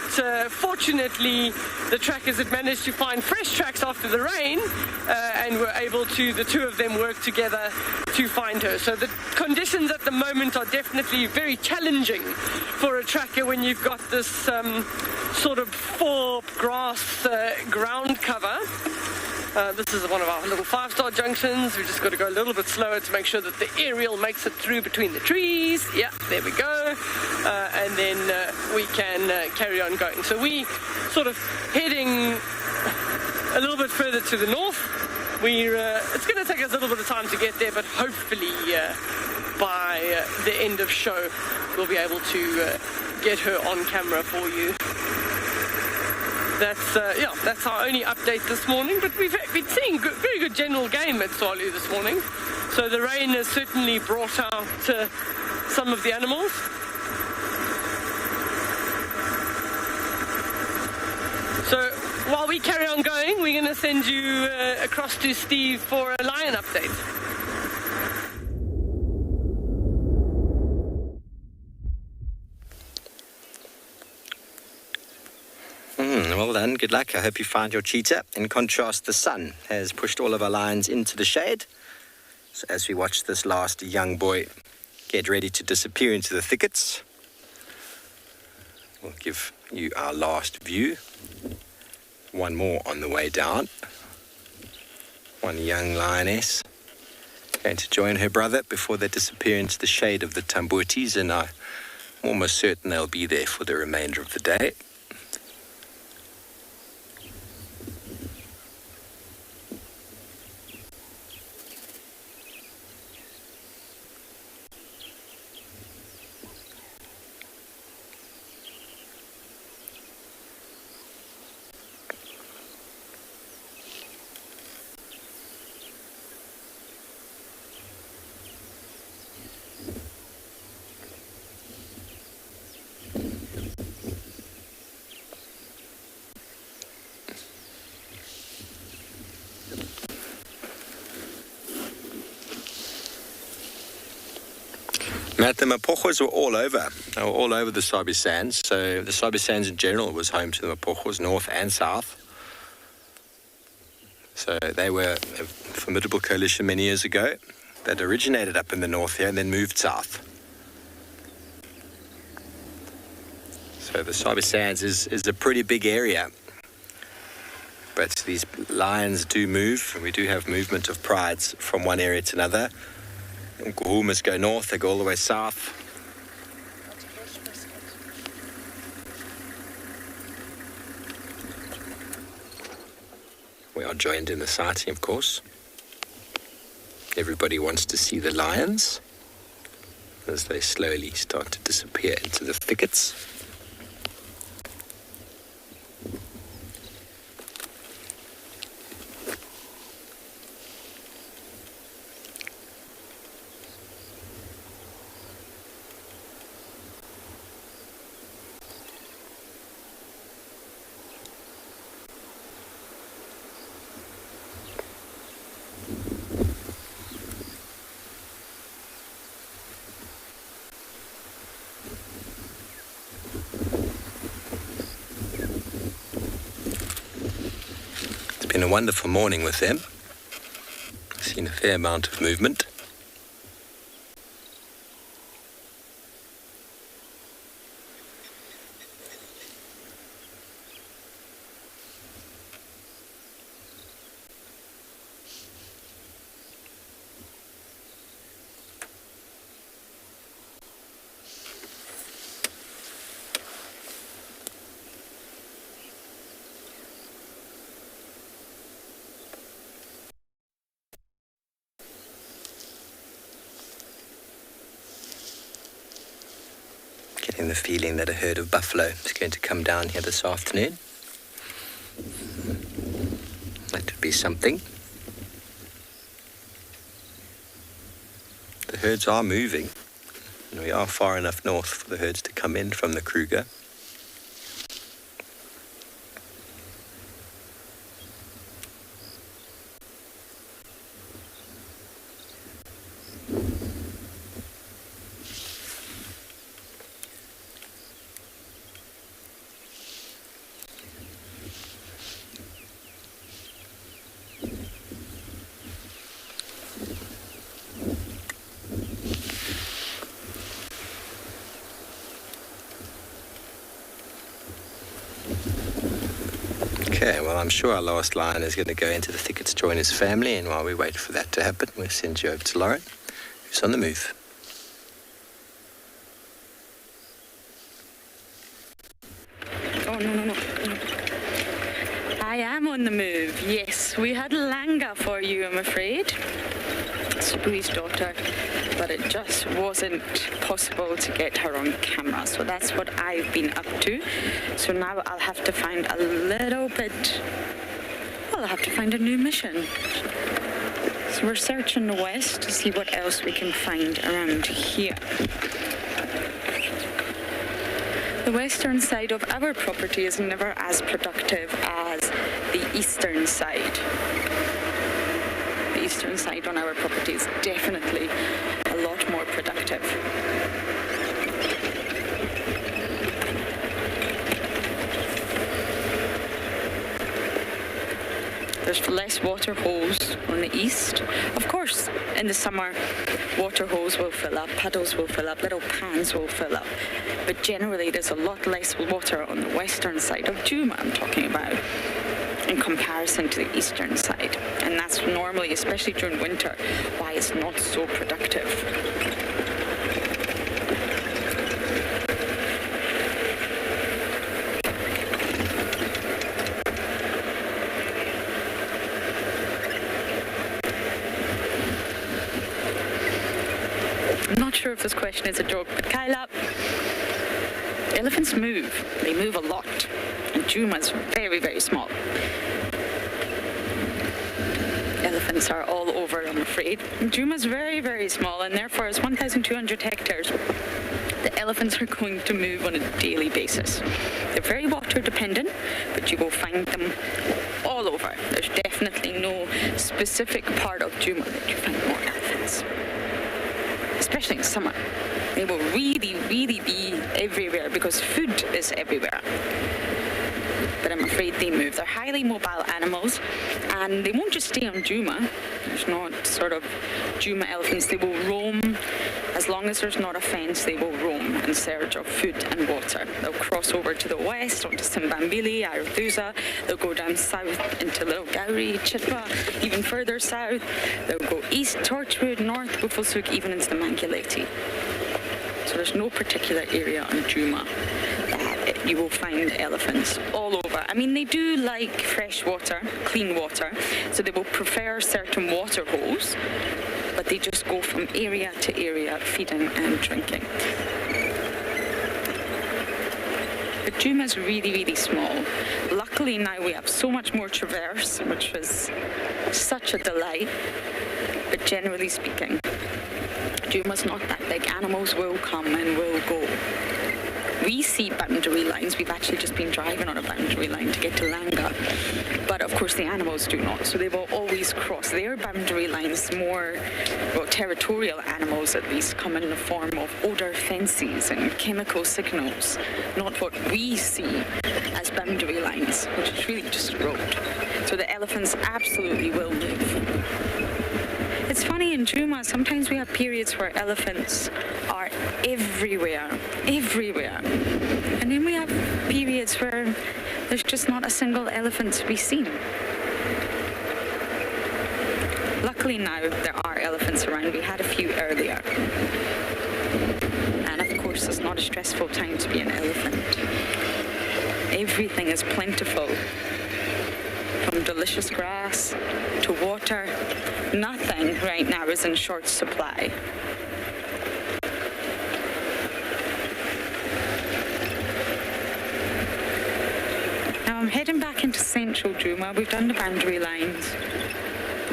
fortunately the trackers had managed to find fresh tracks after the rain, and were able to, the two of them, work together to find her. So the conditions at the moment are definitely very challenging for a tracker when you've got this sort of four grass ground cover. This is one of our little 5-star junctions. We've just got to go a little bit slower to make sure that the aerial makes it through between the trees. Yeah, there we go. And then we can carry on going. So we sort of heading a little bit further to the north. It's going to take us a little bit of time to get there, but hopefully by the end of show we'll be able to get her on camera for you. That's our only update this morning, but we've been seeing very good general game at Tswalu this morning. So the rain has certainly brought out some of the animals. So while we carry on going, we're going to send you across to Steve for a lion update. Well done, good luck. I hope you find your cheetah. In contrast, the sun has pushed all of our lions into the shade. So as we watch this last young boy get ready to disappear into the thickets, we'll give you our last view. One more on the way down. One young lioness going to join her brother before they disappear into the shade of the tambutis, and I'm almost certain they'll be there for the remainder of the day. The Mapochos were all over. They were all over the Sabi Sands. So the Sabi Sands in general was home to the Mapochos, north and south. So they were a formidable coalition many years ago that originated up in the north here and then moved south. So the Sabi Sands is a pretty big area. But these lions do move, and we do have movement of prides from one area to another. Nkuhumas go north, they go all the way south. We are joined in the sighting, of course. Everybody wants to see the lions as they slowly start to disappear into the thickets. Been a wonderful morning with them. Seen a fair amount of movement. Getting the feeling that a herd of buffalo is going to come down here this afternoon. That would be something. The herds are moving, and we are far enough north for the herds to come in from the Kruger. Okay, well, I'm sure our last lion is going to go into the thicket to join his family, and while we wait for that to happen, we'll send you over to Lauren, who's on the move. Oh, no. I am on the move, yes. We had Langa for you, I'm afraid. Sabi's daughter, but it just wasn't possible to get her on camera. So that's what I've been up to. So now I'll have to find a little bit, well, I'll have to find a new mission. So we're searching the west to see what else we can find around here. The western side of our property is never as productive as the eastern side. The eastern side on our property is definitely a lot more productive. There's less water holes on the east. Of course, in the summer, water holes will fill up, puddles will fill up, little pans will fill up. But generally, there's a lot less water on the western side of Djuma, I'm talking about, in comparison to the eastern side. And that's normally, especially during winter, why it's not so productive. I'm not sure if this question is a joke, but Kyla, elephants move. They move a lot. And Djuma's very, very small. Elephants are all over, I'm afraid. Djuma's very, very small, and therefore it's 1,200 hectares. The elephants are going to move on a daily basis. They're very water dependent, but you will find them all over. There's definitely no specific part of Djuma that you find more elephants. Especially in summer. They will really, really be everywhere because food is everywhere. But I'm afraid they move. They're highly mobile animals, and they won't just stay on Djuma. There's not sort of Djuma elephants. They will roam. As long as there's not a fence, they will roam in search of food and water. They'll cross over to the west, onto Simbambili, Arathusa. They'll go down south into Little Gowrie, Chitwa, even further south. They'll go east, Torchwood, north, Buffelshoek, even into the Mankuleti. So there's no particular area on Djuma that you will find elephants all over. I mean, they do like fresh water, clean water, so they will prefer certain water holes, but they just go from area to area feeding and drinking. But Djuma's really, really small. Luckily now we have so much more traverse, which was such a delight, but generally speaking, Djuma's not that big. Animals will come and will go. We see boundary lines. We've actually just been driving on a boundary line to get to Langa. But of course the animals do not. So they will always cross. Their boundary lines, more, well, territorial animals at least, come in the form of odour fences and chemical signals. Not what we see as boundary lines, which is really just a road. So the elephants absolutely will move. It's funny, in Djuma, sometimes we have periods where elephants are everywhere. And then we have periods where there's just not a single elephant to be seen. Luckily now there are elephants around. We had a few earlier. And of course it's not a stressful time to be an elephant. Everything is plentiful. From delicious grass to water, nothing right now is in short supply. Now I'm heading back into central Djuma. We've done the boundary lines.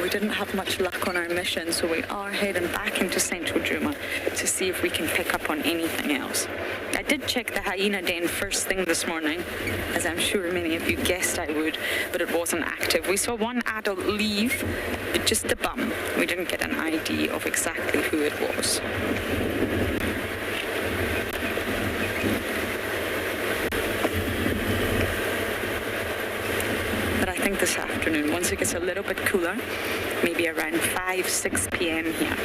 We didn't have much luck on our mission, so we are heading back into central Djuma to see if we can pick up on anything else. I did check the hyena den first thing this morning, as I'm sure many of you guessed I would, but it wasn't active. We saw one adult leave, but just the bum. We didn't get an ID of exactly who it was. But I think this afternoon, once it gets a little bit cooler, maybe around 5-6 p.m. here,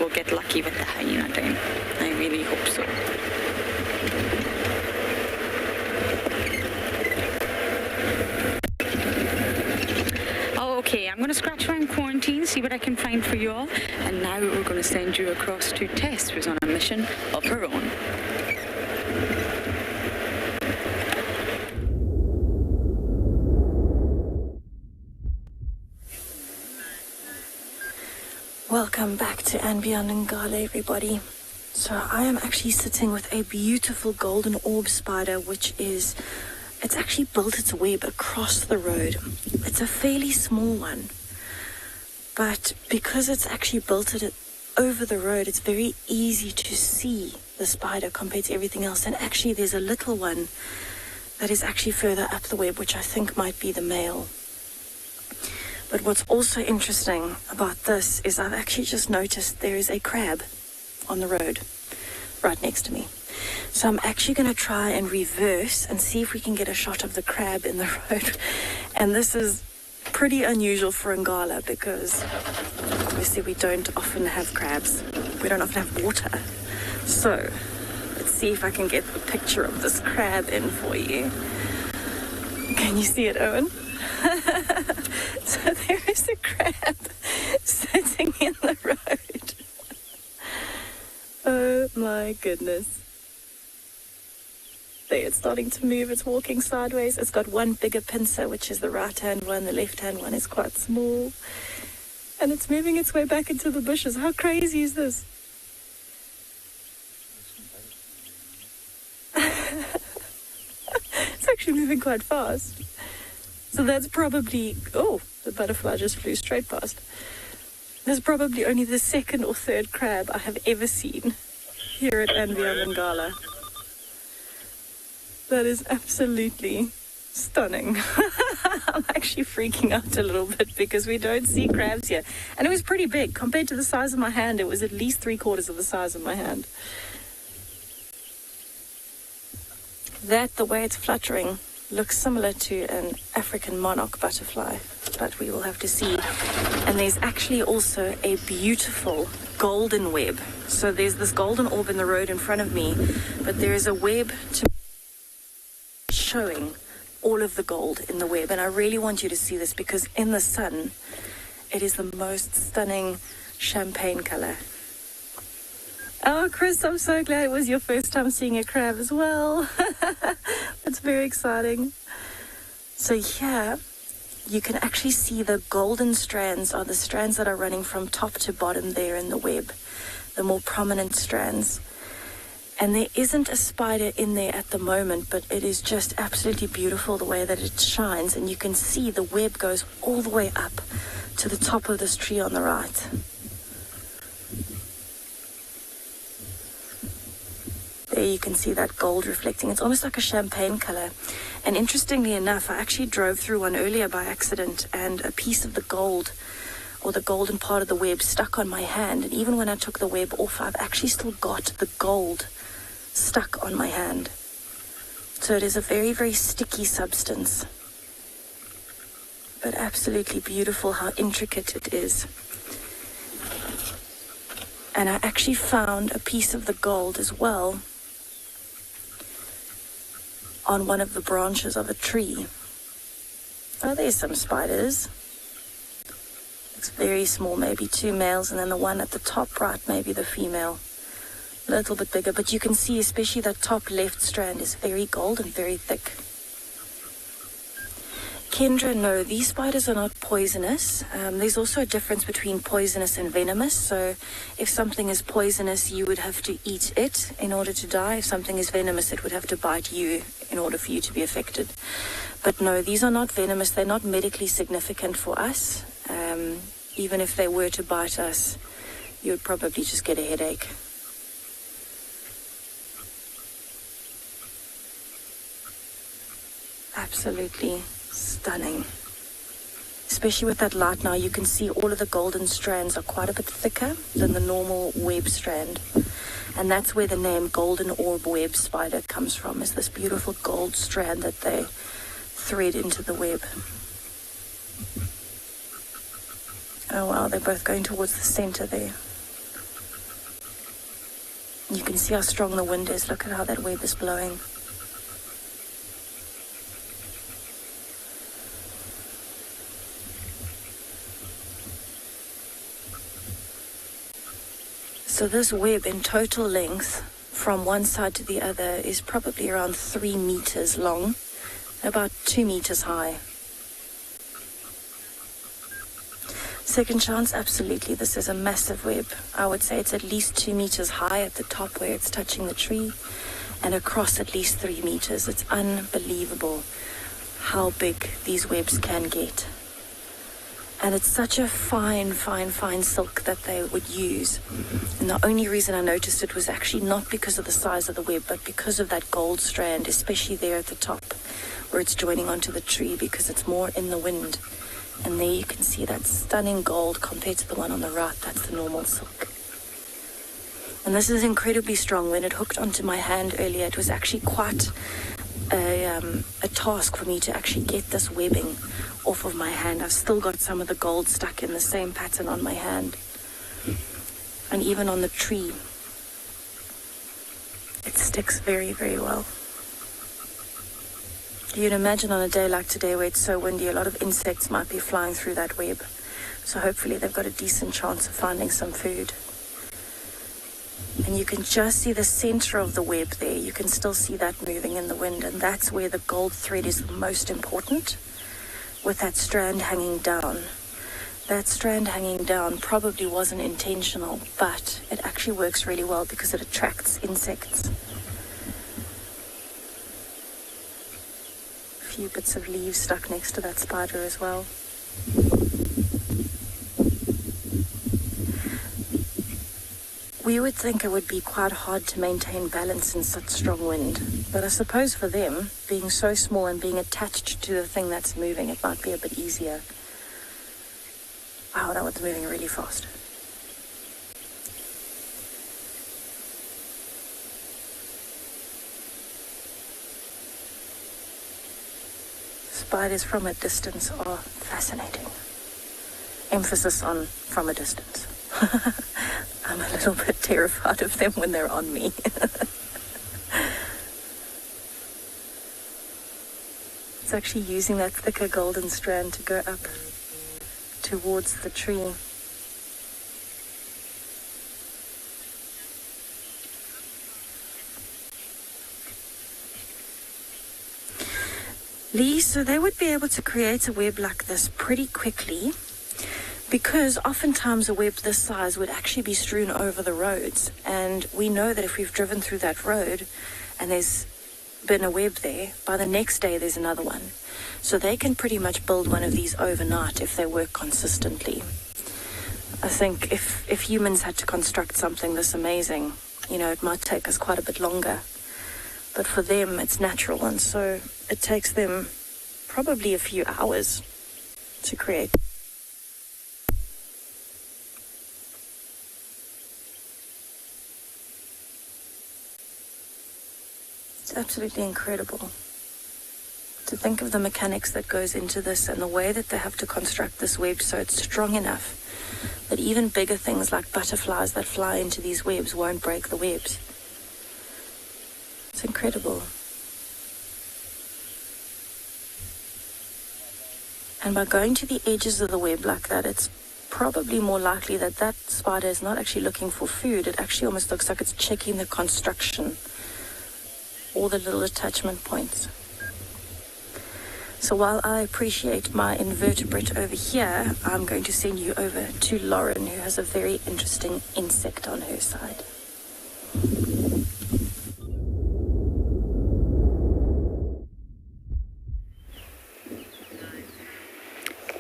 we'll get lucky with the hyena den. I really hope so. Okay, I'm going to scratch around quarantine, see what I can find for you all, and now we're going to send you across to Tess, who's on a mission of her own. Welcome back to andBeyond and Ngala, everybody. So I am actually sitting with a beautiful golden orb spider, it's actually built its web across the road. It's a fairly small one, but because it's actually built it over the road, it's very easy to see the spider compared to everything else. And actually there's a little one that is actually further up the web, which I think might be the male. But what's also interesting about this is I've actually just noticed there is a crab on the road right next to me. So I'm actually going to try and reverse and see if we can get a shot of the crab in the road. And this is pretty unusual for Ngala because obviously we don't often have crabs. We don't often have water. So let's see if I can get the picture of this crab in for you. Can you see it, Owen? So there is a crab sitting in the road. Oh my goodness. There, it's starting to move. It's walking sideways. It's got one bigger pincer, which is the right-hand one. The left-hand one is quite small. And it's moving its way back into the bushes. How crazy is this? It's actually moving quite fast. So that's probably... Oh, the butterfly just flew straight past. That's probably only the second or third crab I have ever seen here at andBeyond and Ngala. That is absolutely stunning. I'm actually freaking out a little bit because we don't see crabs here. And it was pretty big. Compared to the size of my hand, it was at least 3/4 of the size of my hand. That, the way it's fluttering, looks similar to an African monarch butterfly, but we will have to see. And there's actually also a beautiful golden web. So there's this golden orb in the road in front of me, but there is a web to showing all of the gold in the web. And I really want you to see this because in the sun, it is the most stunning champagne color. Oh, Chris, I'm so glad it was your first time seeing a crab as well. That's very exciting. So here, you can actually see the golden strands are the strands that are running from top to bottom there in the web, the more prominent strands. And there isn't a spider in there at the moment, but it is just absolutely beautiful the way that it shines. And you can see the web goes all the way up to the top of this tree on the right. There you can see that gold reflecting. It's almost like a champagne color. And interestingly enough, I actually drove through one earlier by accident and a piece of the gold, or the golden part of the web, stuck on my hand. And even when I took the web off, I've actually still got the gold stuck on my hand. So it is a very, very sticky substance. but absolutely beautiful how intricate it is. And I actually found a piece of the gold as well on one of the branches of a tree. Oh, there's some spiders. It's very small, maybe 2 males, and then the one at the top right, maybe the female. A little bit bigger, but you can see especially that top left strand is very gold and very thick. Kendra, no, these spiders are not poisonous. There's also a difference between poisonous and venomous. So if something is poisonous, you would have to eat it in order to die. If something is venomous, it would have to bite you in order for you to be affected. But no, these are not venomous. They're not medically significant for us. Even if they were to bite us, you would probably just get a headache. Absolutely stunning. Especially with that light now, you can see all of the golden strands are quite a bit thicker than the normal web strand. And that's where the name golden orb web spider comes from, is this beautiful gold strand that they thread into the web. Oh wow, they're both going towards the center there. You can see how strong the wind is. Look at how that web is blowing. So this web in total length from one side to the other is probably around 3 meters long, about 2 meters high. Second chance, absolutely. This is a massive web. I would say it's at least 2 meters high at the top where it's touching the tree, and across at least 3 meters. It's unbelievable how big these webs can get. And it's such a fine, fine, fine silk that they would use. And the only reason I noticed it was actually not because of the size of the web, but because of that gold strand, especially there at the top where it's joining onto the tree, because it's more in the wind. And there you can see that stunning gold compared to the one on the right. That's the normal silk. And this is incredibly strong. When it hooked onto my hand earlier, it was actually quite a task for me to actually get this webbing off of my hand. I've still got some of the gold stuck in the same pattern on my hand. And even on the tree, it sticks very, very well. You'd imagine on a day like today where it's so windy, a lot of insects might be flying through that web. So hopefully they've got a decent chance of finding some food. And you can just see the center of the web there. You can still see that moving in the wind. And that's where the gold thread is the most important, with that strand hanging down. That strand hanging down probably wasn't intentional, but it actually works really well because it attracts insects. Few bits of leaves stuck next to that spider as well. We would think it would be quite hard to maintain balance in such strong wind, but I suppose for them, being so small and being attached to the thing that's moving, it might be a bit easier. Wow, that one's moving really fast. Spiders from a distance are fascinating. Emphasis on from a distance. I'm a little bit terrified of them when they're on me. It's actually using that thicker golden strand to go up towards the tree. Lee, so they would be able to create a web like this pretty quickly, because oftentimes a web this size would actually be strewn over the roads, and we know that if we've driven through that road and there's been a web there, by the next day there's another one. So they can pretty much build one of these overnight if they work consistently. I think if humans had to construct something this amazing, it might take us quite a bit longer. But for them, it's natural, and so it takes them probably a few hours to create. It's absolutely incredible. To think of the mechanics that goes into this and the way that they have to construct this web so it's strong enough that even bigger things like butterflies that fly into these webs won't break the webs. It's incredible. And by going to the edges of the web like that, it's probably more likely that that spider is not actually looking for food. It actually almost looks like it's checking the construction, all the little attachment points. So while I appreciate my invertebrate over here, I'm going to send you over to Lauren, who has a very interesting insect on her side.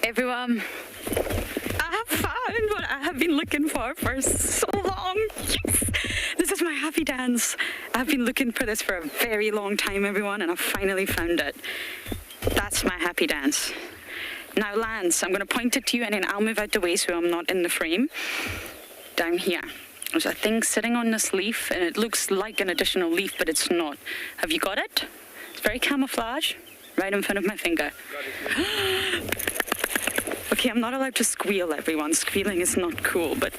Everyone, I have found what I have been looking for so long. Yes! This is my happy dance. I've been looking for this for a very long time, everyone, and I've finally found it. That's my happy dance. Now, Lance, I'm going to point it to you, and then I'll move out the way so I'm not in the frame. Down here, there's a thing sitting on this leaf, and it looks like an additional leaf, but it's not. Have you got it? It's very camouflage, right in front of my finger. Okay, I'm not allowed to squeal, everyone. Squealing is not cool, but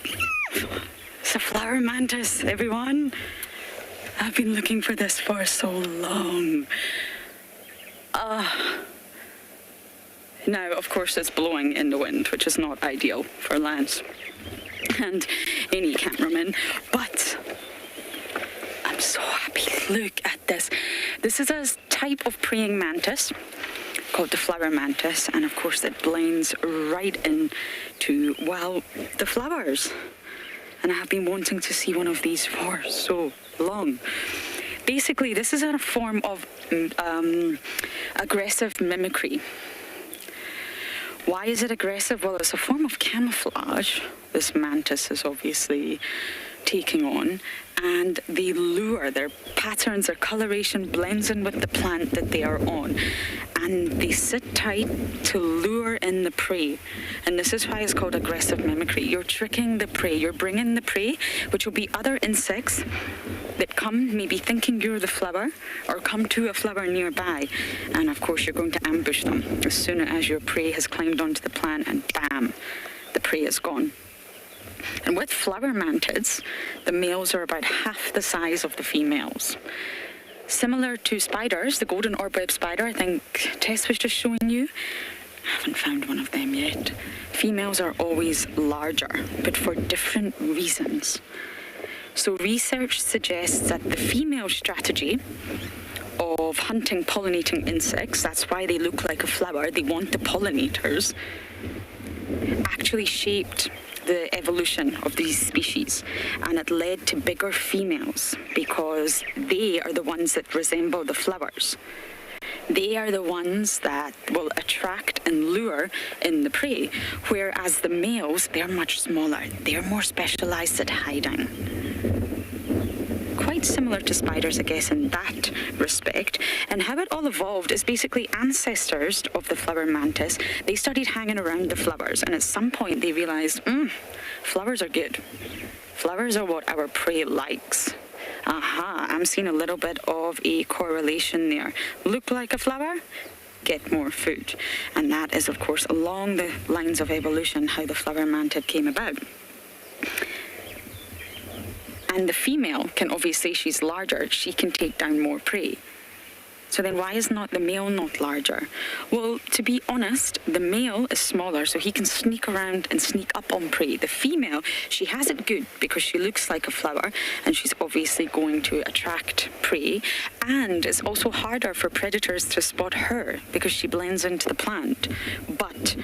it's a flower mantis, everyone. I've been looking for this for so long. Now, of course, it's blowing in the wind, which is not ideal for Lance and any cameraman, but I'm so happy. Look at this. This is a type of praying mantis called the flower mantis, and of course it blends right into, well, the flowers. And I have been wanting to see one of these for so long. Basically, this is a form of aggressive mimicry. Why is it aggressive? Well, it's a form of camouflage this mantis is obviously taking on, and they lure. Their patterns, their coloration blends in with the plant that they are on, and they sit tight to lure in the prey. And this is why it's called aggressive mimicry. You're tricking the prey. You're bringing the prey, which will be other insects that come maybe thinking you're the flower, or come to a flower nearby, and of course you're going to ambush them as soon as your prey has climbed onto the plant, and bam, the prey is gone. And with flower mantids, the males are about half the size of the females. Similar to spiders, the golden orb-web spider, I think Tess was just showing you. I haven't found one of them yet. Females are always larger, but for different reasons. So research suggests that the female strategy of hunting pollinating insects, that's why they look like a flower, they want the pollinators, actually shaped the evolution of these species, and it led to bigger females because they are the ones that resemble the flowers. They are the ones that will attract and lure in the prey, whereas the males, they're much smaller. They're more specialized at hiding. Quite similar to spiders, I guess, in that respect. And how it all evolved is basically ancestors of the flower mantis. They started hanging around the flowers, and at some point they realized, flowers are good. Flowers are what our prey likes. Aha, I'm seeing a little bit of a correlation there. Look like a flower, get more food. And that is, of course, along the lines of evolution, how the flower mantid came about. And the female can obviously, she's larger, she can take down more prey. So then why is not the male not larger? Well, to be honest, the male is smaller, so he can sneak around and sneak up on prey. The female, she has it good because she looks like a flower, and she's obviously going to attract prey. And it's also harder for predators to spot her because she blends into the plant. But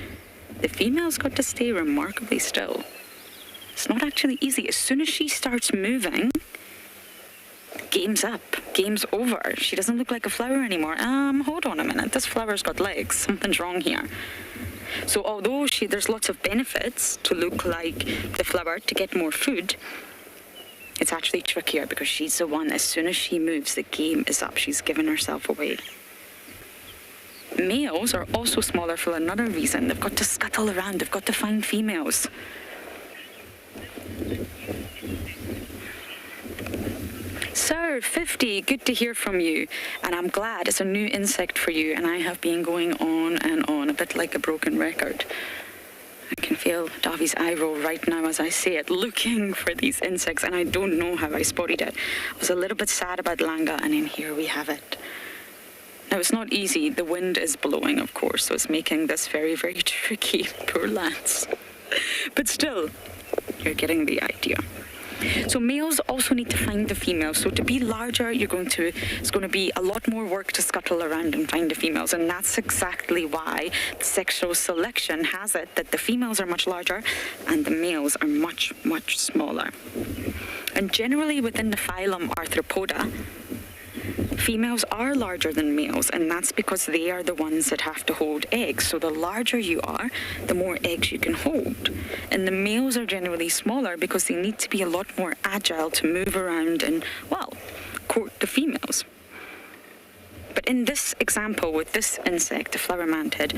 the female's got to stay remarkably still. It's not actually easy. As soon as she starts moving, game's up, game's over. She doesn't look like a flower anymore. Hold on a minute, this flower's got legs. Something's wrong here. So although there's lots of benefits to look like the flower, to get more food, it's actually trickier because she's the one, as soon as she moves, the game is up. She's given herself away. Males are also smaller for another reason. They've got to scuttle around. They've got to find females. Sir, 50, good to hear from you. And I'm glad it's a new insect for you, and I have been going on and on, a bit like a broken record. I can feel Davi's eye roll right now as I say it, looking for these insects, and I don't know how I spotted it. I was a little bit sad about Langa, and then here we have it. Now, it's not easy. The wind is blowing, of course, so it's making this very, very tricky. Poor lads. But still, you're getting the idea. So males also need to find the females. So to be larger, it's going to be a lot more work to scuttle around and find the females. And that's exactly why sexual selection has it that the females are much larger and the males are much, much smaller. And generally within the phylum Arthropoda, females are larger than males, and that's because they are the ones that have to hold eggs. So the larger you are, the more eggs you can hold. And the males are generally smaller because they need to be a lot more agile to move around and, well, court the females. But in this example with this insect, the flower mantid,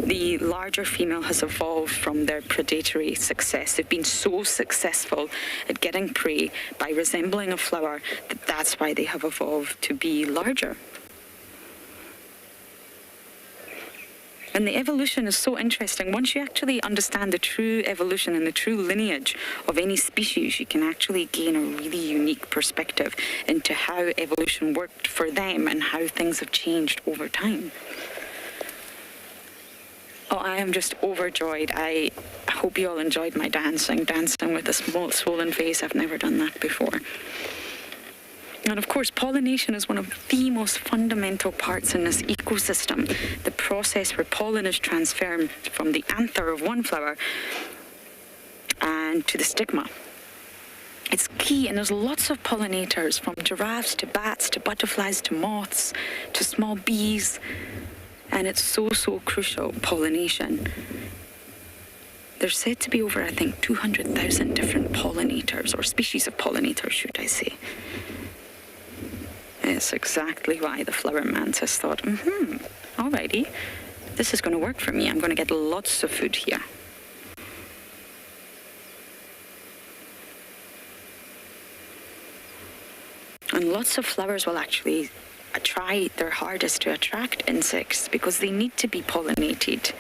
the larger female has evolved from their predatory success. They've been so successful at getting prey by resembling a flower that that's why they have evolved to be larger. And the evolution is so interesting. Once you actually understand the true evolution and the true lineage of any species, you can actually gain a really unique perspective into how evolution worked for them and how things have changed over time. Oh, I am just overjoyed. I hope you all enjoyed my dancing with a small swollen face. I've never done that before. And of course, pollination is one of the most fundamental parts in this ecosystem. The process where pollen is transferred from the anther of one flower and to the stigma. It's key, and there's lots of pollinators, from giraffes to bats to butterflies to moths to small bees. And it's so, so crucial, pollination. There's said to be over, I think, 200,000 different pollinators, or species of pollinators, should I say. It's exactly why the flower mantis thought, alrighty, this is going to work for me. I'm going to get lots of food here. And lots of flowers will actually try their hardest to attract insects because they need to be pollinated.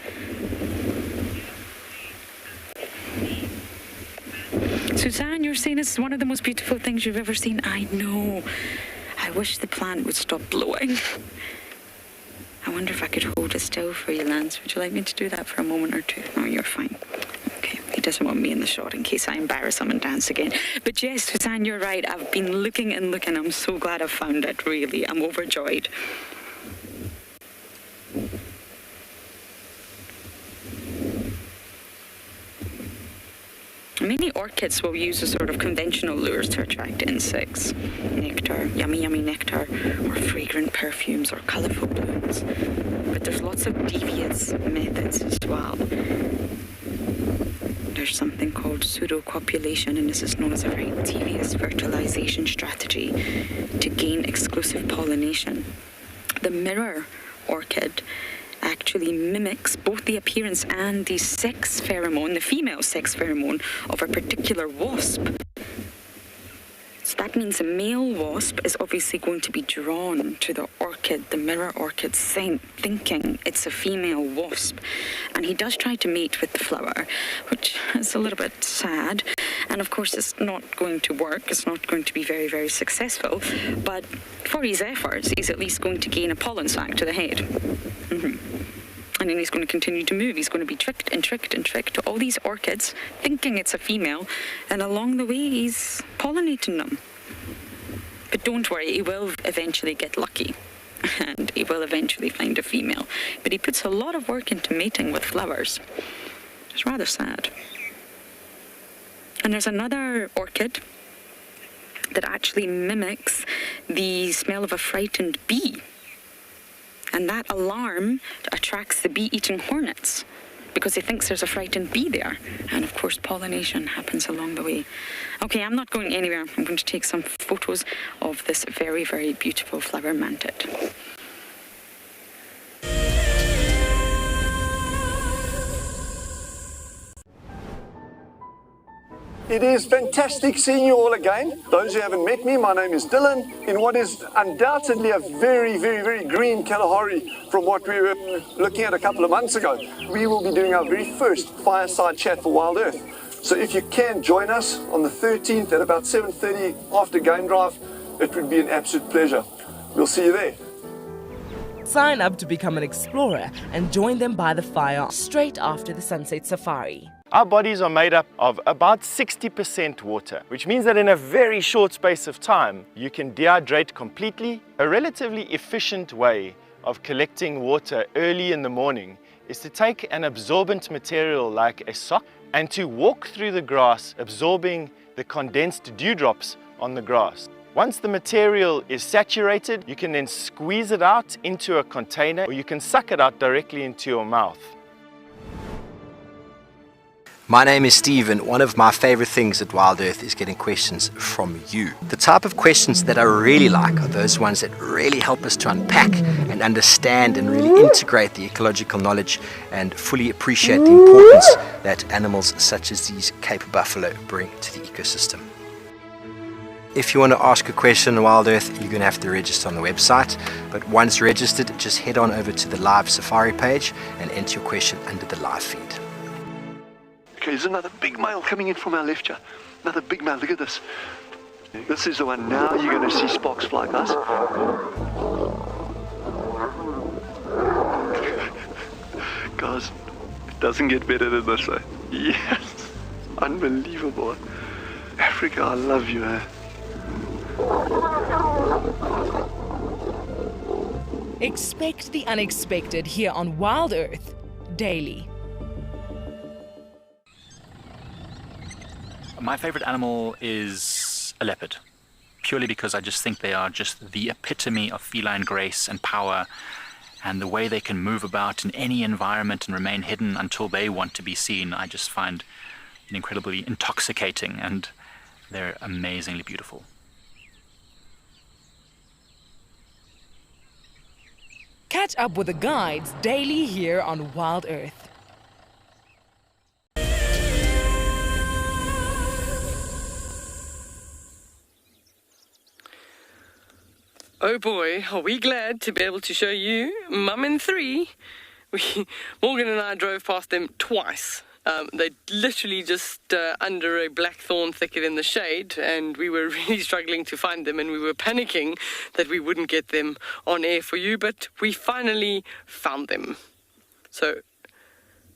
Suzanne, you're saying it's one of the most beautiful things you've ever seen. I know. I wish the plant would stop blowing. I wonder if I could hold it still for you, Lance. Would you like me to do that for a moment or two? No, you're fine. Okay, he doesn't want me in the shot in case I embarrass him and dance again. But yes, Suzanne, you're right. I've been looking and looking. I'm so glad I found it, really. I'm overjoyed. Many orchids will use a sort of conventional lures to attract insects. Nectar, yummy, yummy nectar, or fragrant perfumes, or colourful blooms. But there's lots of devious methods as well. There's something called pseudocopulation, and this is known as a very devious fertilization strategy to gain exclusive pollination. The mirror orchid actually mimics both the appearance and the sex pheromone, the female sex pheromone of a particular wasp. So that means a male wasp is obviously going to be drawn to the orchid, the mirror orchid scent, thinking it's a female wasp. And he does try to mate with the flower, which is a little bit sad. And of course, it's not going to work. It's not going to be very, very successful. But for his efforts, he's at least going to gain a pollen sac to the head. And then he's going to continue to move. He's going to be tricked and tricked and tricked to all these orchids, thinking it's a female, and along the way he's pollinating them. But don't worry, he will eventually get lucky, and he will eventually find a female. But he puts a lot of work into mating with flowers. It's rather sad. And there's another orchid that actually mimics the smell of a frightened bee. And that alarm attracts the bee-eating hornets because he thinks there's a frightened bee there. And of course, pollination happens along the way. Okay, I'm not going anywhere. I'm going to take some photos of this very, very beautiful flower mantid. It is fantastic seeing you all again. Those who haven't met me, my name is Dylan, in what is undoubtedly a very, very, very green Kalahari from what we were looking at a couple of months ago. We will be doing our very first fireside chat for WildEarth. So if you can join us on the 13th at about 7:30 after game drive, it would be an absolute pleasure. We'll see you there. Sign up to become an explorer and join them by the fire straight after the sunset safari. Our bodies are made up of about 60% water, which means that in a very short space of time, you can dehydrate completely. A relatively efficient way of collecting water early in the morning is to take an absorbent material like a sock and to walk through the grass, absorbing the condensed dewdrops on the grass. Once the material is saturated, you can then squeeze it out into a container, or you can suck it out directly into your mouth. My name is Steve, and one of my favorite things at WildEarth is getting questions from you. The type of questions that I really like are those ones that really help us to unpack and understand and really integrate the ecological knowledge and fully appreciate the importance that animals such as these Cape buffalo bring to the ecosystem. If you want to ask a question on WildEarth, you're going to have to register on the website. But once registered, just head on over to the live safari page and enter your question under the live feed. Okay, there's another big male coming in from our left here. Another big male, look at this. This is the one. Now you're going to see sparks fly, guys. Guys, it doesn't get better than this, eh? Yes, unbelievable. Africa, I love you, eh? Expect the unexpected here on WildEarth daily. My favorite animal is a leopard, purely because I just think they are just the epitome of feline grace and power, and the way they can move about in any environment and remain hidden until they want to be seen, I just find incredibly intoxicating, and they're amazingly beautiful. Catch up with the guides daily here on WildEarth. Oh boy, are we glad to be able to show you Mum and Three. Morgan and I drove past them twice. They literally just under a blackthorn thicket in the shade, and we were really struggling to find them, and we were panicking that we wouldn't get them on air for you, but we finally found them. So,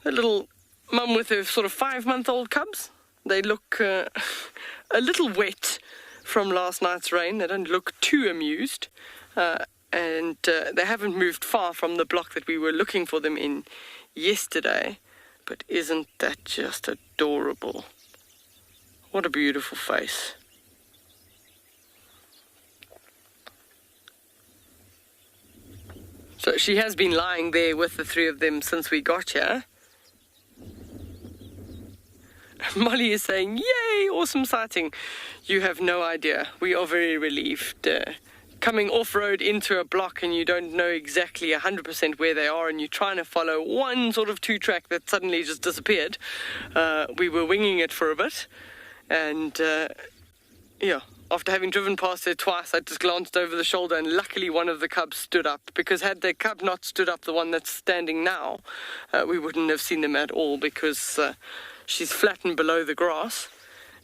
a little mum with her sort of 5-month-old cubs. They look a little wet from last night's rain. They don't look too amused, and they haven't moved far from the block that we were looking for them in yesterday. But isn't that just adorable? What a beautiful face. So she has been lying there with the three of them since we got here. Molly is saying, yay, awesome sighting. You have no idea. We are very relieved. Coming off-road into a block and you don't know exactly 100% where they are, and you're trying to follow one sort of two-track that suddenly just disappeared. We were winging it for a bit, and yeah, after having driven past it twice, I just glanced over the shoulder, and luckily one of the cubs stood up, because had the cub not stood up, the one that's standing now, we wouldn't have seen them at all, because she's flattened below the grass,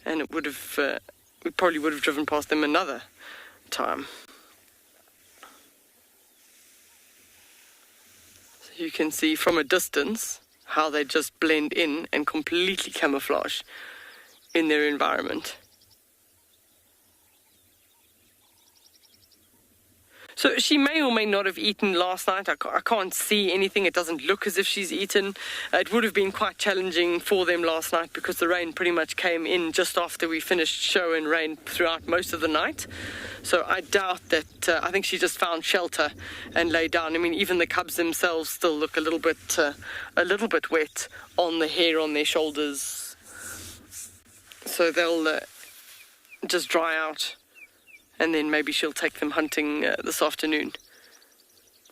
and it would have we probably would have driven past them another time. You can see from a distance how they just blend in and completely camouflage in their environment. So she may or may not have eaten last night. I can't see anything. It doesn't look as if she's eaten. It would have been quite challenging for them last night because the rain pretty much came in just after we finished show, and rained throughout most of the night. So I doubt that. I think she just found shelter and lay down. I mean, even the cubs themselves still look a little bit wet on the hair on their shoulders. So they'll just dry out. And then maybe she'll take them hunting this afternoon.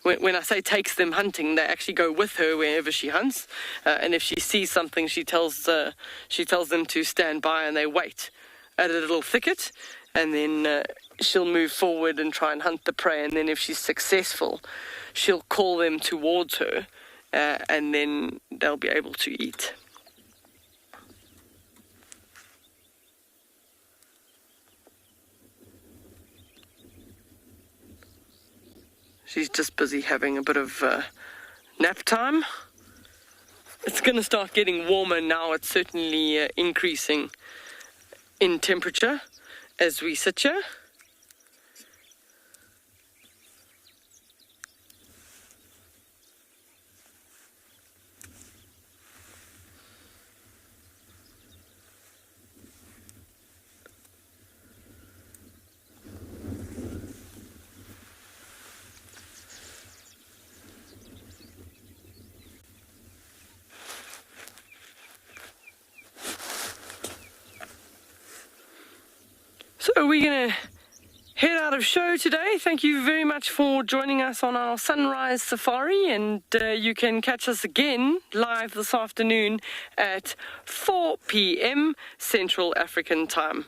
when I say takes them hunting, they actually go with her wherever she hunts. And if she sees something, she tells them to stand by, and they wait at a little thicket. And then she'll move forward and try and hunt the prey. And then if she's successful, she'll call them towards her, and then they'll be able to eat. She's just busy having a bit of nap time. It's going to start getting warmer now. It's certainly increasing in temperature as we sit here. So we're going to head out of show today. Thank you very much for joining us on our sunrise safari, and you can catch us again live this afternoon at 4 p.m. Central African time.